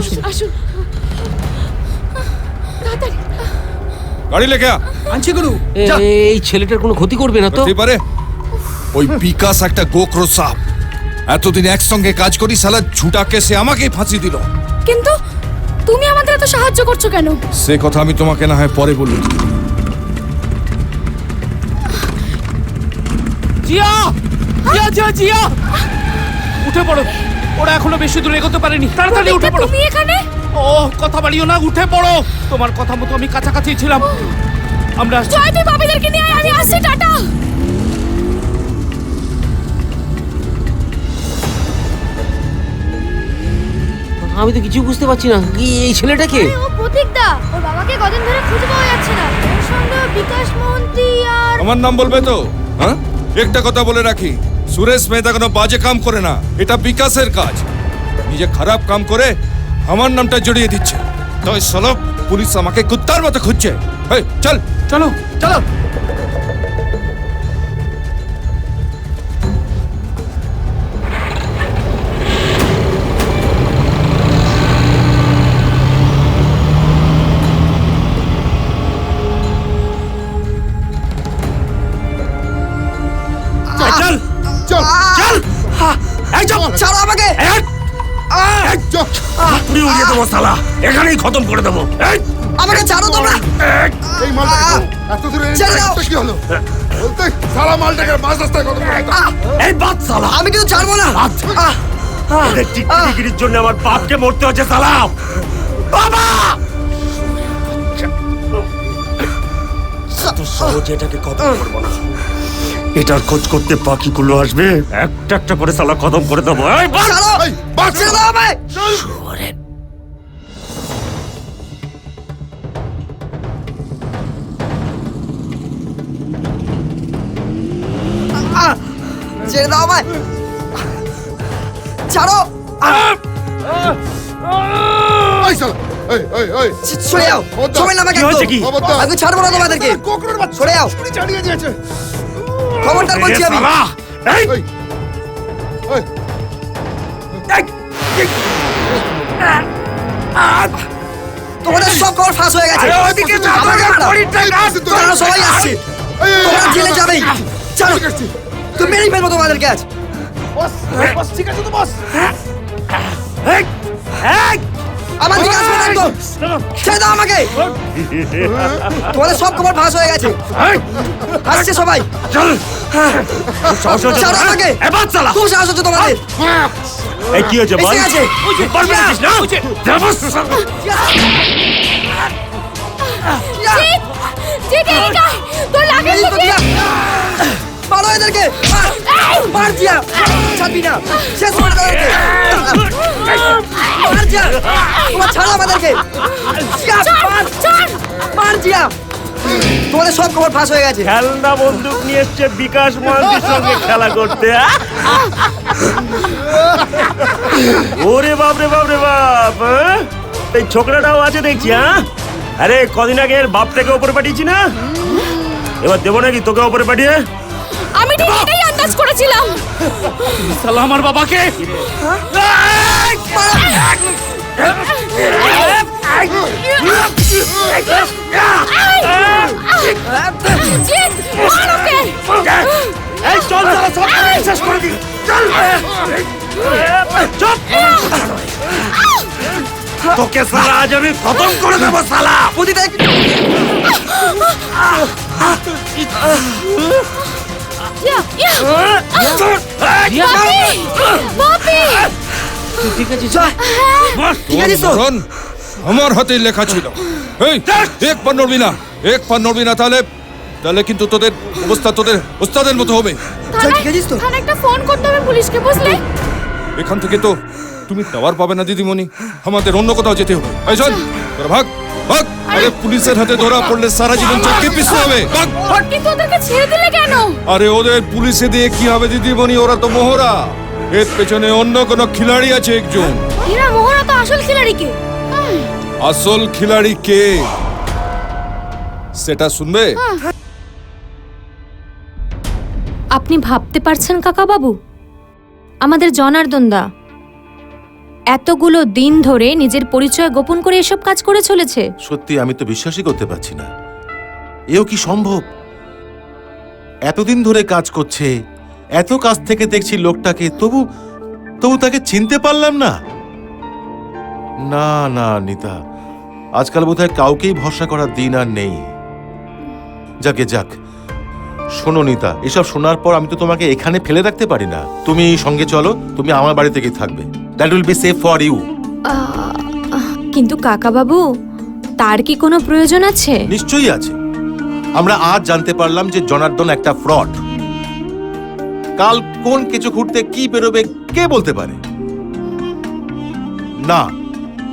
Speaker 11: গাড়ি লেখা
Speaker 4: আনছি গুরু।
Speaker 9: এই ছেলেটার কোনো ক্ষতি করবে না তো?
Speaker 11: হতে পারে। ওই বিকাশ একটা গোখরো সাপ। এতদিন একসঙ্গে কাজ করি, শালা ঝুটা কেসে আমাকেই ফাঁসি দিল।
Speaker 6: কিন্তু তুমি আমাদের এত সাহায্য করছো কেন?
Speaker 11: সে কথা আমি তোমাকে না হয় পরে বলবো।
Speaker 18: জিয়া, জিয়া, জিয়া, জিয়া, উঠে পড়ো। ওরা এখনো বেশি দূর এগোতে পারেনি, তাড়াতাড়ি উঠে পড়ো।
Speaker 6: তুমি এখানে?
Speaker 18: ও, কথা বাড়িও না, উঠে পড়ো। তোমার কথা মতো আমি কাছাকাছি ছিলাম। আমরা
Speaker 6: জয়, তুই বাবিদেরকে নিয়ে আয়, আমি আসছি, টাটা।
Speaker 9: আমি তো কিছু বুঝতে পারছি না, এই ছেলেটাকে।
Speaker 14: ও প্রতীকদা, ওর বাবাকে কদিন ধরে খুঁজে পাওয়া যাচ্ছে না। ওর সঙ্গে বিকাশ মন্ত্রী আর
Speaker 11: আমার নাম বলবে তো? হ্যাঁ, একটা কথা বলে রাখি, সুরেশ মেহতা কোনো বাজে কাম করে না, এটা বিকাশের কাজ। নিজে খারাপ কাম করে আমার নামটা জড়িয়ে দিচ্ছে, তাই সালা পুলিশ আমাকে কুত্তার মতো খুঁজছে। এই, চল।
Speaker 18: চলো, চলো। চল, চল, চল। এই চল,
Speaker 7: ছাড়ো আমাকে।
Speaker 5: পুরি উড়িয়ে দেবো সালা, এখানেই খতম করে দেবো।
Speaker 7: আমাকে ছাড়ো তোমরা।
Speaker 16: এই মালটা এত দূরে কি হলো? বলতে সারা মালটাকে মাঝ রাস্তায় কত
Speaker 5: এই বাদ সালা,
Speaker 7: আমি কিন্তু ছাড়বো না।
Speaker 5: এদের টিকটিকিরির জন্য আমার বাপকে মরতে হচ্ছে সালা। বাবা, এত সহজে এটাকে খতম করবো না। এটার খোঁজ করতে বাকিগুলো আসবে, একটা একটা করে সালা খতম করে দেবো। এই বাদ,
Speaker 7: ছেড়ে দাও আমায়। ছেড়ে দাও আমায়, ছাড়ো। সরে যাও, সবাই আমাকে আমি ছাড়বো না তোমাদেরকে। সরে যাও, খবরদার বলছি আমি। তোমাদের সব খবর ফাঁস হয়ে গেছে। তোমরা সবাই আসছে, তোমরা জেলে যাবেই। চলো, তুমি মেরেই ফেলবো তোমাদেরকে আজ।
Speaker 18: ঠিক আছে তো বস।
Speaker 7: আমার দিকে আসবে না একদম। ছেড়ে দাও আমাকে। তোমাদের সব খবর ফাঁস হয়ে গেছে। আসছে সবাই। ছাড়ো আমাকে। খুব সাহস হচ্ছে তোমাদের।
Speaker 5: এই কি হয়েছে বল?
Speaker 7: এসে গেছে।
Speaker 5: পারবি না
Speaker 6: জিৎ, জিৎ, এদিকে আয়। তোর লাগেজ
Speaker 7: পারো এদেরকে মার জিয়া ছাড়বি না শেষ করে দাও একে মার জিয়া তোমার ছাড়ো আমাদেরকে জিয়া মার জিয়া তোমাদের সব খবর ফাঁস হয়ে গেছে
Speaker 21: খেলনা বন্দুক নিয়ে এসছে বিকাশ মহান্তির সঙ্গে খেলা করতে ওরে বাপ রে বাপ রে বাপ এই ছোকরাটাও আছে দেখছি হ্যাঁ আরে কদিন আগে এর বাপটাকে ওপরে পাঠিয়েছি না এবার দেবো নাকি তোকে ওপরে পাঠিয়ে
Speaker 2: আমি ঠিক এটাই আন্দাজ করেছিলাম
Speaker 18: সালা আমার বাবাকে
Speaker 2: জিৎ মার ওকে
Speaker 21: এই চল সালা সব শেষ করে দি চল চুপ তোকে সালা আজ আমি খতম করে দেবো সালা
Speaker 7: বুদ্ধি দেখ
Speaker 21: ঠিক আছে
Speaker 22: মরণ আমার হাতে লেখা ছিল এই এক পা নড়বি না এক পা নড়বি না তাহলে তাহলে কিন্তু তোদের অবস্থা তোদের ওস্তাদের মতো হবে
Speaker 6: থানায় একটা ফোন করতে হবে পুলিশকে বুঝলে
Speaker 22: এখান থেকে তো তুমি টাওয়ার পাবে না দিদিমণি আমাদের অন্য কোথাও যেতে হবে এই চল তোরা ভাগ ভাগ আরে পুলিশের হাতে ধরা পড়লে সারা জীবন চক্কে পিছু হবে ভাগ
Speaker 6: কিন্তু ওদেরকে ছেড়ে দিলে কেন
Speaker 22: আরে ওদের পুলিশে দিয়ে কি হবে দিদিমণি ওরা তো মোহরা এর পেছনে অন্য কোনো খিলাড়ি আছে একজন
Speaker 14: এরা মোহরা তো আসল খিলাড়ি কে
Speaker 22: আসল খিলাড়ি কে সেটা শুনবে
Speaker 2: আপনি ভাবতে পারছেন কাকা বাবু আমাদের জনার্দন দা এতগুলো দিন ধরে নিজের পরিচয় গোপন করে এসব কাজ করে চলেছে
Speaker 12: সত্যি আমি তো বিশ্বাসই করতে পারছি না এও কি সম্ভব এতদিন ধরে কাজ করছে এত কাছ থেকে দেখছি লোকটাকে তবু তবু তাকে চিনতে পারলাম না না না নিতা আজকাল বোধহয় কাউকেই ভরসা করার দিন আর নেই যাকে যাক শোনো নিতা এসব শোনার পর আমি তো তোমাকে এখানে ফেলে রাখতে পারি না তুমি সঙ্গে চলো তুমি আমার বাড়ি থেকে থাকবে that will be safe for you
Speaker 2: কিন্তু কাকা বাবু তার কি কোনো প্রয়োজন আছে
Speaker 12: নিশ্চয়ই আছে আমরা আজ জানতে পারলাম যে জনার্দন একটা ফ্রড কাল কোন কিছু ঘুরতে কি বেরোবে কে বলতে পারে না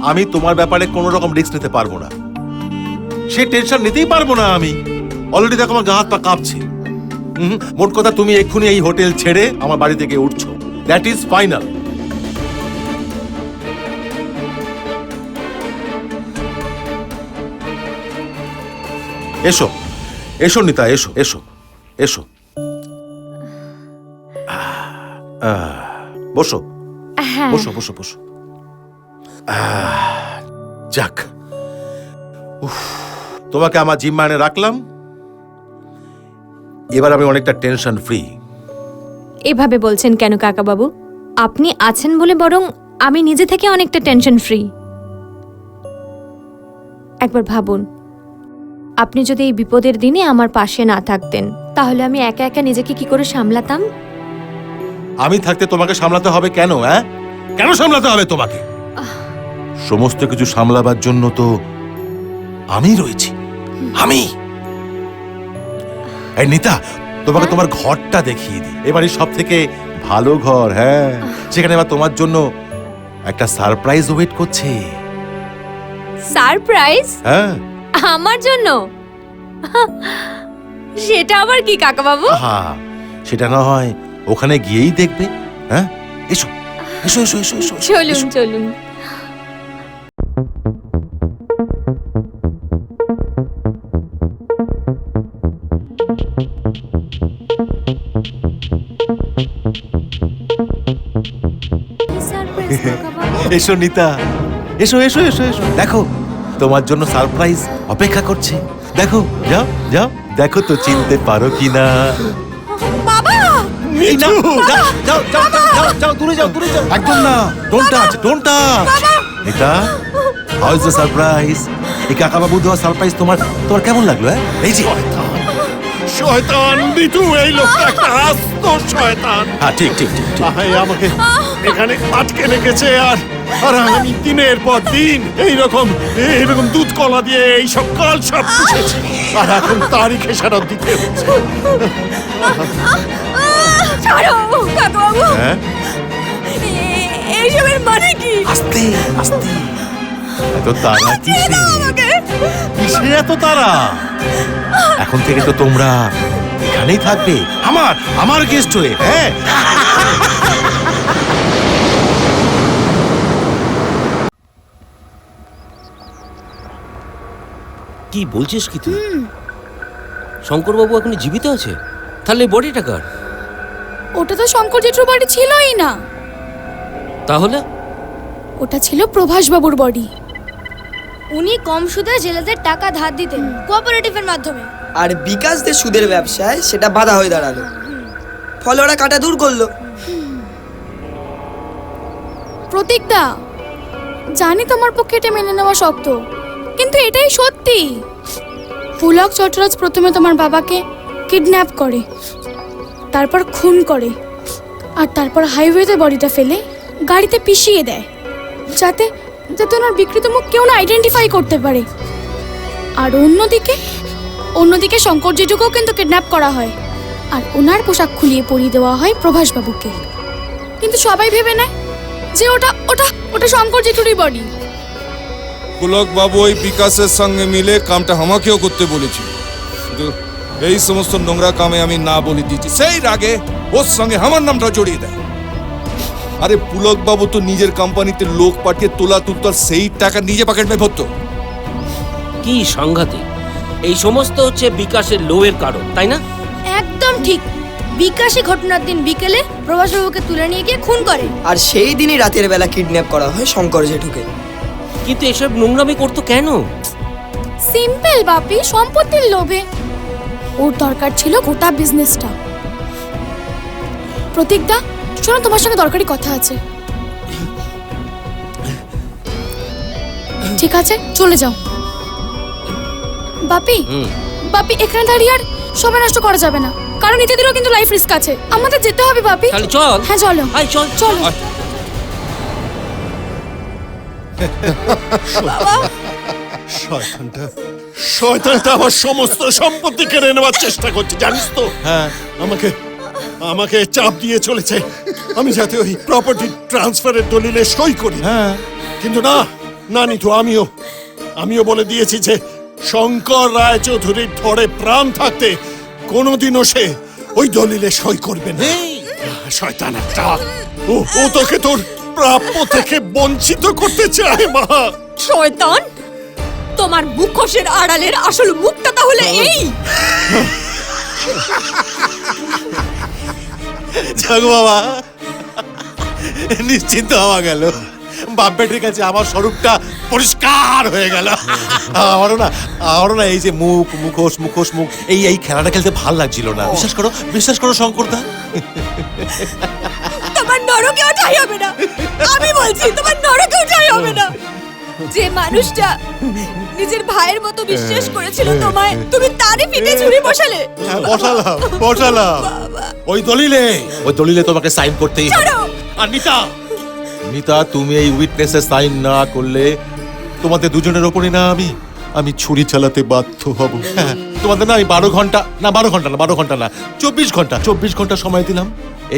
Speaker 12: আমি তোমার ব্যাপারে কোনো রকম রিস্ক নিতে পারবো না সে টেনশন নিতেই পারবো না আমি অলরেডি দেখো আমার গা হাত পা কাঁপছে মোট কথা তুমি এক্ষুনি এই হোটেল ছেড়ে আমার বাড়ি থেকে উঠছো দ্যাট ইজ ফাইনাল এসো এসো নিতা এসো এসো এসো বসো বসো বসো বসো যাক তোমাকে আমার জিম্মানে রাখলাম এবার আমি অনেকটা টেনশন ফ্রি
Speaker 2: এভাবে বলছেন কেন কাকা বাবু আপনি আছেন বলে বরং আমি নিজে থেকে অনেকটা টেনশন ফ্রি একবার ভাবুন আপনি যদি এই বিপদের দিনে আমার পাশে না থাকতেন তাহলে আমি একা একা নিজেকে কি করে সামলাতাম
Speaker 12: আমি থাকতে তোমাকে সামলাতে হবে কেন কেন সামলাতে হবে তোমাকে সমস্ত কিছু সামলাবার জন্য তো আমি রয়েছি আমি এই নিতা তোমাকে তোমার ঘরটা দেখিয়ে দিই এবারে সব থেকে ভালো ঘর হ্যাঁ সেখানে এবার তোমার জন্য একটা সারপ্রাইজ ওয়েট করছে
Speaker 2: সারপ্রাইজ
Speaker 12: হ্যাঁ
Speaker 2: আমার জন্য সেটা আবার কি কাকা বাবু
Speaker 12: সেটা না হয় ওখানে গিয়েই দেখবে হ্যাঁ এসো এসো এসো এসো এসো
Speaker 2: চলুন চলুন
Speaker 12: এসো নিতা এসো এসো এসো এসো দেখো তোমার জন্য সারপ্রাইজ অপেক্ষা করছে দেখো যাও যাও দেখো তো চিনতে পারো কিনা
Speaker 2: বাবা
Speaker 12: এই নাও যাও যাও যাও যাও যাও দূরে যাও একদম না ডোন্ট টাচ এটা হাউ ইজ দ্য সারপ্রাইজ এই কাকা বাবু দেওয়া সারপ্রাইজ তোমার কেমন লাগলো এই যে
Speaker 5: শয়তান বিটু এই লোকটা একটা আস্ত শয়তান
Speaker 12: হ্যাঁ ঠিক ঠিক ঠিক
Speaker 5: আমাকে এখানে আটকে রেখেছে আর আমি দিনের পর দিন এইরকম দুধ কলা দিয়ে এইসব কাল সব পুষেছি আর এখন তারই খেসারত দিতে হচ্ছে
Speaker 2: ছাড়ো কাকাবাবু,
Speaker 12: হ্যাঁ
Speaker 2: এইসবের মানে কি?
Speaker 12: আস্তে আস্তে, এত তারা কিসের এত তারা? এখন থেকে তো তোমরা এখানেই থাকবে আমার আমার গেস্ট হয়ে। হ্যাঁ
Speaker 9: কি বলছিস কি তুই? শঙ্করবাবু এখন জীবিত আছে? তাহলে বডিটা কার?
Speaker 6: ওটা তো শঙ্কর জেঠুর বাড়ি ছিলই না,
Speaker 9: তাহলে
Speaker 6: ওটা ছিল প্রভাস বাবুর বডি।
Speaker 14: উনি কম সুদে জেলেদের টাকা ধার দিতেন কোঅপারেটিভের মাধ্যমে।
Speaker 7: আর বিকাশ দে সুদের ব্যবসায় সেটা বাধা হয়ে দাঁড়ালো, ফলে ওরা কাটা দূর করলো।
Speaker 6: প্রতীকদা, জানি তোমার পক্ষে এটা মেনে নেওয়া শক্ত, কিন্তু এটাই সত্যি। পুলক চট্টরাজ প্রথমে তোমার বাবাকে কিডন্যাপ করে, তারপর খুন করে, আর তারপর হাইওয়েতে বডিটা ফেলে গাড়িতে পিষিয়ে দেয়, যাতে যাতে ওনার বিকৃত মুখ কেউ না আইডেন্টিফাই করতে পারে। আর অন্যদিকে শঙ্কর জেঠুকেও কিন্তু কিডন্যাপ করা হয়, আর ওনার পোশাক খুলিয়ে পরিয়ে দেওয়া হয় প্রভাস বাবুকে। কিন্তু সবাই ভেবে নেয় যে ওটা ওটা ওটা শঙ্কর জেঠুরই বডি।
Speaker 22: পুলক বাবু ওই বিকাশের সঙ্গে মিলে কামটা আমাকেও করতে বলেছিল, কিন্তু এই সমস্ত নোংরা কামে আমি না বলে দিয়েছি। সেই রাগে ওর সঙ্গে আমার নামটা জড়িয়ে দেয়। আরে পুলক বাবু তো নিজের কোম্পানিতে লোক পাঠিয়ে তোলা তুলতো, সেই টাকা নিজে পকেট মে ভরতো।
Speaker 9: কি সাংঘাতিক! এই সমস্ত হচ্ছে বিকাশের লোভের কারণ, তাই না?
Speaker 14: একদম ঠিক। বিকাশই ঘটনার দিন বিকেলে প্রভাস বাবুকে তুলে নিয়ে গিয়ে খুন করে,
Speaker 7: আর সেই দিনই রাতের বেলা কিডন্যাপ করা হয় শঙ্কর জেঠুকে।
Speaker 9: কিন্তু এসব নোংরামি করতো কেন?
Speaker 6: সিম্পল বাপি, সম্পত্তির লোভে। ওর দরকার ছিল গোটা বিজনেসটা। প্রতীকদা, শোনো, তোমার সঙ্গে দরকারি কথা আছে। ঠিক আছে, চলে যাও। বাপি, বাপি, এখানে দাঁড়িয়ে আর সময় নষ্ট করা যাবে না, কারণ ইত্যাদিরও কিন্তু লাইফ রিস্ক আছে। আমাদের যেতে হবে বাপি।
Speaker 9: তাহলে চল।
Speaker 6: হ্যাঁ চলো,
Speaker 9: চল
Speaker 6: চলো।
Speaker 5: শয়তানটা আমার সমস্ত সম্পত্তি কেড়ে নেওয়ার চেষ্টা করছে, জানিস তো?
Speaker 12: হ্যাঁ,
Speaker 5: আমাকে চাপ দিয়ে চলেছে আমি যাতে ওই প্রপার্টি ট্রান্সফারের দলিলে সই করি।
Speaker 12: হ্যাঁ,
Speaker 5: কিন্তু না নিতু, আমিও বলে দিয়েছি যে শঙ্কর রায়চৌধুরীর ধরে প্রাণ থাকতে কোনোদিনও সে ওই দলিলে সই করবে না। শয়তান একটা, ও তোকে তোর প্রাপ্য থেকে বঞ্চিত করতে চায় মা।
Speaker 2: শয়তান, তোমার মুখোশের আড়ালের আসল মুখটা তাহলে এই।
Speaker 12: যাক বাবা, নিশ্চিন্ত হওয়া গেল। বাপ বেটির কাছে আমার স্বরূপটা পরিষ্কার হয়ে গেল। আমারও না এই যে মুখোশ মুখ এই খেলাটা খেলতে ভাল লাগছিল না। বিশ্বাস করো শঙ্করদা,
Speaker 2: তোমার নরকে ওঠাই হবে না। আমি বলছি, তোমার নরকে ওঠাই হবে না। যে মানুষটা নিজের ভাইয়ের মতো বিশ্বাস করেছিল তোমায়, তুমি তারই পিঠে ছুরি বসালে।
Speaker 12: বসালাম। ওই দলিলে তোমাকে সাইন করতেই হবে। আর নিতা, তুমি এই উইটনেসে সাইন না করলে তোমাদের দুজনের ওপরই না আমি ছুরি চালাতে বাধ্য হব। হ্যাঁ, তোমাদের না আমি 12 ঘন্টা না 24 ঘন্টা সময় দিলাম।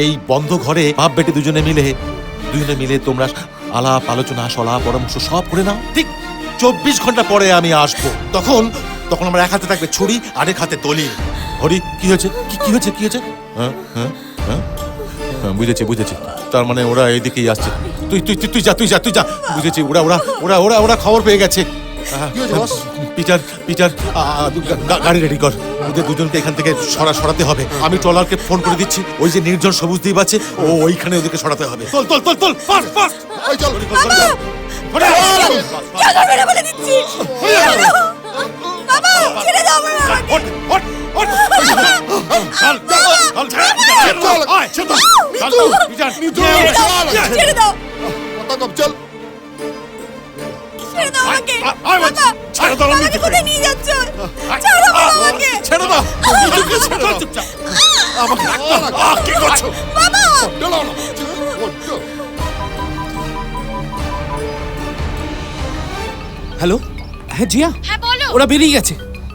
Speaker 12: এই বন্ধ ঘরে বাপ বেটি দুজনে মিলে তোমরা আলাপ আলোচনা সলা পরামর্শ সব করে নাও। ঠিক 24 ঘন্টা পরে আমি আসবো। তখন আমার এক হাতে থাকবে ছুরি, আরেক হাতে দলিল। হরি, কি হয়েছে? হ্যাঁ, বুঝেছি। তার মানে ওরা এইদিকেই আসছে। তুই যা। বুঝেছি, ওরা খবর পেয়ে গেছে। পিটার, গাড়ি রেডি কর। ওদের দুজনকে এখান থেকে সরাতে হবে। আমি ট্রলারকে ফোন করে দিচ্ছি। ওই যে নির্জন সবুজ দ্বীপ আছে, ওইখানে ওদেরকে সরাতে হবে। তোল, ফাস্ট।
Speaker 2: বলে দিচ্ছি। বাবা, ছেড়ে দাও ছেড়ে দাও। আমাকে কোথায় নিয়ে যাচ্ছ? ছাড়ো আমাকে।
Speaker 5: ছেড়ে দাও। কি করছো
Speaker 2: বাবা?
Speaker 18: হ্যালো, হ্যাঁ জিয়া,
Speaker 6: হ্যাঁ বলো।
Speaker 18: ওরা বেরিয়ে গেছে।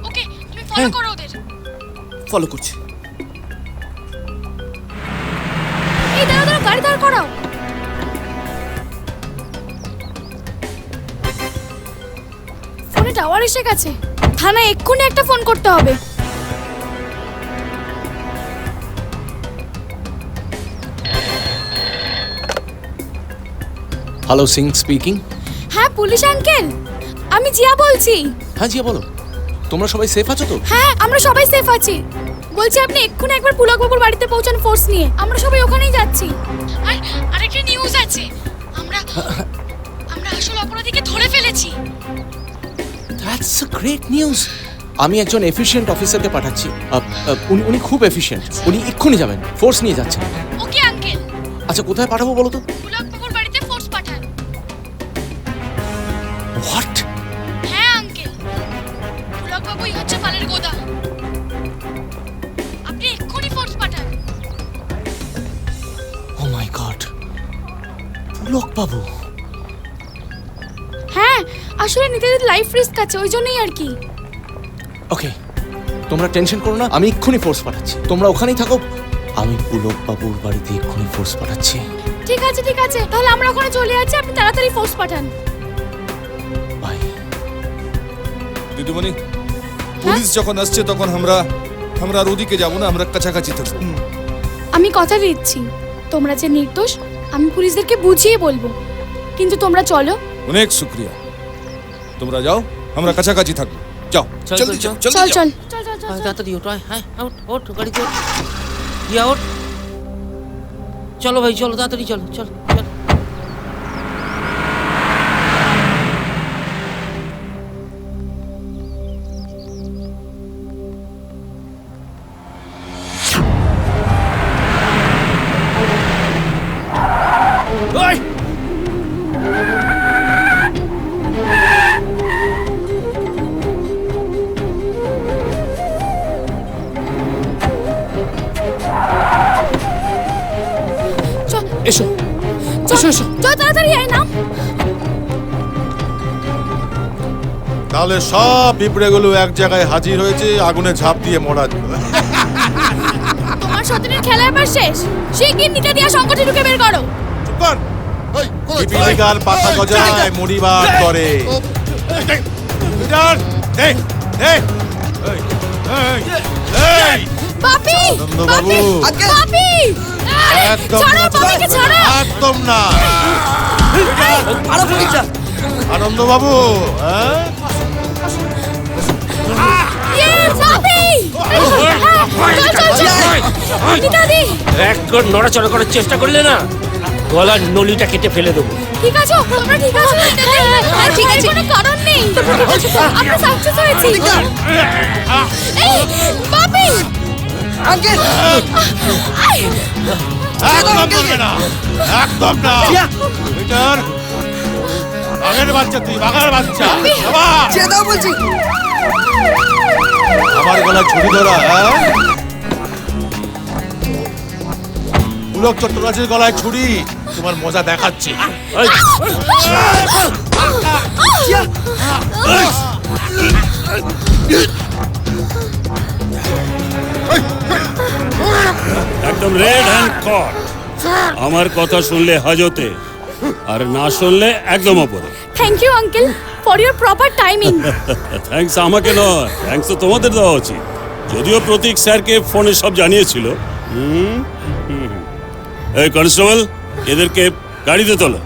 Speaker 6: ওকে, তুমি ফলো করো ওদের।
Speaker 18: ফলো করছি।
Speaker 6: গাড়ি দাঁড় করাও। ফোনে টাওয়ার এসে গেছে, থানায় এক্ষুনি একটা ফোন করতে হবে।
Speaker 10: Hello Singh speaking.
Speaker 6: হ্যাঁ পুলিশ আঙ্কেল, আমি জিয়া বলছি।
Speaker 10: হ্যাঁ জিয়া বলো, তোমরা সবাই সেফ আছো তো?
Speaker 6: হ্যাঁ আমরা সবাই সেফ আছি। বলছি আপনি এক্ষুনি একবার পুলক বাবুর বাড়িতে পৌঁছান ফোর্স নিয়ে, আমরা সবাই ওখানেই যাচ্ছি। আর আরেকটা নিউজ আছে, আমরা আসলে অপরাধীকে ধরে ফেলেছি।
Speaker 10: That's a great news. আমি একজন এফিশিয়েন্ট অফিসারকে পাঠাচ্ছি। উনি খুব এফিশিয়েন্ট, উনি এক্ষুনি যাবেন, ফোর্স নিয়ে যাচ্ছেন।
Speaker 6: Okay uncle.
Speaker 10: আচ্ছা কোথায় পাঠাবো বলো তো?
Speaker 6: পুলক বাবুর বাড়িতে ফোর্স পাঠান।
Speaker 10: হোয়াট?
Speaker 6: হ্যাঁ আঙ্কেল, পুলক বাবুই হচ্ছে পালের গোদা। আপনি এক্ষুনি force Pathaan.
Speaker 10: O my god, Pulak বাবু।
Speaker 6: হ্যাঁ আসলে নিজেদের লাইফ রিস্ক আছে, ওই জন্যই আর কি।
Speaker 10: ওকে, তোমরা টেনশন করো না, আমি এক্ষুনি ফোর্স পাঠাচ্ছি, তোমরা ওখানেই থাকো। আমি পুলক বাবুর বাড়িতে এক্ষুনি ফোর্স পাঠাচ্ছি।
Speaker 6: ঠিক আছে ঠিক আছে, তাহলে আমরা ওখানে চলে যাচ্ছি, আপনি তাড়াতাড়ি ফোর্স পাঠান।
Speaker 22: দিদিমণি, পুলিশ যখন আসছে তখন আমরা আর ওদিকে যাবো না, আমরা কাছাকাছি থাকবো।
Speaker 6: আমি কথা দিচ্ছি, তোমরা যে নির্দোষ আমি পুলিশদেরকে বুঝিয়ে বলবো, কিন্তু তোমরা চলো।
Speaker 22: অনেক শুক্রিয়া, তোমরা যাও, আমরা কাছাকাছি থাকবো। যাও জলদি যাও,
Speaker 6: চল
Speaker 22: জলদি
Speaker 6: চল
Speaker 22: যাও।
Speaker 9: তাড়াতাড়ি ওঠ, হ্যাঁ ওঠ ওঠ, গাড়িতে ওঠ, ইয়া ওঠ। চলো ভাই চলো, তাড়াতাড়ি চলো চলো চলো।
Speaker 10: এসো
Speaker 6: এসো এসো, চল তাড়াতাড়ি আয় না।
Speaker 12: তাহলে সব পিঁপড়েগুলো এক জায়গায় হাজির হয়েছে, আগুনে ঝাঁপ দিয়ে মরা যাবে।
Speaker 6: তোমার সতীনের খেলা এবার শেষ, শিগগির নিচে দিয়া সংকটে ঢুকে বের করো।
Speaker 12: পিপিলিকার পাতা গজায় মুড়িবার করে।
Speaker 6: বাপি
Speaker 12: আনন্দবাবু,
Speaker 6: বাপি
Speaker 12: একদম
Speaker 6: ছাড়ো বাপিকে, ছাড়ো।
Speaker 12: একদম না। আনন্দবাবু, হ্যাঁ
Speaker 6: বাপি চল চল চল, নিতাদি
Speaker 9: একবার নড়াচড়া করার চেষ্টা করলে না, গলার নলিটা কেটে ফেলে দেবো।
Speaker 6: ঠিক আছে, তোমরা ঠিক আছো? আর ঠিক আছে, কোনো কারণ নেই, আমরা সাকসেস হয়েছি। এই বাপি
Speaker 7: আঙ্কেল,
Speaker 12: একদম করবে না, একদম না। এটার বাঘের বাচ্চা, তুই বাঘের বাচ্চা। বাবা
Speaker 7: দাও বলছি।
Speaker 12: আমার গলায় ছুরি ধরা, হ্যাঁ? পুলক চট্টরাজের গলায় ছুরি, তোমার মজা দেখাচ্ছি।
Speaker 1: একদম রেড হ্যান্ড কট। আমার কথা শুনলে হাজতে, আর না শুনলে একদম ওপরে।
Speaker 6: Thank you uncle for your proper timing.
Speaker 1: Thanks আমাকে নয়, থ্যাঙ্কস তো তোমাদের দেওয়া উচিত। যদিও প্রতীক স্যারকে ফোনে সব জানিয়েছিল। এই কনস্টেবল, এদেরকে গাড়িতে তোলো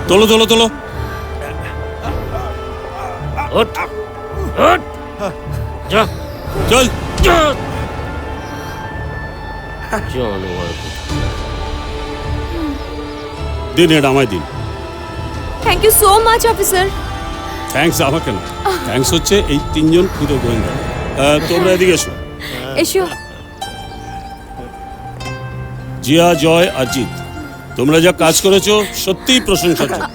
Speaker 1: তোলো তোলো তোলো।
Speaker 9: ওঠ ওঠ, যা
Speaker 1: চল। দিন, এটা আমায় দিন।
Speaker 2: Thank you so much officer.
Speaker 1: Thanks আমাকে না, থ্যাঙ্কস হচ্ছে এই তিনজন পুরো গোয়েন্দা। তোমরা এদিকে এসো।
Speaker 2: এসো।
Speaker 1: জিয়া, জয় আর জিৎ, তোমরা যা কাজ করেছো সত্যিই প্রশংসাযোগ্য।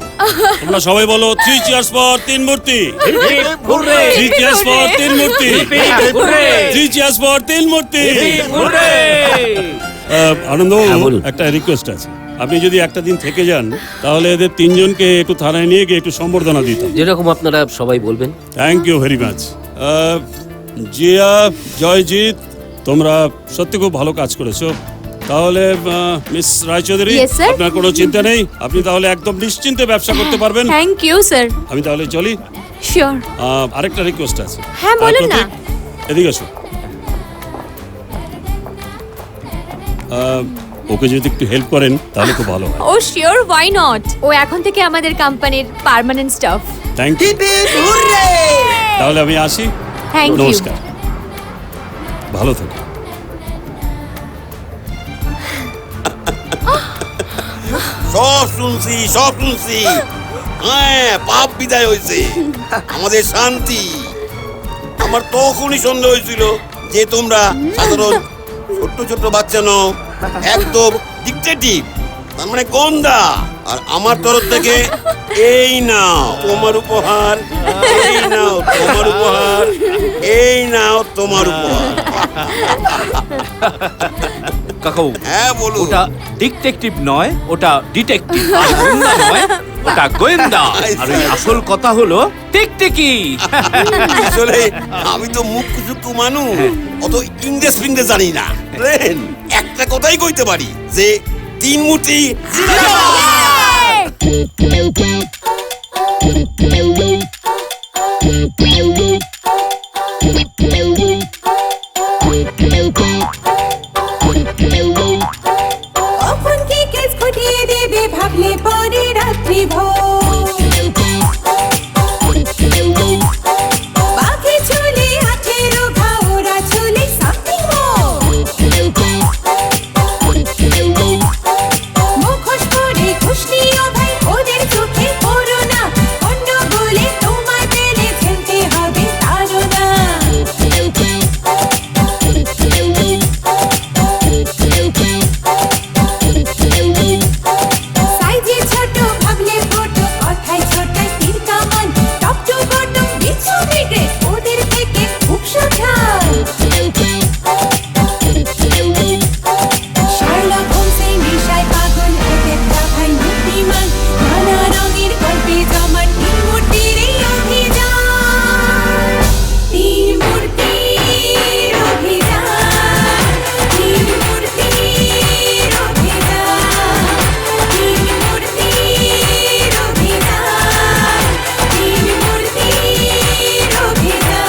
Speaker 1: তোমরা সবাই বলো 3 cheers for 3 মূর্তি। 3 cheers for 3 মূর্তি। 3 cheers for 3 মূর্তি। আনন্দ, একটা রিকোয়েস্ট আছে। আপনি যদি একটা দিন থেকে যান তাহলে এদের তিনজনকে একটু থানায় নিয়ে গিয়ে একটু সম্বর্ধনা দিতাম।
Speaker 9: যেরকম আপনারা সবাই বলবেন।
Speaker 1: Thank you very much. Jia, Joyjit, তোমরা সত্যি খুব ভালো কাজ করেছো। তাহলে মিস রায়চৌধুরী,
Speaker 2: Yes, sir.
Speaker 1: আপনার কোনো চিন্তা নেই, আপনি তাহলে একদম নিশ্চিন্তে ব্যবসা করতে পারবেন।
Speaker 2: Thank you sir.
Speaker 1: আমি তাহলে চলি।
Speaker 2: শিওর।
Speaker 1: আরেকটা রিকোয়েস্ট আছে।
Speaker 2: হ্যাঁ, বলুন না।
Speaker 1: প্রতীক, এদিকে এসো। ওকে যদি একটু হেল্প করেন তাহলে খুব ভালো হয়।
Speaker 2: ও শিওর, হোয়াই নট। ও এখন থেকে আমাদের কোম্পানির পার্মানেন্ট স্টাফ।
Speaker 1: Thank you. তাহলে আমি আসি।
Speaker 2: Thank you.
Speaker 1: নমস্কার, ভালো থাকো।
Speaker 3: সব শুনছি। হ্যাঁ, পাপ বিদায় হয়েছে, আমাদের শান্তি। আমার তখনই সন্দেহ হয়েছিল যে তোমরা সাধারণ ছোট্ট ছোট্ট বাচ্চা নও, একদম ডিকটেটিভ, তার মানে গন্ডা। আর আমার তরফ থেকে এই নাও তোমার উপহার, এই নাও তোমার উপহার, এই নাও তোমার উপহার।
Speaker 18: কাকাও,
Speaker 3: হ্যাঁ বলুন।
Speaker 18: ওটা ডিটেকটিভ নয়, ওটা ডিটেকটিভ। আর গোয়েন্দা নয়, ওটা গোয়েন্দা। আর ওই আসল কথা হলো টিকটিকি।
Speaker 3: আসলে আমি তো মুখ্য সূক্ষ্ম মানুষ, অত ইংরেজ ফিংরেজ জানি না। বুঝলেন? একটা কথাই কইতে পারি যে তিন মূর্তি
Speaker 8: কখন কি কেস ঘটিয়ে দেবে ভাবলে পরে রাত্রি ভোর। বাকি চলে 18 ঘা, ওরা চলে something more। মুখোশ পরে ঘুষ নিও ভাই, ওদের চোখে পড়ো না। অন্য বলে তোমার পেলে ঝেলতে হবে তাড়না। সাইজে ছোট ভাবলে ছোট, কথায় ছোটায় তীর কামান। টপ টু বটম বিচ্ছু বিগ্রে, ওদের থেকে খুব সাবধান। শার্লক হোমসের নেশায় পাগল, ওদের দেখায় বুদ্ধিমান। নানা রঙের গল্পে জমা তিন মূর্তির এই অভিযান। তিন মূর্তির অভিযান, তিন মূর্তির অভিযান, তিন মূর্তির অভিযান, তিন মূর্তির অভিযান।